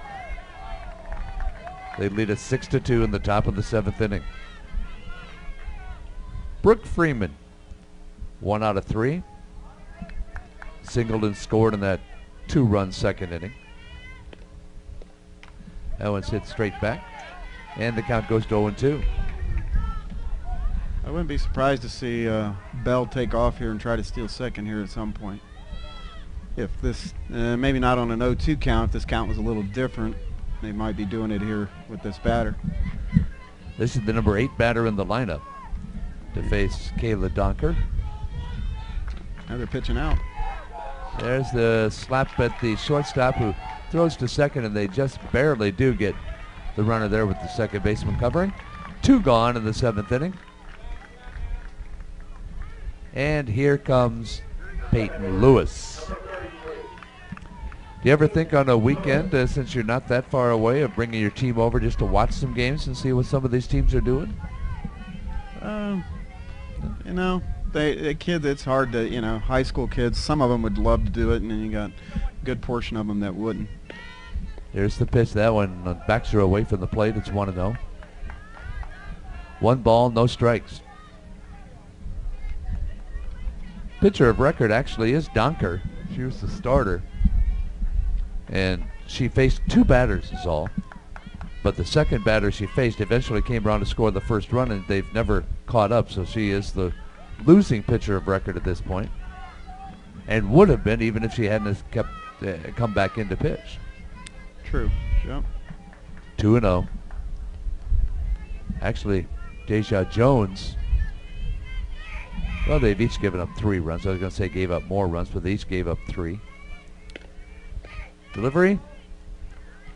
They lead us 6-2 in the top of the 7th inning. Brooke Freeman, 1 out of 3. Singled and scored in that 2-run second inning. That one's hit straight back, and the count goes to 0-2. I wouldn't be surprised to see Bell take off here and try to steal second here at some point. If this, maybe not on an 0-2 count, if this count was a little different, they might be doing it here with this batter. This is the number 8 batter in the lineup to face Kayla Donker. Now they're pitching out. There's the slap at the shortstop who throws to second, and they just barely do get the runner there with the second baseman covering. 2 gone in the 7th inning. And here comes Peyton Lewis. Do you ever think on a weekend, since you're not that far away, of bringing your team over just to watch some games and see what some of these teams are doing? You know, the kids, it's hard to, you know, high school kids, some of them would love to do it, and then you got a good portion of them that wouldn't. Here's the pitch. That one backs her away from the plate. It's 1-0. 1 ball, no strikes. Pitcher of record actually is Donker. She was the starter. And she faced 2 batters is all. But the second batter she faced eventually came around to score the first run, and they've never caught up. So she is the losing pitcher of record at this point, and would have been even if she hadn't kept come back in to pitch. True. Yep. 2-0. Actually, Deja Jones, well, they've each given up 3 runs. I was going to say gave up more runs, but they each gave up 3. Delivery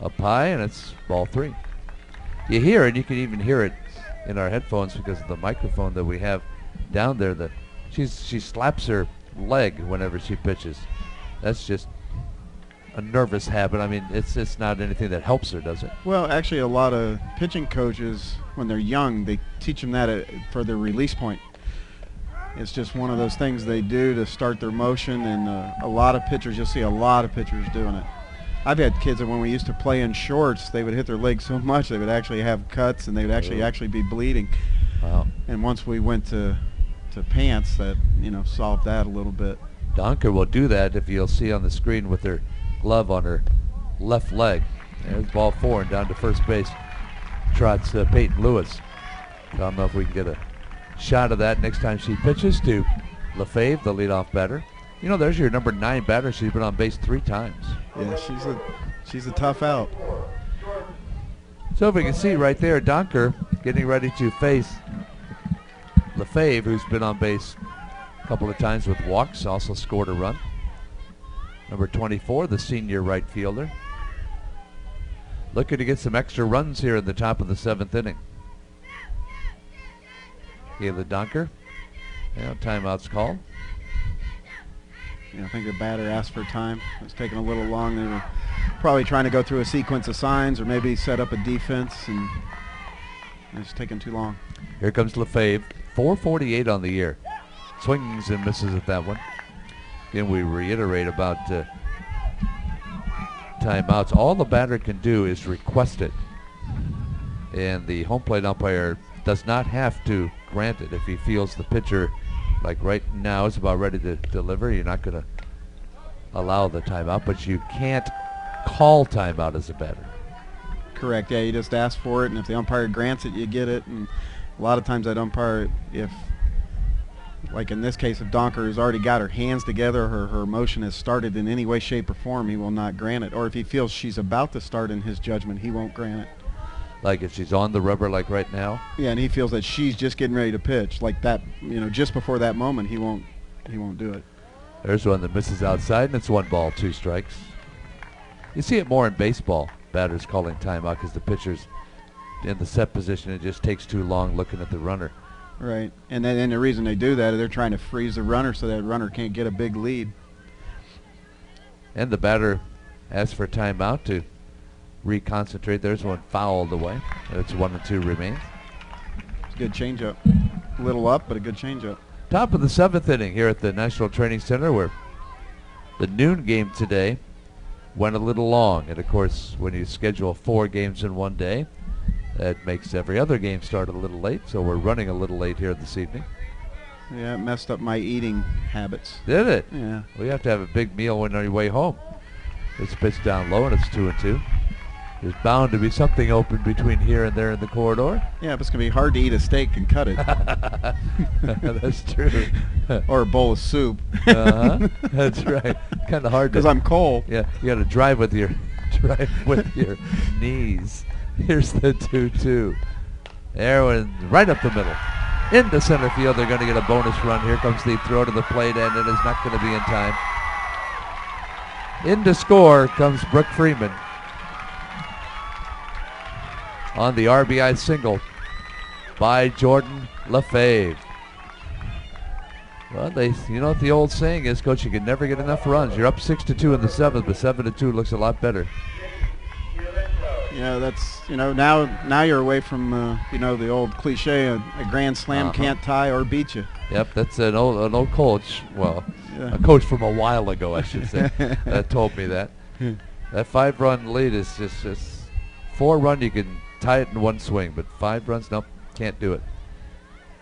up high, and it's ball 3. You hear it. You can even hear it in our headphones because of the microphone that we have down there. That she slaps her leg whenever she pitches. That's just a nervous habit. I mean, it's not anything that helps her, does it? Well, actually, a lot of pitching coaches, when they're young, they teach them that for their release point. It's just one of those things they do to start their motion, and a lot of pitchers, you'll see a lot of pitchers doing it. I've had kids that when we used to play in shorts, they would hit their legs so much they would actually have cuts, and they would actually be bleeding. Wow. And once we went to pants, that, you know, solved that a little bit. Donker will do that, if you'll see on the screen, with her glove on her left leg. There's ball 4, and down to first base trots Peyton Lewis. I don't know if we can get a shot of that next time she pitches to LaFave, the leadoff batter. You know, there's your number 9 batter. She's been on base 3 times. Yeah, she's a tough out. So if we can see right there, Donker getting ready to face LaFave, who's been on base a couple of times with walks, also scored a run. Number 24, the senior right fielder. Looking to get some extra runs here in the top of the 7th inning. Kayla Donker. Yeah, timeout's called. Yeah, I think the batter asked for time. It's taking a little long. They were probably trying to go through a sequence of signs or maybe set up a defense, and it's taking too long. Here comes LaFave. 448 on the year. Swings and misses at that one. Again, we reiterate about timeouts. All the batter can do is request it. And the home plate umpire does not have to grant it. If he feels the pitcher, like right now, is about ready to deliver, you're not going to allow the timeout, but you can't call timeout as a batter. Correct. Yeah, you just ask for it, and if the umpire grants it, you get it. And a lot of times that umpire, if, like in this case, if Donker has already got her hands together, her motion has started in any way, shape, or form, he will not grant it. Or if he feels she's about to start in his judgment, he won't grant it. Like if she's on the rubber like right now? Yeah, and he feels that she's just getting ready to pitch, like that, just before that moment, he won't do it. There's one that misses outside, and it's 1 ball, 2 strikes. You see it more in baseball, batters calling timeout because the pitcher's in the set position. It just takes too long looking at the runner. Right, and the reason they do that is they're trying to freeze the runner so that runner can't get a big lead. And the batter asks for timeout to reconcentrate. There's one fouled away. It's 1-2 remains. It's a good changeup. A little up, but a good changeup. Top of the 7th inning here at the National Training Center, where the noon game today went a little long. And of course, when you schedule 4 games in one day, that makes every other game start a little late. So we're running a little late here this evening. Yeah, it messed up my eating habits. Did it? Yeah. Well, you have to have a big meal when on your way home. It's pitched down low, and it's 2-2. There's bound to be something open between here and there in the corridor. Yeah, but it's going to be hard to eat a steak and cut it. That's true. Or a bowl of soup. That's right. Kind of hard to. Because I'm cold. Yeah, you got to drive with your knees. Here's the 2-2. There one right up the middle. Into center field. They're going to get a bonus run. Here comes the throw to the plate, and it is not going to be in time. In to score comes Brooke Freeman on the RBI single by Jordan LaFave. Well, you know what the old saying is, Coach, you can never get enough runs. You're up 6-2 in the 7th, but 7-2 looks a lot better. Yeah, that's, now you're away from, the old cliche, a grand slam can't tie or beat you. Yep, that's an old coach. Well, Yeah. a coach from a while ago, I should say, that told me that. That 5-run lead is just 4-run, you can tie it in one swing, but 5 runs, nope, can't do it.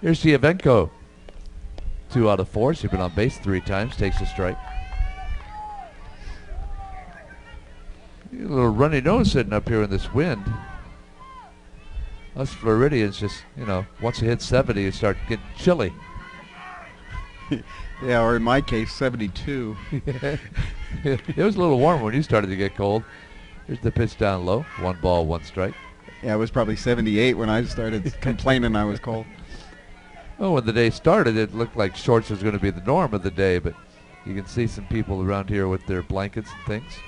Here's Giovenko. 2 out of 4. She's been on base 3 times, takes a strike. A little runny nose sitting up here in this wind. Us Floridians just, once you hit 70, you start getting chilly. Yeah, or in my case, 72. It was a little warm when you started to get cold. Here's the pitch down low. 1 ball, 1 strike. Yeah, it was probably 78 when I started complaining I was cold. Well, when the day started, it looked like shorts was going to be the norm of the day, but you can see some people around here with their blankets and things.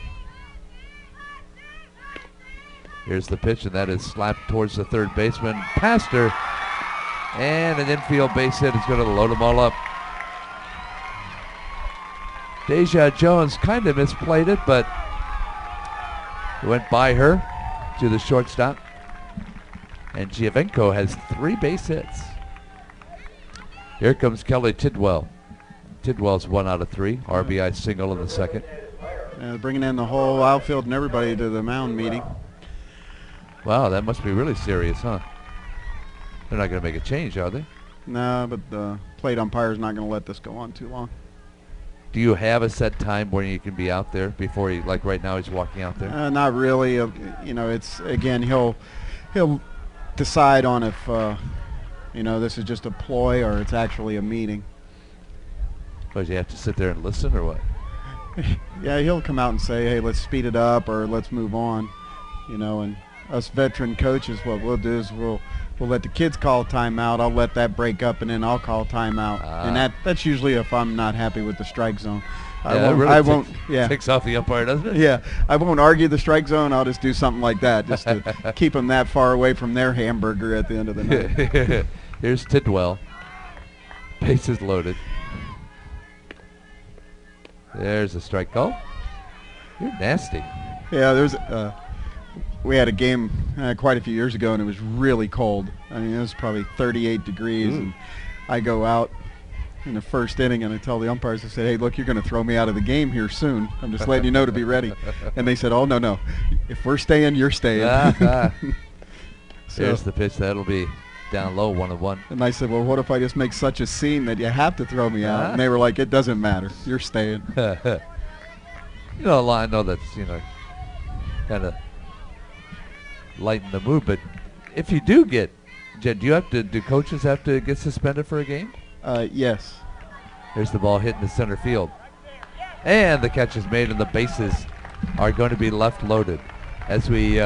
Here's the pitch, and that is slapped towards the third baseman. Past her, and an infield base hit is going to load them all up. Deja Jones kind of misplayed it, but it went by her to the shortstop. And Giovenko has 3 base hits. Here comes Kelly Tidwell. Tidwell's 1 out of 3. RBI single in the 2nd. Bringing in the whole outfield and everybody to the mound meeting. Wow, that must be really serious, huh? They're not going to make a change, are they? No, but the plate umpire's not going to let this go on too long. Do you have a set time when you can be out there before he, like right now, he's walking out there? Not really. It's, again, he'll decide on if, this is just a ploy or it's actually a meeting. Because you have to sit there and listen, or what? Yeah, he'll come out and say, hey, let's speed it up or let's move on. And us veteran coaches, what we'll do is we'll let the kids call a timeout. I'll let that break up, and then I'll call timeout. And that's usually if I'm not happy with the strike zone. I won't. Yeah, takes off the umpire, doesn't it? Yeah, I won't argue the strike zone. I'll just do something like that, just to keep them that far away from their hamburger at the end of the night. Here's Tidwell. Bases loaded. There's a strike call. You're nasty. Yeah, we had a game quite a few years ago, and it was really cold. I mean, it was probably 38 degrees, and I go out in the first inning, and I tell the umpires, I said, hey, look, you're going to throw me out of the game here soon. I'm just letting you know to be ready. And they said, oh, no. If we're staying, you're staying. There's the pitch. That'll be down low, 1-1. And I said, well, what if I just make such a scene that you have to throw me out? And they were like, it doesn't matter. You're staying. I know that's, kind of lighten the mood, but if you do get, do coaches have to get suspended for a game? Yes. Here's the ball hitting the center field. And the catch is made, and the bases are going to be left loaded. As we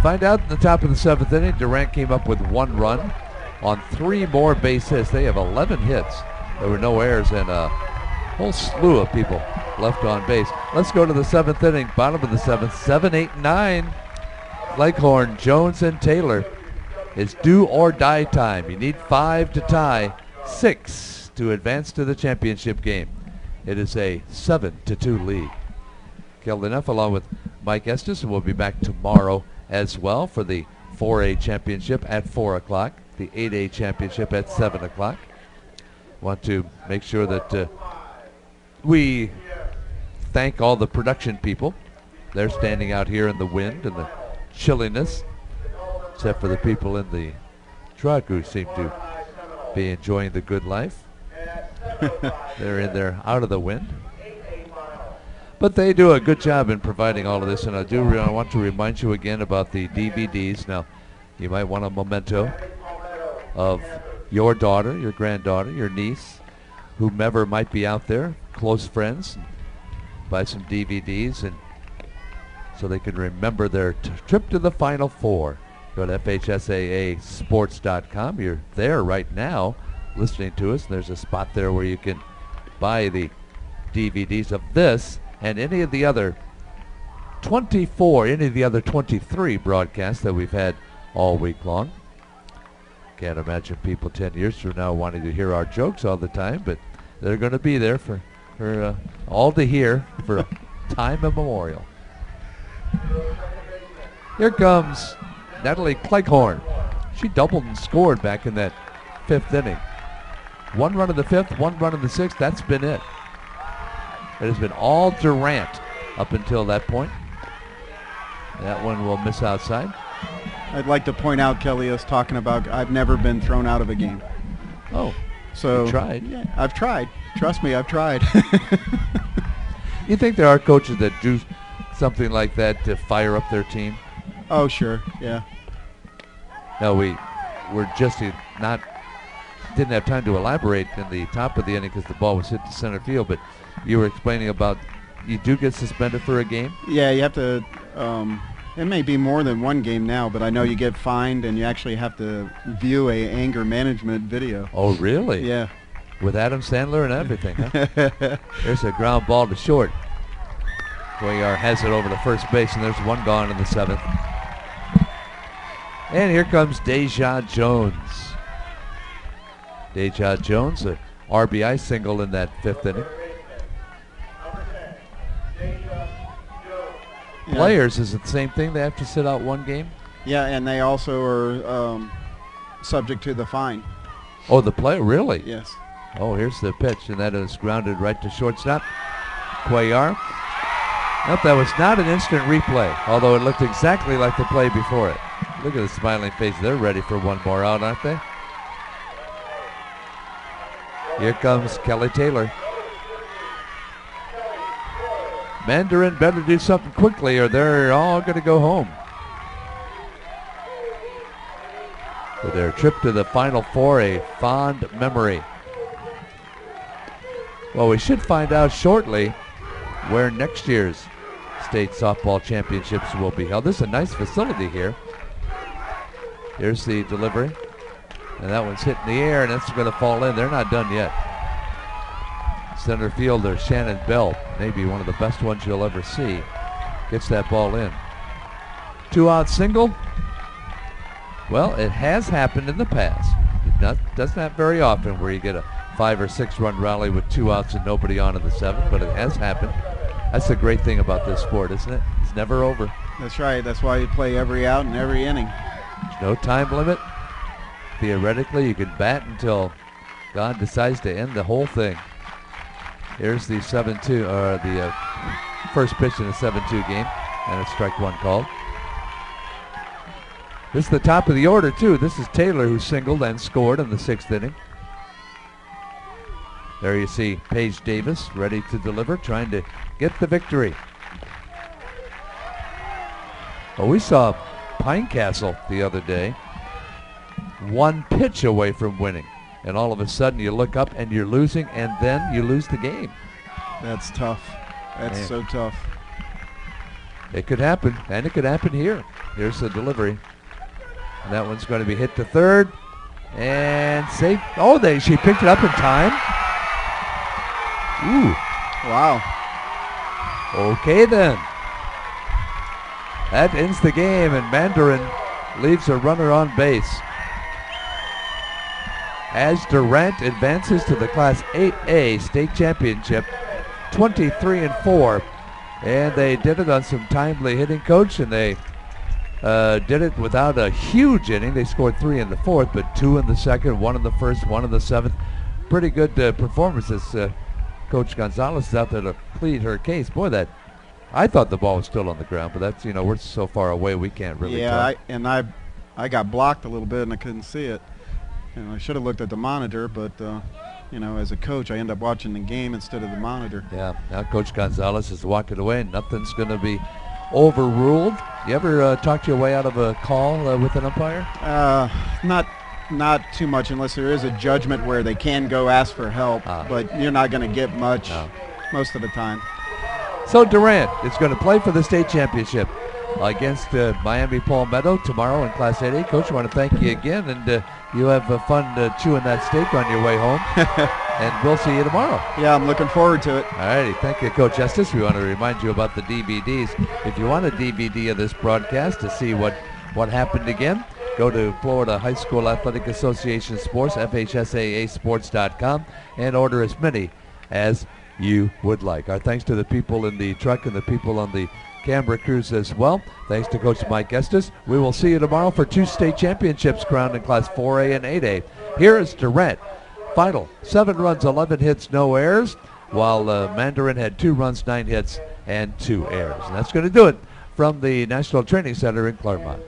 find out in the top of the 7th inning, Durant came up with 1 run on 3 more base hits. They have 11 hits. There were no errors and a whole slew of people left on base. Let's go to the 7th inning, bottom of the 7th, 7, 8, 9. Leghorn, Jones, and Taylor. It's do or die time. You need 5 to tie, 6 to advance to the championship game. It is a 7-2 lead. Kelvin F. along with Mike Estes, and we'll be back tomorrow as well for the 4A championship at 4 o'clock, the 8A championship at 7 o'clock. Want to make sure that we thank all the production people. They're standing out here in the wind and the chilliness, except for the people in the truck who seem to be enjoying the good life. They're in there out of the wind. But they do a good job in providing all of this, and I want to remind you again about the DVDs. Now, you might want a memento of your daughter, your granddaughter, your niece, whomever might be out there, close friends. Buy some DVDs and so they can remember their trip to the Final Four. Go to FHSAAsports.com. You're there right now listening to us. There's a spot there where you can buy the DVDs of this and any of the other 23 broadcasts that we've had all week long. Can't imagine people 10 years from now wanting to hear our jokes all the time, but they're going to be there for all to hear for time immemorial. Here comes Natalie Cleghorn. She doubled and scored back in that 5th inning. 1 run in the 5th, 1 run in the 6th. That's been it. It has been all Durant up until that point. That one will miss outside. I'd like to point out, Kelly is talking about I've never been thrown out of a game. Oh, so you tried. Yeah, I've tried. Trust me, I've tried. You think there are coaches that do something like that to fire up their team? Oh, sure, yeah. No, we're just didn't have time to elaborate in the top of the inning because the ball was hit to center field, but you were explaining about you do get suspended for a game? Yeah, you have to, it may be more than 1 game now, but I know you get fined and you actually have to view a anger management video. Oh, really? Yeah. With Adam Sandler and everything, huh? There's a ground ball to short. Cuellar has it over to first base, and there's 1 gone in the 7th. And here comes Deja Jones. Deja Jones, a RBI single in that 5th inning. Yeah. Players, is it the same thing? They have to sit out 1 game? Yeah, and they also are subject to the fine. Oh, the player, really? Yes. Oh, here's the pitch, and that is grounded right to shortstop. Cuellar. Nope, that was not an instant replay, although it looked exactly like the play before it. Look at the smiling face. They're ready for 1 more out, aren't they? Here comes Kelly Taylor. Mandarin better do something quickly or they're all going to go home. For their trip to the Final Four, a fond memory. Well, we should find out shortly where next year's state softball championships will be held. This is a nice facility here. Here's the delivery. And that one's hit in the air, and it's going to fall in. They're not done yet. Center fielder Shannon Bell, maybe one of the best ones you'll ever see, gets that ball in. 2-out single. Well, it has happened in the past. It doesn't happen very often where you get a 5 or 6 run rally with 2 outs and nobody on in the 7th, but it has happened. That's the great thing about this sport, isn't it? It's never over. That's right. That's why you play every out and every inning. There's no time limit. Theoretically, you can bat until God decides to end the whole thing. Here's the 7-2, or the first pitch in a 7-2 game, and a strike 1 called. This is the top of the order, too. This is Taylor, who singled and scored in the 6th inning. There you see Paige Davis ready to deliver, trying to get the victory. Well, we saw Pinecastle the other day, one pitch away from winning. And all of a sudden you look up and you're losing, and then you lose the game. That's tough. That's so tough. It could happen, and it could happen here. Here's the delivery. And that one's going to be hit to third. And safe. Oh, she picked it up in time. Ooh. Wow. Okay, then. That ends the game, and Mandarin leaves a runner on base. As Durant advances to the Class 8A state championship, 23-4. And they did it on some timely hitting, Coach, and they did it without a huge inning. They scored 3 in the 4th, but 2 in the 2nd, 1 in the 1st, 1 in the 7th. Pretty good performances. Coach Gonzalez is out there to plead her case. Boy, I thought the ball was still on the ground, but that's, we're so far away we can't really tell. Yeah, I got blocked a little bit and I couldn't see it. I should have looked at the monitor, but as a coach, I end up watching the game instead of the monitor. Yeah, now Coach Gonzalez is walking away, and nothing's going to be overruled. You ever talk your way out of a call with an umpire? Not too much, unless there is a judgment where they can go ask for help, but you're not going to get much most of the time. So Durant is going to play for the state championship against Miami Palmetto tomorrow in Class 8A. Coach, I want to thank you again, and you have fun chewing that steak on your way home. And we'll see you tomorrow. Yeah, I'm looking forward to it. All righty. Thank you, Coach Estes. We want to remind you about the DVDs. If you want a DVD of this broadcast to see what happened again, go to Florida High School Athletic Association Sports, FHSAA sports.com, and order as many as you would like. Our thanks to the people in the truck and the people on the camera crews as well. Thanks to Coach Mike Estes. We will see you tomorrow for 2 state championships crowned in Class 4A and 8A. Here is Durant. Final 7 runs, 11 hits, no errors, while Mandarin had 2 runs, 9 hits, and 2 errors. And that's going to do it from the National Training Center in Clermont.